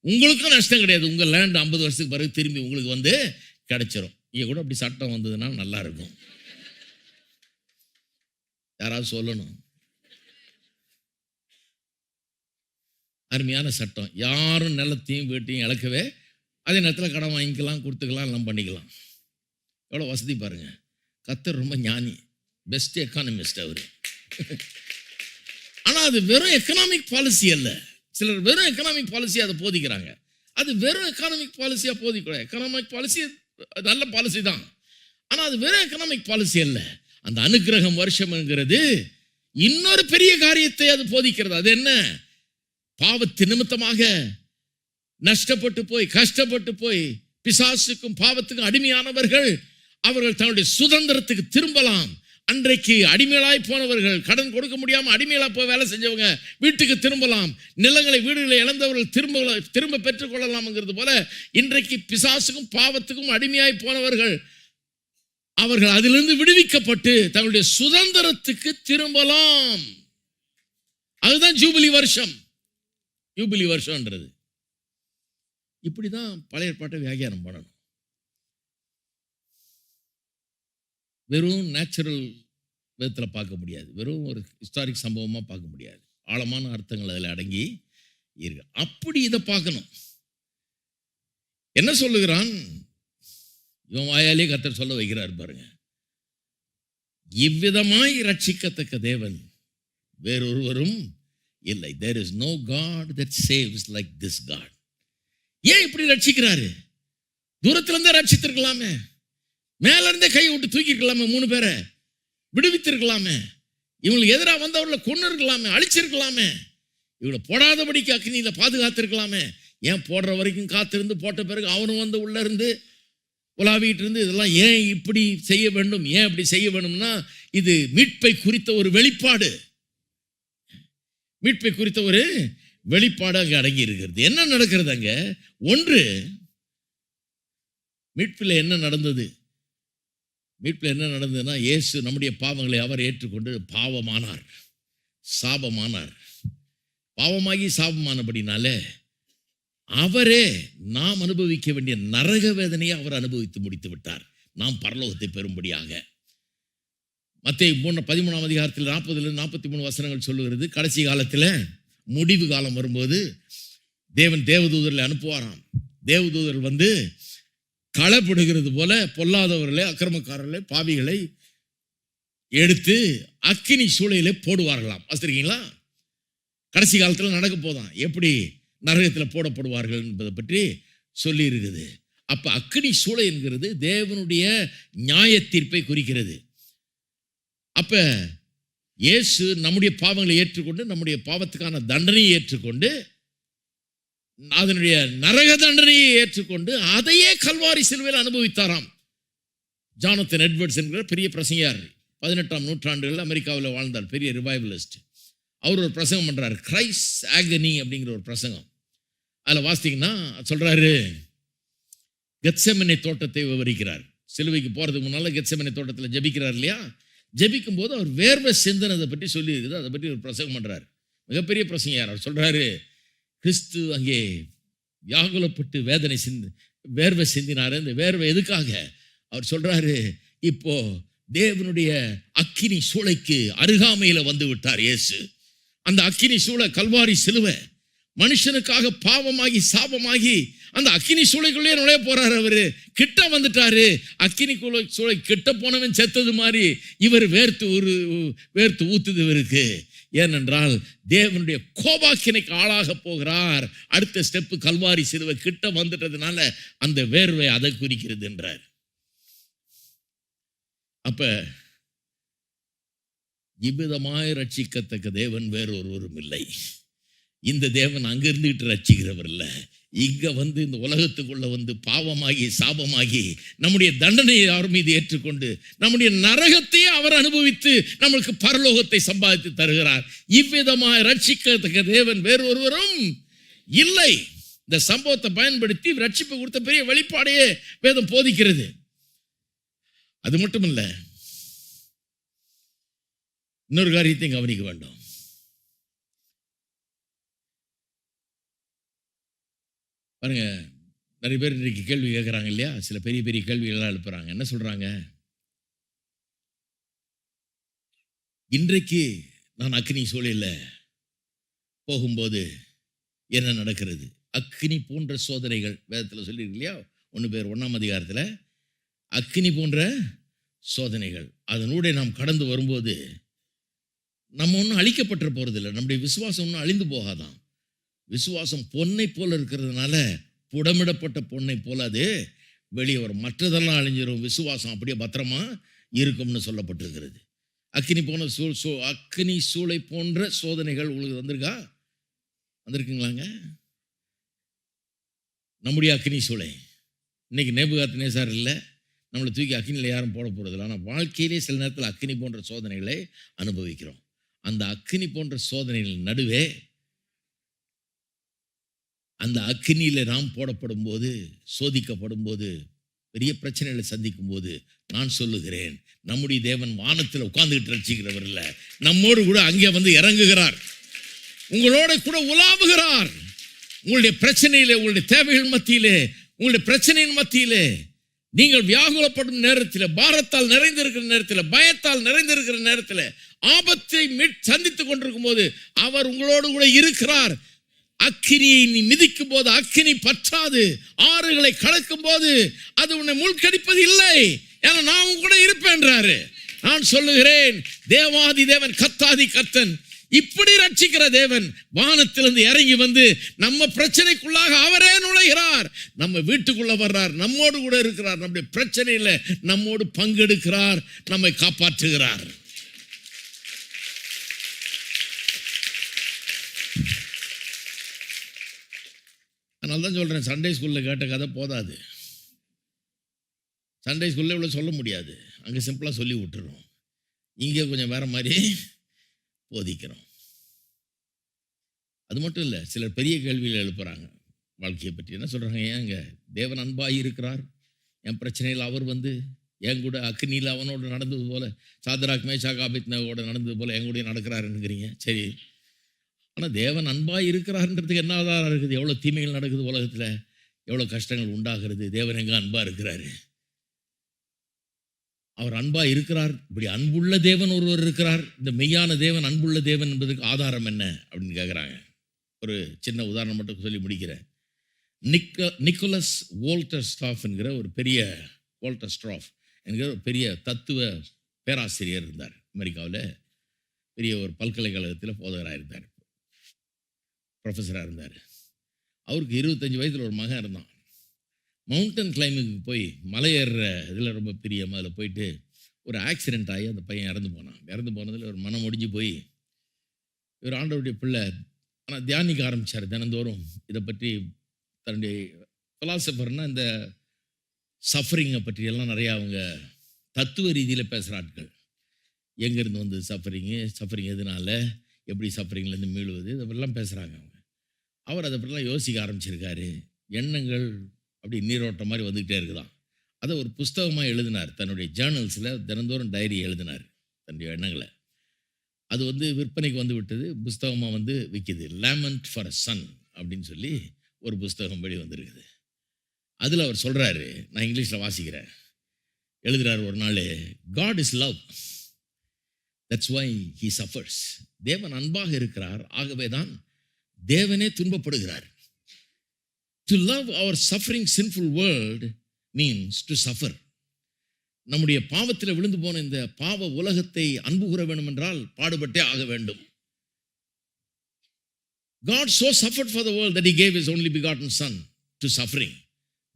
உங்களுக்கும் நஷ்டம் கிடையாது. உங்கள் லேண்ட் 50 வருஷத்துக்கு பிறகு திரும்பி உங்களுக்கு கிடைச்சிரும். இங்கே கூட அப்படி சட்டம் வந்ததுன்னா நல்லா இருக்கும். யாராவது சொல்லணும். அருமையான சட்டம். யாரும் நிலத்தையும் வீட்டையும் இழக்கவே, அதே நேரத்தில் கடன் வாங்கிக்கலாம், கொடுத்துக்கலாம், எல்லாம் பண்ணிக்கலாம். எவ்வளோ வசதி பாருங்க. கர்த்தர் ரொம்ப ஞானி, பெஸ்ட் எக்கானமிஸ்ட் அவர். ஆனால் அது வெறும் எக்கனாமிக் பாலிசி அல்ல. சிலர் வெறும் எக்கனாமிக் பாலிசி அதை போதிக்கிறாங்க. அது வெறும் எக்கனாமிக் பாலிசியாக போதிக்கூடாது. எக்கனாமிக் பாலிசி நல்ல பாலிசி தான், ஆனால் அது வெறும் எக்கனாமிக் பாலிசி அல்ல. அந்த அனுக்கிரகம் வருஷம்ங்கிறது இன்னொரு பெரிய காரியத்தை அது போதிக்கிறது. அது என்ன? பாவத்தின் நிமித்தமாக நஷ்டப்பட்டு போய், கஷ்டப்பட்டு போய், பிசாசுக்கும் பாவத்துக்கும் அடிமையானவர்கள் அவர்கள் தன்னுடைய சுதந்திரத்துக்கு திரும்பலாம். அன்றைக்கு அடிமைகளாய் போனவர்கள், கடன் கொடுக்க முடியாமல் அடிமைகளாக போய் வேலை செஞ்சவங்க வீட்டுக்கு திரும்பலாம். நிலங்களை வீடுகளை இழந்தவர்கள் திரும்ப பெற்றுக்கொள்ளலாம்ங்கிறது போல, இன்றைக்கு பிசாசுக்கும் பாவத்துக்கும் அடிமையாய் போனவர்கள் அவர்கள் அதிலிருந்து விடுவிக்கப்பட்டு தங்களுடைய சுதந்திரத்துக்கு திரும்பலாம். அதுதான் ஜூபிலி வருஷம். யூபிலி வருஷம்ன்றது இப்படிதான் பழைய ஏற்பாட்டை வியாக்கியானம் பண்ணணும். வெறும் நேச்சுரல் விதத்தில் பார்க்க முடியாது, வெறும் ஒரு ஹிஸ்டாரிக் சம்பவமாக பார்க்க முடியாது. ஆழமான அர்த்தங்கள் அதில் அடங்கி இருக்கு. அப்படி இதை பார்க்கணும். என்ன சொல்லுகிறான்? இவன் வாயாலே கர்த்தர் சொல்ல வைக்கிறார் பாருங்க. இவ்விதமாய் ரட்சிக்கத்தக்க தேவன் வேறொருவரும் இல்லை. There is no God that saves like this God. ஏன் இப்படி ரட்சிக்கிறாரு? தூரத்துல இருந்தே ரட்சித்திருக்கலாமே, மேல இருந்தே கை விட்டு தூக்கி இருக்கலாமே, 3 பேரை விடுவித்திருக்கலாமே, இவங்களுக்கு எதிராக வந்தவர்களை கொண்டு இருக்கலாமே, அழிச்சிருக்கலாமே, இவங்களை போடாதபடிக்கு அக்னியில பாதுகாத்திருக்கலாமே. ஏன் போடுற வரைக்கும் காத்திருந்து போட்ட பிறகு அவனும் உள்ள இருந்து உலாவிட்டு இருந்து இதெல்லாம் ஏன் இப்படி செய்ய வேண்டும்? ஏன் அப்படி செய்ய வேண்டும்னா, இது மீட்பை குறித்த ஒரு வெளிப்பாடு. மீட்பை குறித்த ஒரு வெளிப்பாடு அங்கே அடங்கி இருக்கிறது. என்ன நடக்கிறது அங்க? ஒன்று, மீட்பில் என்ன நடந்தது? மீட்பில் என்ன நடந்ததுன்னா, இயேசு நம்முடைய பாவங்களை அவர் ஏற்றுக்கொண்டு பாவமானார், சாபமானார். பாவமாகி சாபமானபடினாலே அவரே நாம் அனுபவிக்க வேண்டிய நரக வேதனையை அவர் அனுபவித்து முடித்து விட்டார், நாம் பரலோகத்தை பெறும்படியாக. மத்தேயு 13ஆம் அதிகாரத்தில் 40-43 வசனங்கள் சொல்லுகிறது. கடைசி காலத்தில் முடிவு காலம் வரும்போது தேவன் தேவதூதர்களை அனுப்புவாராம். தேவதூதர்கள் களப்படுகிறது போல பொல்லாதவர்களை, அக்கிரமக்காரர்களை, பாவிகளை எடுத்து அக்கினி சூளையிலே போடுவார்களாம். வச்சிருக்கீங்களா? கடைசி காலத்தில் நடக்க போதான். எப்படி நரகத்தில் போடப்படுவார்கள் என்பதை பற்றி சொல்லி இருக்குது. அப்ப அக்கினி சூளை என்கிறது தேவனுடைய நியாய தீர்ப்பை குறிக்கிறது. அப்ப இயேசு நம்முடைய பாவங்களை ஏற்றுக்கொண்டு நம்முடைய பாவத்துக்கான தண்டனையை ஏற்றுக்கொண்டு அதனுடைய நரக தண்டனையை ஏற்றுக்கொண்டு அதையே கல்வாரி சிலுவையில் அனுபவித்தாராம். ஜானத்தன் எட்வர்ட்ஸ் என்கிற பெரிய பிரசங்கியார், 18ஆம் நூற்றாண்டுகளில் அமெரிக்காவில் வாழ்ந்தார், பெரிய ரிவைவலிஸ்ட். அவர் ஒரு பிரசங்கம் பண்றாரு, கிரைஸ்ட் ஆகனி அப்படிங்கிற ஒரு பிரசங்கம். அதில் வாசித்தீங்கன்னா சொல்றாரு, கெத்செமனே தோட்டத்தை விவரிக்கிறார். சிலுவைக்கு போறதுக்கு முன்னால கெத்செமனே தோட்டத்தில் ஜெபிக்கிறார் இல்லையா? ஜெபிக்கும் போது அவர் வேர்வை சிந்தனதை பற்றி சொல்லி இருக்குது. அதை பற்றி ஒரு பிரசங்கம் பண்றாரு, மிகப்பெரிய பிரசங்கியார். அவர் சொல்றாரு, கிறிஸ்து அங்கே வியாகுலப்பட்டு வேர்வை சிந்தினார். இந்த வேர்வை எதுக்காக? அவர் சொல்றாரு, இப்போ தேவனுடைய அக்கினி சூளைக்கு அருகாமையில வந்து விட்டார் இயேசு. அந்த அக்கினி சூளை கல்வாரி சிலுவை. மனுஷனுக்காக பாவமாகி சாபமாகி அந்த அக்கினி சூளைக்குள்ளே நுழைய போறாரு. அவரு கிட்ட வந்துட்டாரு. அக்கினி சூளை கிட்ட போனவன் செத்தது மாதிரி இவர் வேர்த்து ஊத்துது இவருக்கு. ஏனென்றால் தேவனுடைய கோபாக்கினைக்கு ஆளாக போகிறார். அடுத்த ஸ்டெப்பு கல்வாரி சிலுவை கிட்ட வந்துட்டதுனால அந்த வேர்வை அதை குறிக்கிறது என்றார். அப்ப இவ்விதமாய் ரட்சிக்கத்தக்க தேவன் வேறொருவரும் இல்லை. இந்த தேவன் அங்க இருந்துகிட்டு ரட்சிக்கிறவர் இல்ல, இங்க வந்து இந்த உலகத்துக்குள்ள வந்து பாவமாகி சாபமாகி நம்முடைய தண்டனையை அவர் மீது ஏற்றுக்கொண்டு நம்முடைய நரகத்தையே அவர் அனுபவித்து நம்மளுக்கு பரலோகத்தை சம்பாதித்து தருகிறார். இவ்விதமாய் ரட்சிக்கத்தக்க தேவன் வேறொருவரும் இல்லை. இந்த சம்பவத்தை பயன்படுத்தி ரட்சிப்பு கொடுத்த பெரிய வெளிப்பாடையே வேதம் போதிக்கிறது. அது மட்டும் இல்ல, இன்னொரு காரியத்தையும் கவனிக்க வேண்டும். பாருங்க, நிறைய பேர் இன்றைக்கு கேள்வி கேட்குறாங்க இல்லையா? சில பெரிய பெரிய கேள்விகள்லாம் எழுப்புறாங்க. என்ன சொல்றாங்க? இன்றைக்கு நான் அக்கினி சூளையில் போகும்போது என்ன நடக்கிறது? அக்கினி போன்ற சோதனைகள் வேதத்தில் சொல்லியிருக்கு இல்லையா? 1 பேர் 1ஆம் அதிகாரத்தில் அக்கினி போன்ற சோதனைகள். அதனூடே நாம் கடந்து வரும்போது நம்ம ஒன்றும் அழிக்கப்பட்டு போறதில்லை. நம்முடைய விசுவாசம் ஒன்றும் அழிந்து போகாதான். விசுவாசம் பொன்னை போல இருக்கிறதுனால, புடமிடப்பட்ட பொன்னை போல அது வெளியே வரும். மற்றதெல்லாம் அழிஞ்சிடும், விசுவாசம் அப்படியே பத்திரமா இருக்கும்னு சொல்லப்பட்டிருக்கிறது. அக்கினி சூளை போன்ற சோதனைகள் உங்களுக்கு வந்திருக்குங்களாங்க? நம்முடைய அக்கினி சூளை இன்னைக்கு நேபுகாத்நேசார் இல்லை, நம்மளை தூக்கி அக்கினியில் யாரும் போட போறதில்லை. ஆனால் வாழ்க்கையிலே சில நேரத்தில் அக்கினி போன்ற சோதனைகளை அனுபவிக்கிறோம். அந்த அக்கினி போன்ற சோதனைகள் நடுவே அந்த அக்கினியில் நாம் போடப்படும் போது, சோதிக்கப்படும் போது, பெரிய பிரச்சனைகளை சந்திக்கும் போது நான் சொல்லுகிறேன், நம்முடைய தேவன் வானத்தில் உட்கார்ந்துகிட்டு ரட்சிக்கிறவர் இல்லை, நம்மோடு கூட அங்கே வந்து இறங்குகிறார், உங்களோட கூட உலாவுகிறார். உங்களுடைய பிரச்சனையிலே, உங்களுடைய தேவைகள் மத்தியிலே, உங்களுடைய பிரச்சனையின் மத்தியிலே, நீங்கள் வியாகுலப்படும் நேரத்தில், பாரத்தால் நிறைந்திருக்கிற நேரத்தில், பயத்தால் நிறைந்திருக்கிற நேரத்தில், ஆபத்தை சந்தித்துக் கொண்டிருக்கும் போது அவர் உங்களோடு கூட இருக்கிறார். அக்கினியை நீ மிதிக்கும் போது அக்கினி பற்றாது. ஆறுகளை கடக்கும் போது அது உன்னை மூழ்கடிப்பது இல்லை, ஏன்னா நான் கூட இருப்பேன்றாரு. நான் சொல்லுகிறேன், தேவாதி தேவன், கத்தாதி கர்த்தன், இப்படி ரட்சிக்கிற தேவன் வானத்திலிருந்து இறங்கி வந்து நம்ம பிரச்சனைக்குள்ளாக அவரே நுழைகிறார், நம்ம வீட்டுக்குள்ள வர்றார், நம்மோடு கூட இருக்கிறார், நம்முடைய பிரச்சனையில நம்மோடு பங்கெடுக்கிறார், நம்மை காப்பாற்றுகிறார். அதனால தான் சொல்றேன், சண்டே ஸ்கூல்ல கேட்ட கதை போதாது. சண்டே ஸ்கூல்ல இவ்வளோ சொல்ல முடியாது, அங்கே சிம்பிளாக சொல்லி விட்டுறோம். இங்கே கொஞ்சம் வேற மாதிரி போதிக்கிறோம். அது மட்டும் இல்லை, சிலர் பெரிய கேள்வியில் எழுப்புறாங்க வாழ்க்கையை பற்றி. என்ன சொல்கிறாங்க? ஏங்க தேவன் அன்பாகி இருக்கிறார், என் பிரச்சனையில் அவர் வந்து என் கூட அக்னியில் அவனோட நடந்தது போல, சாத்ராக் மேஷாக் ஆபேத்நேகோட நடந்தது போல என் கூட நடக்கிறாருங்கிறீங்க. சரி, ஆனால் தேவன் அன்பாக இருக்கிறாருன்றதுக்கு என்ன ஆதாரம் இருக்குது? எவ்வளோ தீமைகள் நடக்குது உலகத்தில், எவ்வளோ கஷ்டங்கள் உண்டாகிறது, தேவன் எங்கே அன்பாக இருக்கிறாரு? அவர் அன்பா இருக்கிறார். இப்படி அன்புள்ள தேவன் ஒருவர் இருக்கிறார், இந்த மெய்யான தேவன் அன்புள்ள தேவன் என்பதற்கு ஆதாரம் என்ன அப்படின்னு கேட்குறாங்க. ஒரு சின்ன உதாரணம் மட்டும் சொல்லி முடிக்கிறேன். நிக்கோலஸ் வோல்டர்ஸ்டாஃப் என்கிற ஒரு பெரிய வோல்டர்ஸ்டாஃப் என்கிற ஒரு பெரிய தத்துவ பேராசிரியர் இருந்தார். அமெரிக்காவில் பெரிய ஒரு பல்கலைக்கழகத்தில் போதகராக இருந்தார், ப்ரொஃபஸராக இருந்தார். அவருக்கு 25 வயதில் ஒரு மகன் இருந்தான். மவுண்டன் கிளைம்பிங்க்கு போய் மலை ஏறுற இதில் ரொம்ப பிரியம். அதில் போயிட்டு ஒரு ஆக்சிடென்ட் ஆகி அந்த பையன் இறந்து போனான். இறந்து போனதில் ஒரு மனம் ஒடிஞ்சு போய் இவர் ஆண்டவருடைய பிள்ளை, ஆனால் தியானிக்க ஆரம்பித்தார். தினந்தோறும் இதை பற்றி தன்னுடைய ஃபிலாசபர்னால் இந்த சஃபரிங்கை பற்றியெல்லாம் நிறையா அவங்க தத்துவ ரீதியில் பேசுகிற ஆட்கள். எங்கேருந்து வந்து சஃபரிங் எதனால, எப்படி சஃபரிங்லேருந்து மீளுவது, இதெல்லாம் பேசுகிறாங்க அவங்க. அவர் அதை பற்றிலாம் யோசிக்க ஆரம்பிச்சிருக்காரு. எண்ணங்கள் அப்படி நீரோட்டம் மாதிரி வந்துக்கிட்டே இருக்குதான். அதை ஒரு புஸ்தகமாக எழுதினார். தன்னுடைய ஜேர்னல்ஸில் தினந்தோறும் டைரி எழுதினார் தன்னுடைய எண்ணங்களை. அது வந்து விற்பனைக்கு வந்து விட்டது. புஸ்தகமாக வந்து விற்கிது. லேமெண்ட் ஃபார் அ சன் அப்படின்னு சொல்லி ஒரு புஸ்தகம் வெளி வந்திருக்குது. அதில் அவர் சொல்கிறாரு, நான் இங்கிலீஷில் வாசிக்கிறேன். எழுதுகிறார் ஒரு நாள், God is love, that's why he suffers. தேவன் அன்பாக இருக்கிறார், ஆகவே தான் தேவனே துன்பப்படுகிறார். To love our suffering sinful world means to suffer. நம்முடைய பாவத்தில் விழுந்து போன இந்த பாவ உலகத்தை அன்பு கூற வேண்டும் என்றால் பாடுபட்டே ஆக வேண்டும். God so suffered for the world that he gave his only begotten son to suffering.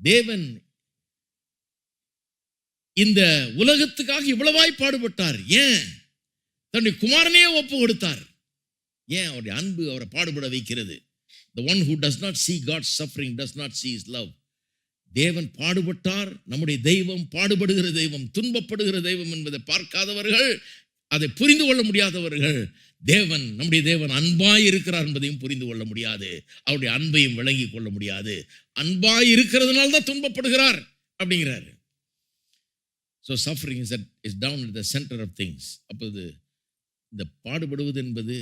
தேவன் இந்த உலகத்துக்காக இவ்வளவாய் பாடுபட்டார். ஏன்? தன்னுடைய குமாரனையே ஒப்பு கொடுத்தார். ஏன்? அவருடைய அன்பு அவரை பாடுபட வைக்கிறது. The one who does not see God's suffering does not see his love. தேவன் பாடுபட்டார். நம்முடைய தெய்வம் பாடுபடுகிற தெய்வம், துன்பப்படுகிற தெய்வம் என்பதை பார்க்காதவர்கள், அதை புரிந்து கொள்ள முடியாதவர்கள், தேவன் நம்முடைய தேவன் அன்பாய் இருக்கிறார் என்பதையும் புரிந்து கொள்ள முடியாது. அவருடைய அன்பையும் விளங்கி கொள்ள முடியாது. அன்பாய் இருக்கிறதுனால தான் துன்பப்படுகிறார் அப்படிங்கிறாரு. So suffering is down at the centre of things. அப்போது இந்த பாடுபடுவது என்பது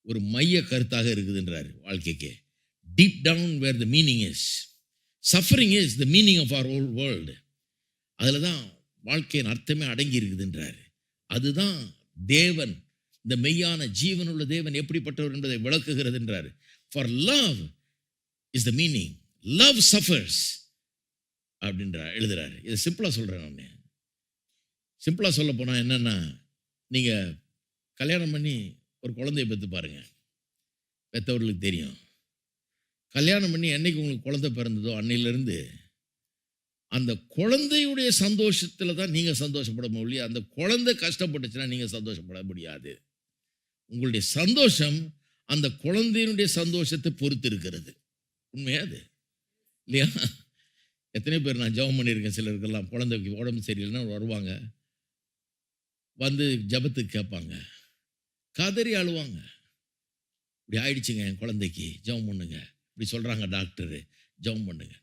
ஒரு மைய கருத்தாக இருக்குதுன்றார் வாழ்க்கைக்கு. Deep down where the meaning is. Suffering is the meaning of our whole world. அதில் தான் வாழ்க்கையின் அர்த்தமே அடங்கி இருக்குதுன்றார். அதுதான் தேவன், இந்த மெய்யான ஜீவனுள்ள தேவன் எப்படிப்பட்டவர் என்பதை விளக்குகிறது என்றார். For love is the meaning, love suffers அப்படின்றார் எழுதுறாரு. இதை சிம்பிளாக சொல்கிறேன் நான். சிம்பிளாக சொல்ல போனால் என்னென்னா, நீங்கள் கல்யாணம் பண்ணி ஒரு குழந்தைய பெற்று பாருங்கள். பெற்றவர்களுக்கு தெரியும். கல்யாணம் பண்ணி என்னைக்கு உங்களுக்கு குழந்தை பிறந்ததோ அன்னையிலேருந்து அந்த குழந்தையுடைய சந்தோஷத்தில் தான் நீங்கள் சந்தோஷப்பட முடியும். அந்த குழந்தை கஷ்டப்பட்டுச்சுன்னா நீங்கள் சந்தோஷப்பட முடியாது. உங்களுடைய சந்தோஷம் அந்த குழந்தையினுடைய சந்தோஷத்தை பொறுத்து இருக்கிறது. உண்மையாது இல்லையா? எத்தனை பேர் நான் ஜெபம் பண்ணியிருக்கேன். சிலருக்கெல்லாம் குழந்தைக்கு உடம்பு சரியில்லைன்னா வருவாங்க, வந்து ஜெபத்துக்கு கேட்பாங்க, கதறி அழுவாங்க. இப்படி ஆயிடுச்சுங்க என் குழந்தைக்கு, ஜெபம் பண்ணுங்க. இப்படி சொல்கிறாங்க டாக்டரு, ஜெபம் பண்ணுங்க.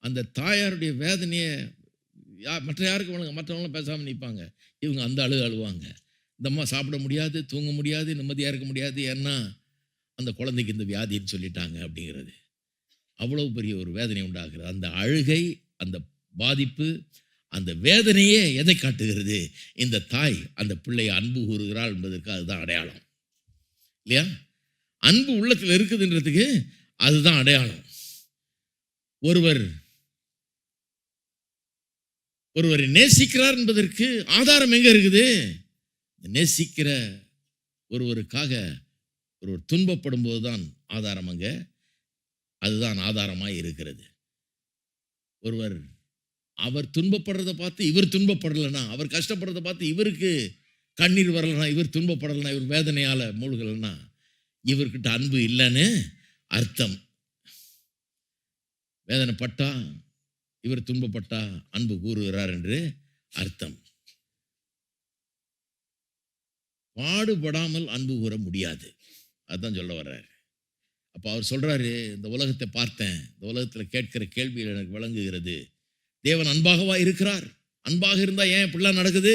அந்த தாயாருடைய வேதனையை மற்ற யாருக்கு வேணுங்க, மற்றவங்களாம் பேசாமல் நிற்பாங்க. இவங்க அந்த அழுவாங்க. இந்த அம்மா சாப்பிட முடியாது, தூங்க முடியாது, நிம்மதியாக இருக்க முடியாது. ஏன்னா அந்த குழந்தைக்கு இந்த வியாதின்னு சொல்லிட்டாங்க அப்படிங்கிறது. அவ்வளோ பெரிய ஒரு வேதனை உண்டாகிறது. அந்த அழுகை, அந்த பாதிப்பு, அந்த வேதனையே எதை காட்டுகிறது? இந்த தாய் அந்த பிள்ளையை அன்பு கூறுகிறாள் என்பதற்கு அதுதான் அடையாளம் இல்லையா? அன்பு உள்ளத்தில் இருக்குதுன்றதுக்கு அதுதான் அடையாளம். ஒருவரை நேசிக்கிறார் என்பதற்கு ஆதாரம் எங்க இருக்குது? நேசிக்கிற ஒருவருக்காக ஒருவர் துன்பப்படும் போதுதான் ஆதாரம் அங்க, அதுதான் ஆதாரமாய் இருக்கிறது. ஒருவர் அவர் துன்பப்படுறதை பார்த்து இவர் துன்பப்படலைன்னா, அவர் கஷ்டப்படுறதை பார்த்து இவருக்கு கண்ணீர் வரலைன்னா, இவர் துன்பப்படலைன்னா, இவர் வேதனையால் மூழ்கலைன்னா இவர்கிட்ட அன்பு இல்லைன்னு அர்த்தம். வேதனைப்பட்டா இவர் துன்பப்பட்டா அன்பு கூறுகிறார் என்று அர்த்தம். பாடுபடாமல் அன்பு கூற முடியாது, அதுதான் சொல்ல வர்றாரு. அப்போ அவர் சொல்றாரு, இந்த உலகத்தை பார்த்தேன், இந்த உலகத்தில் கேட்கிற கேள்விகள் எனக்கு விளங்குகிறது. தேவன் அன்பாகவா இருக்கிறார்? அன்பாக இருந்தால் ஏன் இப்படிலாம் நடக்குது?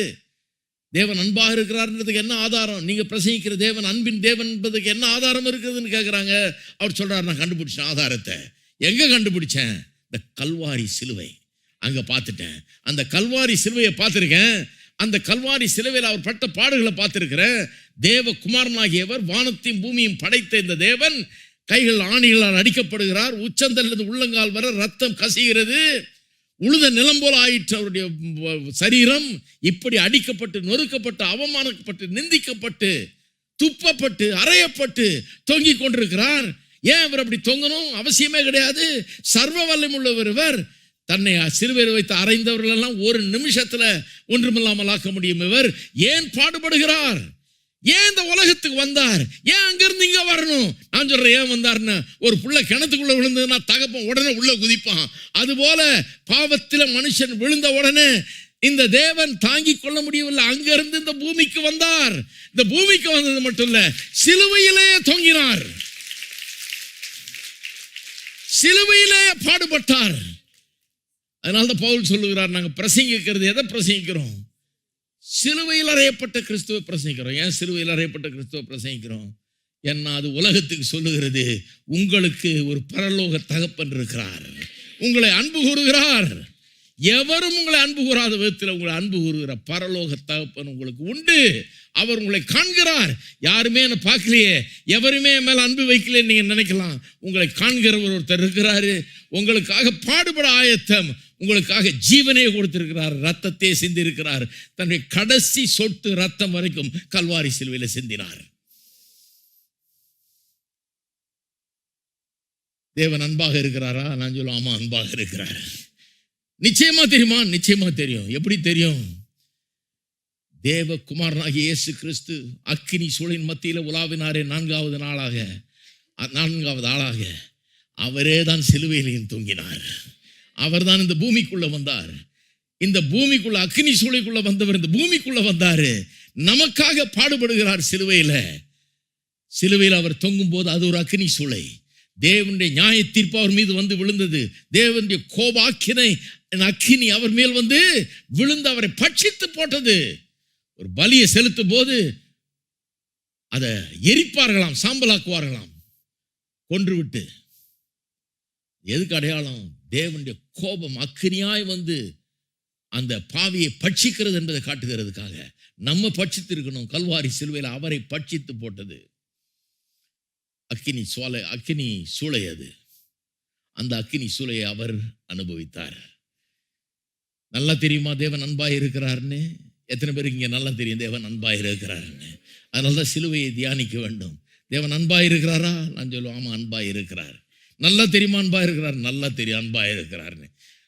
தேவன் அன்பாக இருக்கிறார்ன்றதுக்கு என்ன ஆதாரம்? நீங்கள் பிரசங்கிக்கிற தேவன் அன்பின் தேவன் என்பதுக்கு என்ன ஆதாரம் இருக்குதுன்னு கேட்குறாங்க. அவர் சொல்கிறார், நான் கண்டுபிடிச்சேன் ஆதாரத்தை. எங்கே கண்டுபிடிச்சேன்? இந்த கல்வாரி சிலுவை அங்கே பார்த்துட்டேன். அந்த கல்வாரி சிலுவையை பார்த்துருக்கேன். அந்த கல்வாரி சிலுவையில் அவர் பட்ட பாடுகளை பார்த்துருக்கிறேன். தேவகுமாரனாகியவர் வானத்தையும் பூமியும் படைத்த இந்த தேவன் கைகள் ஆணிகளால் அடிக்கப்படுகிறார். உச்சந்தலிருந்து உள்ளங்கால் வர ரத்தம் கசிகிறது. உழுத நிலம் போல ஆயிற்று அவருடைய சரீரம். இப்படி அடிக்கப்பட்டு, நொறுக்கப்பட்டு, அவமானப்பட்டு, நிந்திக்கப்பட்டு, துப்பப்பட்டு, அறையப்பட்டு தொங்கிக் கொண்டிருக்கிறார். ஏன் அவர் அப்படி தொங்கணும்? அவசியமே கிடையாது. சர்வ வல்லமையுள்ளவர் இவர். தன்னை சிலுவையில் வைத்து அறைந்தவர்கள் எல்லாம் ஒரு நிமிஷத்துல ஒன்றுமில்லாமல் ஆக்க முடியும். இவர் ஏன் பாடுபடுகிறார்? ஏன் இந்த உலகத்துக்கு வந்தார்? ஏன் அங்கிருந்து இங்க வரணும்? நான் சொல்றேன், ஏன் வந்தார்னா, ஒரு புள்ள கிணத்துக்குள்ள விழுந்ததுன்னா தகப்பன் உடனே உள்ள குதிப்பான். அதுபோல பாவத்தில மனுஷன் விழுந்த உடனே இந்த தேவன் தாங்கிக் கொள்ள முடியவில்லை. அங்கிருந்து இந்த பூமிக்கு வந்தார். இந்த பூமிக்கு வந்தது மட்டும் இல்ல, சிலுவையிலே தொங்கினார், சிலுவையிலே பாடுபட்டார். அதனால்தான் பவுல் சொல்லுகிறார், நாங்கள் பிரசங்கிக்கிறது எதை பிரசங்கிக்கிறோம்? சிலுவையில் அறையப்பட்ட கிறிஸ்துவை பிரசங்கிக்கிறோம். ஏன் சிலுவையில் அறையப்பட்ட கிறிஸ்துவை பிரசங்கிக்கிறோம்? ஏன்னா அது உலகத்துக்கு சொல்லுகிறது, உங்களுக்கு ஒரு பரலோக தகப்பன் இருக்கிறார், உங்களை அன்பு கூறுகிறார். எவரும் உங்களை அன்பு கூறாத விதத்தில் உங்களை அன்பு கூறுகிற பரலோக தகப்பன் உங்களுக்கு உண்டு. அவர் உங்களை காண்கிறார். யாருமே என்ன பார்க்கலையே, எவருமே மேல அன்பு வைக்கலையே நீங்க நினைக்கலாம். உங்களை காண்கிறவர் ஒருத்தர் இருக்கிறாரு. உங்களுக்காக பாடுபட ஆயத்தம், உங்களுக்காக ஜீவனையே கொடுத்திருக்கிறார், ரத்தத்தை சிந்தி இருக்கிறார். தன்னுடைய கடைசி சொட்டு ரத்தம் வரைக்கும் கல்வாரி சிலுவையில சிந்தினார். தேவன் அன்பாக இருக்கிறாரா? நான் சொல்லுவேன், ஆமா, அன்பாக இருக்கிறார். நிச்சயமா தெரியுமா? நிச்சயமா தெரியும். எப்படி தெரியும்? தேவகுமாரனாகிய இயேசு கிறிஸ்து அக்கினி சூளையின் மத்தியில் உலாவினாரே நான்காவது ஆளாக அவரே தான் சிலுவையிலையும் தொங்கினார். அவர் தான் இந்த பூமிக்குள்ள வந்தார். இந்த பூமிக்குள்ள அக்கினி சூளைக்குள்ள வந்தவர் இந்த பூமிக்குள்ள வந்தாரு. நமக்காக பாடுபடுகிறார். சிலுவையில் அவர் தொங்கும் போது அது ஒரு அக்கினி சூளை. தேவனுடைய நியாய தீர்ப்பு அவர் மீது வந்து விழுந்தது. தேவனுடைய கோபாக்கினை அக்கினி அவர் மேல் வந்து விழுந்து அவரை பட்சித்து போட்டது. ஒரு பலியை செலுத்தும் போது அதை எரிப்பார்களாம், சாம்பலாக்குவார்களாம், கொன்று விட்டு. எதுக்கு அடையாளம்? தேவனுடைய கோபம் அக்கினியாய் வந்து அந்த பாவியை பட்சிக்கிறது என்பதை காட்டுகிறதுக்காக. நம்ம பட்சித்து இருக்கணும். கல்வாரி சிலுவையில் அவரை பட்சித்து போட்டது அக்கினி சூளை. அது அந்த அக்கினி சூளையை அவர் அனுபவித்தார். நல்லா தெரியுமா தேவன் அன்பாய் இருக்கிறார்னு? எத்தனை பேருக்கு இங்கே நல்லா தெரியும் தேவன் அன்பாய் இருக்கிறாருன்னு? அதனால தான் சிலுவையை தியானிக்க வேண்டும். தேவன் அன்பாய் இருக்கிறாரா? நான் சொல்லுவேன், ஆமா, அன்பாய் இருக்கிறார். நல்லா தெரியுமா அன்பாய் இருக்கிறார்? நல்லா தெரியும் அன்பாய் இருக்கிறார்னு.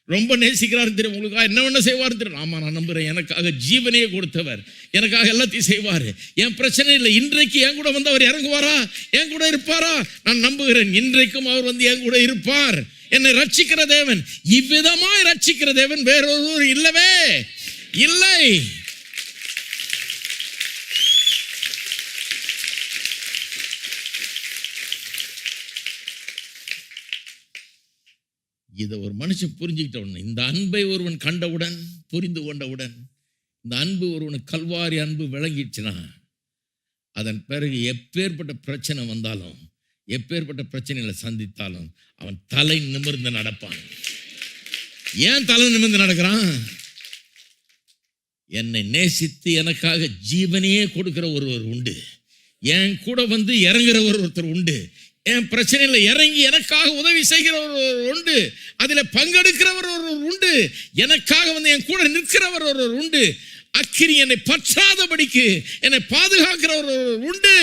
ரொம்ப நேசிக்கிறாருன்னு தெரியும். உங்களுக்காக என்ன வேணா செய்வார்னு தெரியும். ஆமா, நான் நம்புறேன். எனக்காக ஜீவனையே கொடுத்தவர், எனக்காக எல்லாத்தையும் செய்வார். என் பிரச்சனை இல்லை. இன்றைக்கு என் கூட வந்து அவர் இறங்குவாரா? என் கூட இருப்பாரா? நான் நம்புகிறேன். இன்றைக்கும் அவர் வந்து என் கூட இருப்பார். என்னை ரட்சிக்கிற தேவன், இவ்விதமாய் ரட்சிக்கிற தேவன் வேறொரு இல்லவே இல்லை. இதை ஒரு மனுஷன் புரிஞ்சுக்கிட்டவுடன், இந்த அன்பை ஒருவன் கண்டவுடன், புரிந்து கொண்டவுடன், இந்த அன்பு ஒருவனுக்கு கல்வாரி அன்பு விளங்கிடுச்சுன்னா, அதன் பிறகு எப்பேற்பட்ட பிரச்சனை வந்தாலும், எப்பேற்பட்ட பிரச்சனைகளை சந்தித்தாலும் அவன் தலை நிமிர்ந்து நடப்பான். ஏன் தலை நிமிர்ந்து நடக்கிறான்? என்னை நேசித்து எனக்காக ஜீவனையே கொடுக்கிற ஒருவர் உண்டு. என் கூட வந்து இறங்குறவர் ஒருத்தர் உண்டு. என் பிரச்சனையில இறங்கி எனக்காக உதவி செய்கிறவர் ஒருவர் உண்டு. அதில் பங்கெடுக்கிறவர் ஒருவர் உண்டு. எனக்காக வந்து என் கூட நிற்கிறவர் ஒருவர் உண்டு. அக்கினி என்னை பற்றாதபடிக்கு என்னை பாதுகாக்கிறவர் ஒருவர் உண்டு.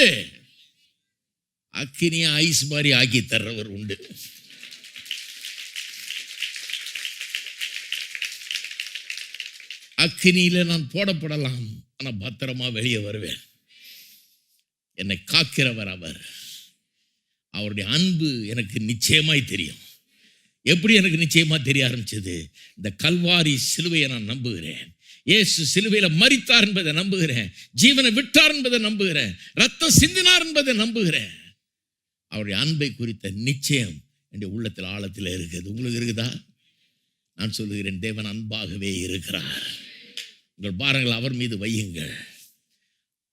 அக்கினியை ஐஸ் மாதிரி ஆக்கி தர்றவர் உண்டு. அக்கினியில நான் போடப்படலாம், ஆனா பத்திரமா வெளியே வருவேன். என்னை காக்கிறவர் அவர். அவருடைய அன்பு எனக்கு நிச்சயமாய் தெரியும். எப்படி எனக்கு நிச்சயமா தெரிய ஆரம்பிச்சது? இந்த கல்வாரி சிலுவையை நான் நம்புகிறேன். இயேசு சிலுவையில மரித்தார் என்பதை நம்புகிறேன். ஜீவனை விட்டார் என்பதை நம்புகிறேன். ரத்தம் சிந்தினார் என்பதை நம்புகிறேன். அவருடைய அன்பை குறித்த நிச்சயம் என்னுடைய உள்ளத்தில் ஆழத்தில் இருக்குது. உங்களுக்கு இருக்குதா? நான் சொல்லுகிறேன், தேவன் அன்பாகவே இருக்கிறார். உங்கள் பாரங்கள் அவர் மீது வையுங்கள்.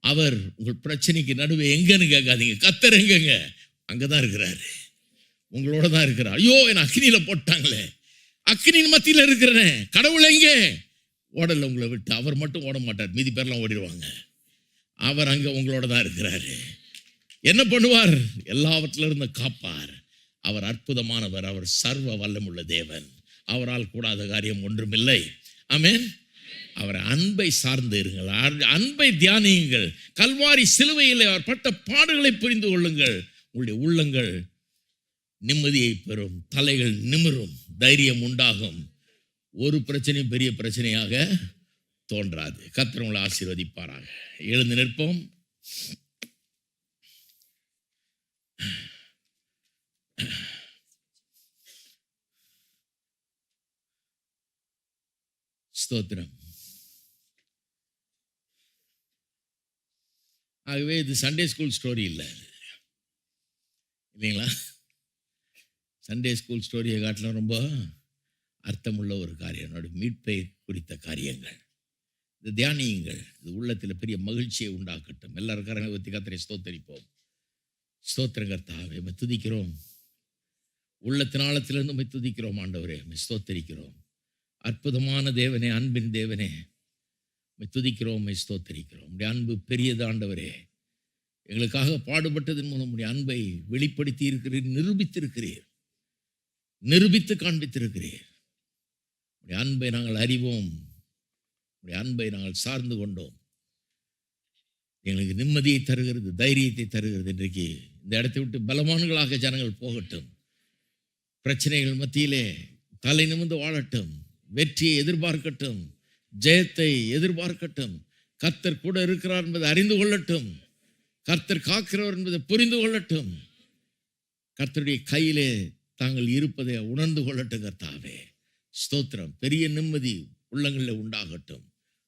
அவர் உங்கள் பிரச்சனைக்கு நடுவே எங்கன்னு கேட்காதீங்க. கர்த்தர் எங்கங்க? அங்கதான் இருக்கிறாரு, உங்களோட தான் இருக்கிறார். ஐயோ, என்ன அக்னியில போட்டாங்களே, அக்னியின் மத்தியில் இருக்கிறேன், கடவுள் எங்கே? ஓடல உங்களை விட்டு. அவர் மட்டும் ஓட மாட்டார், மீதி பேர்லாம் ஓடிடுவாங்க. அவர் அங்க உங்களோட தான் இருக்கிறாரு. என்ன பண்ணுவார்? எல்லாவற்றில இருந்து காப்பார். அவர் அற்புதமானவர். அவர் சர்வ வல்லமுள்ள தேவன். அவரால் கூடாத காரியம் ஒன்றுமில்லை. ஆமென். அவர் அன்பை சார்ந்து இருங்கள், அன்பை தியானியுங்கள். கல்வாரி சிலுவையில் அவர் பட்ட பாடுகளை புரிந்து கொள்ளுங்கள். உங்களுடைய உள்ளங்கள் நிம்மதியை பெறும், தலைகள் நிமிரும், தைரியம் உண்டாகும். ஒரு பிரச்சனையும் பெரிய பிரச்சனையாக தோன்றாது. கர்த்தர் உங்களை ஆசீர்வதிப்பாராக. எழுந்து நிற்போம். ஸ்தோத்திரம். ஆகவே இது சண்டே ஸ்கூல் ஸ்டோரி இல்லை, இல்லைங்களா? சண்டே ஸ்கூல் ஸ்டோரியை காட்டிலும் ரொம்ப அர்த்தமுள்ள ஒரு காரியம். என்னோட மீட்பை குறித்த காரியங்கள். இது தியானியுங்கள். இது உள்ளத்தில் பெரிய மகிழ்ச்சியை உண்டாக்கட்டும். எல்லாரும் கரங்களை ஊற்றி கர்த்தரை ஸ்தோத்தரிப்போம். ஸ்தோத்திரம் கர்த்தாவே, துதிக்கிறோம். உள்ளத்தின் ஆழத்திலிருந்து துதிக்கிறோம் ஆண்டவரே, ஸ்தோத்தரிக்கிறோம். அற்புதமான தேவனே, அன்பின் தேவனே, துதிக்கிறோம், ஸ்தோத்தரிக்கிறோம். உடைய அன்பு பெரியது ஆண்டவரே. எங்களுக்காக பாடுபட்டதன் மூலம் உடைய அன்பை வெளிப்படுத்தி இருக்கிறீர், நிரூபித்திருக்கிறீர், நிரூபித்து காண்பித்திருக்கிறீர். உடைய அன்பை நாங்கள் அறிவோம், உடைய அன்பை நாங்கள் சார்ந்து கொண்டோம். எங்களுக்கு நிம்மதியை தருகிறது, தைரியத்தை தருகிறது. இன்றைக்கு இந்த இடத்தை விட்டு பலவான்களாக ஜனங்கள் போகட்டும். பிரச்சனைகள் மத்தியிலே தலை நிமிர்ந்து வாழட்டும். வெற்றியை எதிர்பார்க்கட்டும், ஜெயத்தை எதிர்பார்க்கட்டும். கர்த்தர் கூட இருக்கிறார் என்பதை அறிந்து கொள்ளட்டும். கர்த்தர் காக்கிறவர் என்பதை புரிந்து கொள்ளட்டும். கர்த்தருடைய கையிலே தாங்கள் இருப்பதை உணர்ந்து கொள்ளட்டும். கர்த்தாவே ஸ்தோத்திரம். பெரிய நிம்மதி உள்ளங்களில் உண்டாகட்டும்.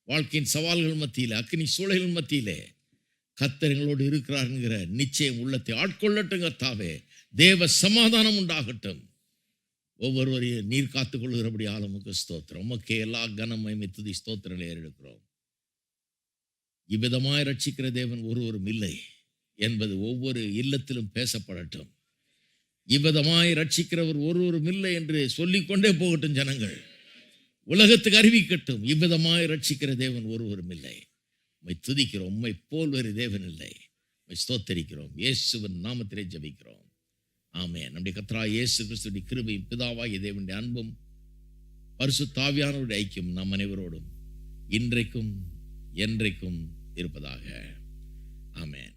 வாழ்க்கையின் சவால்கள் மத்தியிலே, அக்கினி சூழல்கள் மத்தியிலே கர்த்தர் எங்களோடு இருக்கிறார் என்கிற நிச்சயம் உள்ளத்தை ஆட்கொள்ளட்டும். கர்த்தாவே தேவ சமாதானம் உண்டாகட்டும். ஒவ்வொருவரையும் நீர் காத்துக் கொள்கிறபடி ஆளுமுக்கு ஸ்தோத்திரம். உமக்கே எல்லா கனமையுமே துதி ஸ்தோத்திரங்களை ஏறெடுக்கிறோம். இவ்விதமாய் ரட்சிக்கிற தேவன் ஒருவரும் இல்லை என்பது ஒவ்வொரு இல்லத்திலும் பேசப்படட்டும். இவ்விதமாய் ரட்சிக்கிறவர் ஒருவரும் இல்லை என்று சொல்லிக்கொண்டே போகட்டும். ஜனங்கள் உலகத்துக்கு அறிவிக்கட்டும், இவ்விதமாய் ரட்சிக்கிற தேவன் ஒருவரும் இல்லை. உம்மை துதிக்கிறோம். உம்மை போல் வேறு தேவன் இல்லை. உம்மை ஸ்தோத்தரிக்கிறோம். இயேசுவின் நாமத்திலே ஜெபிக்கிறோம். ஆமென். நம்முடைய கர்த்தராகிய இயேசு கிறிஸ்துவின் கிருபையும் பிதாவாகிய தேவனுடைய அன்பும் பரிசுத்த ஆவியானவருடைய ஐக்கியம் நம் அனைவரோடும் இன்றைக்கும் என்றைக்கும் இருப்பதாக. ஆமென்.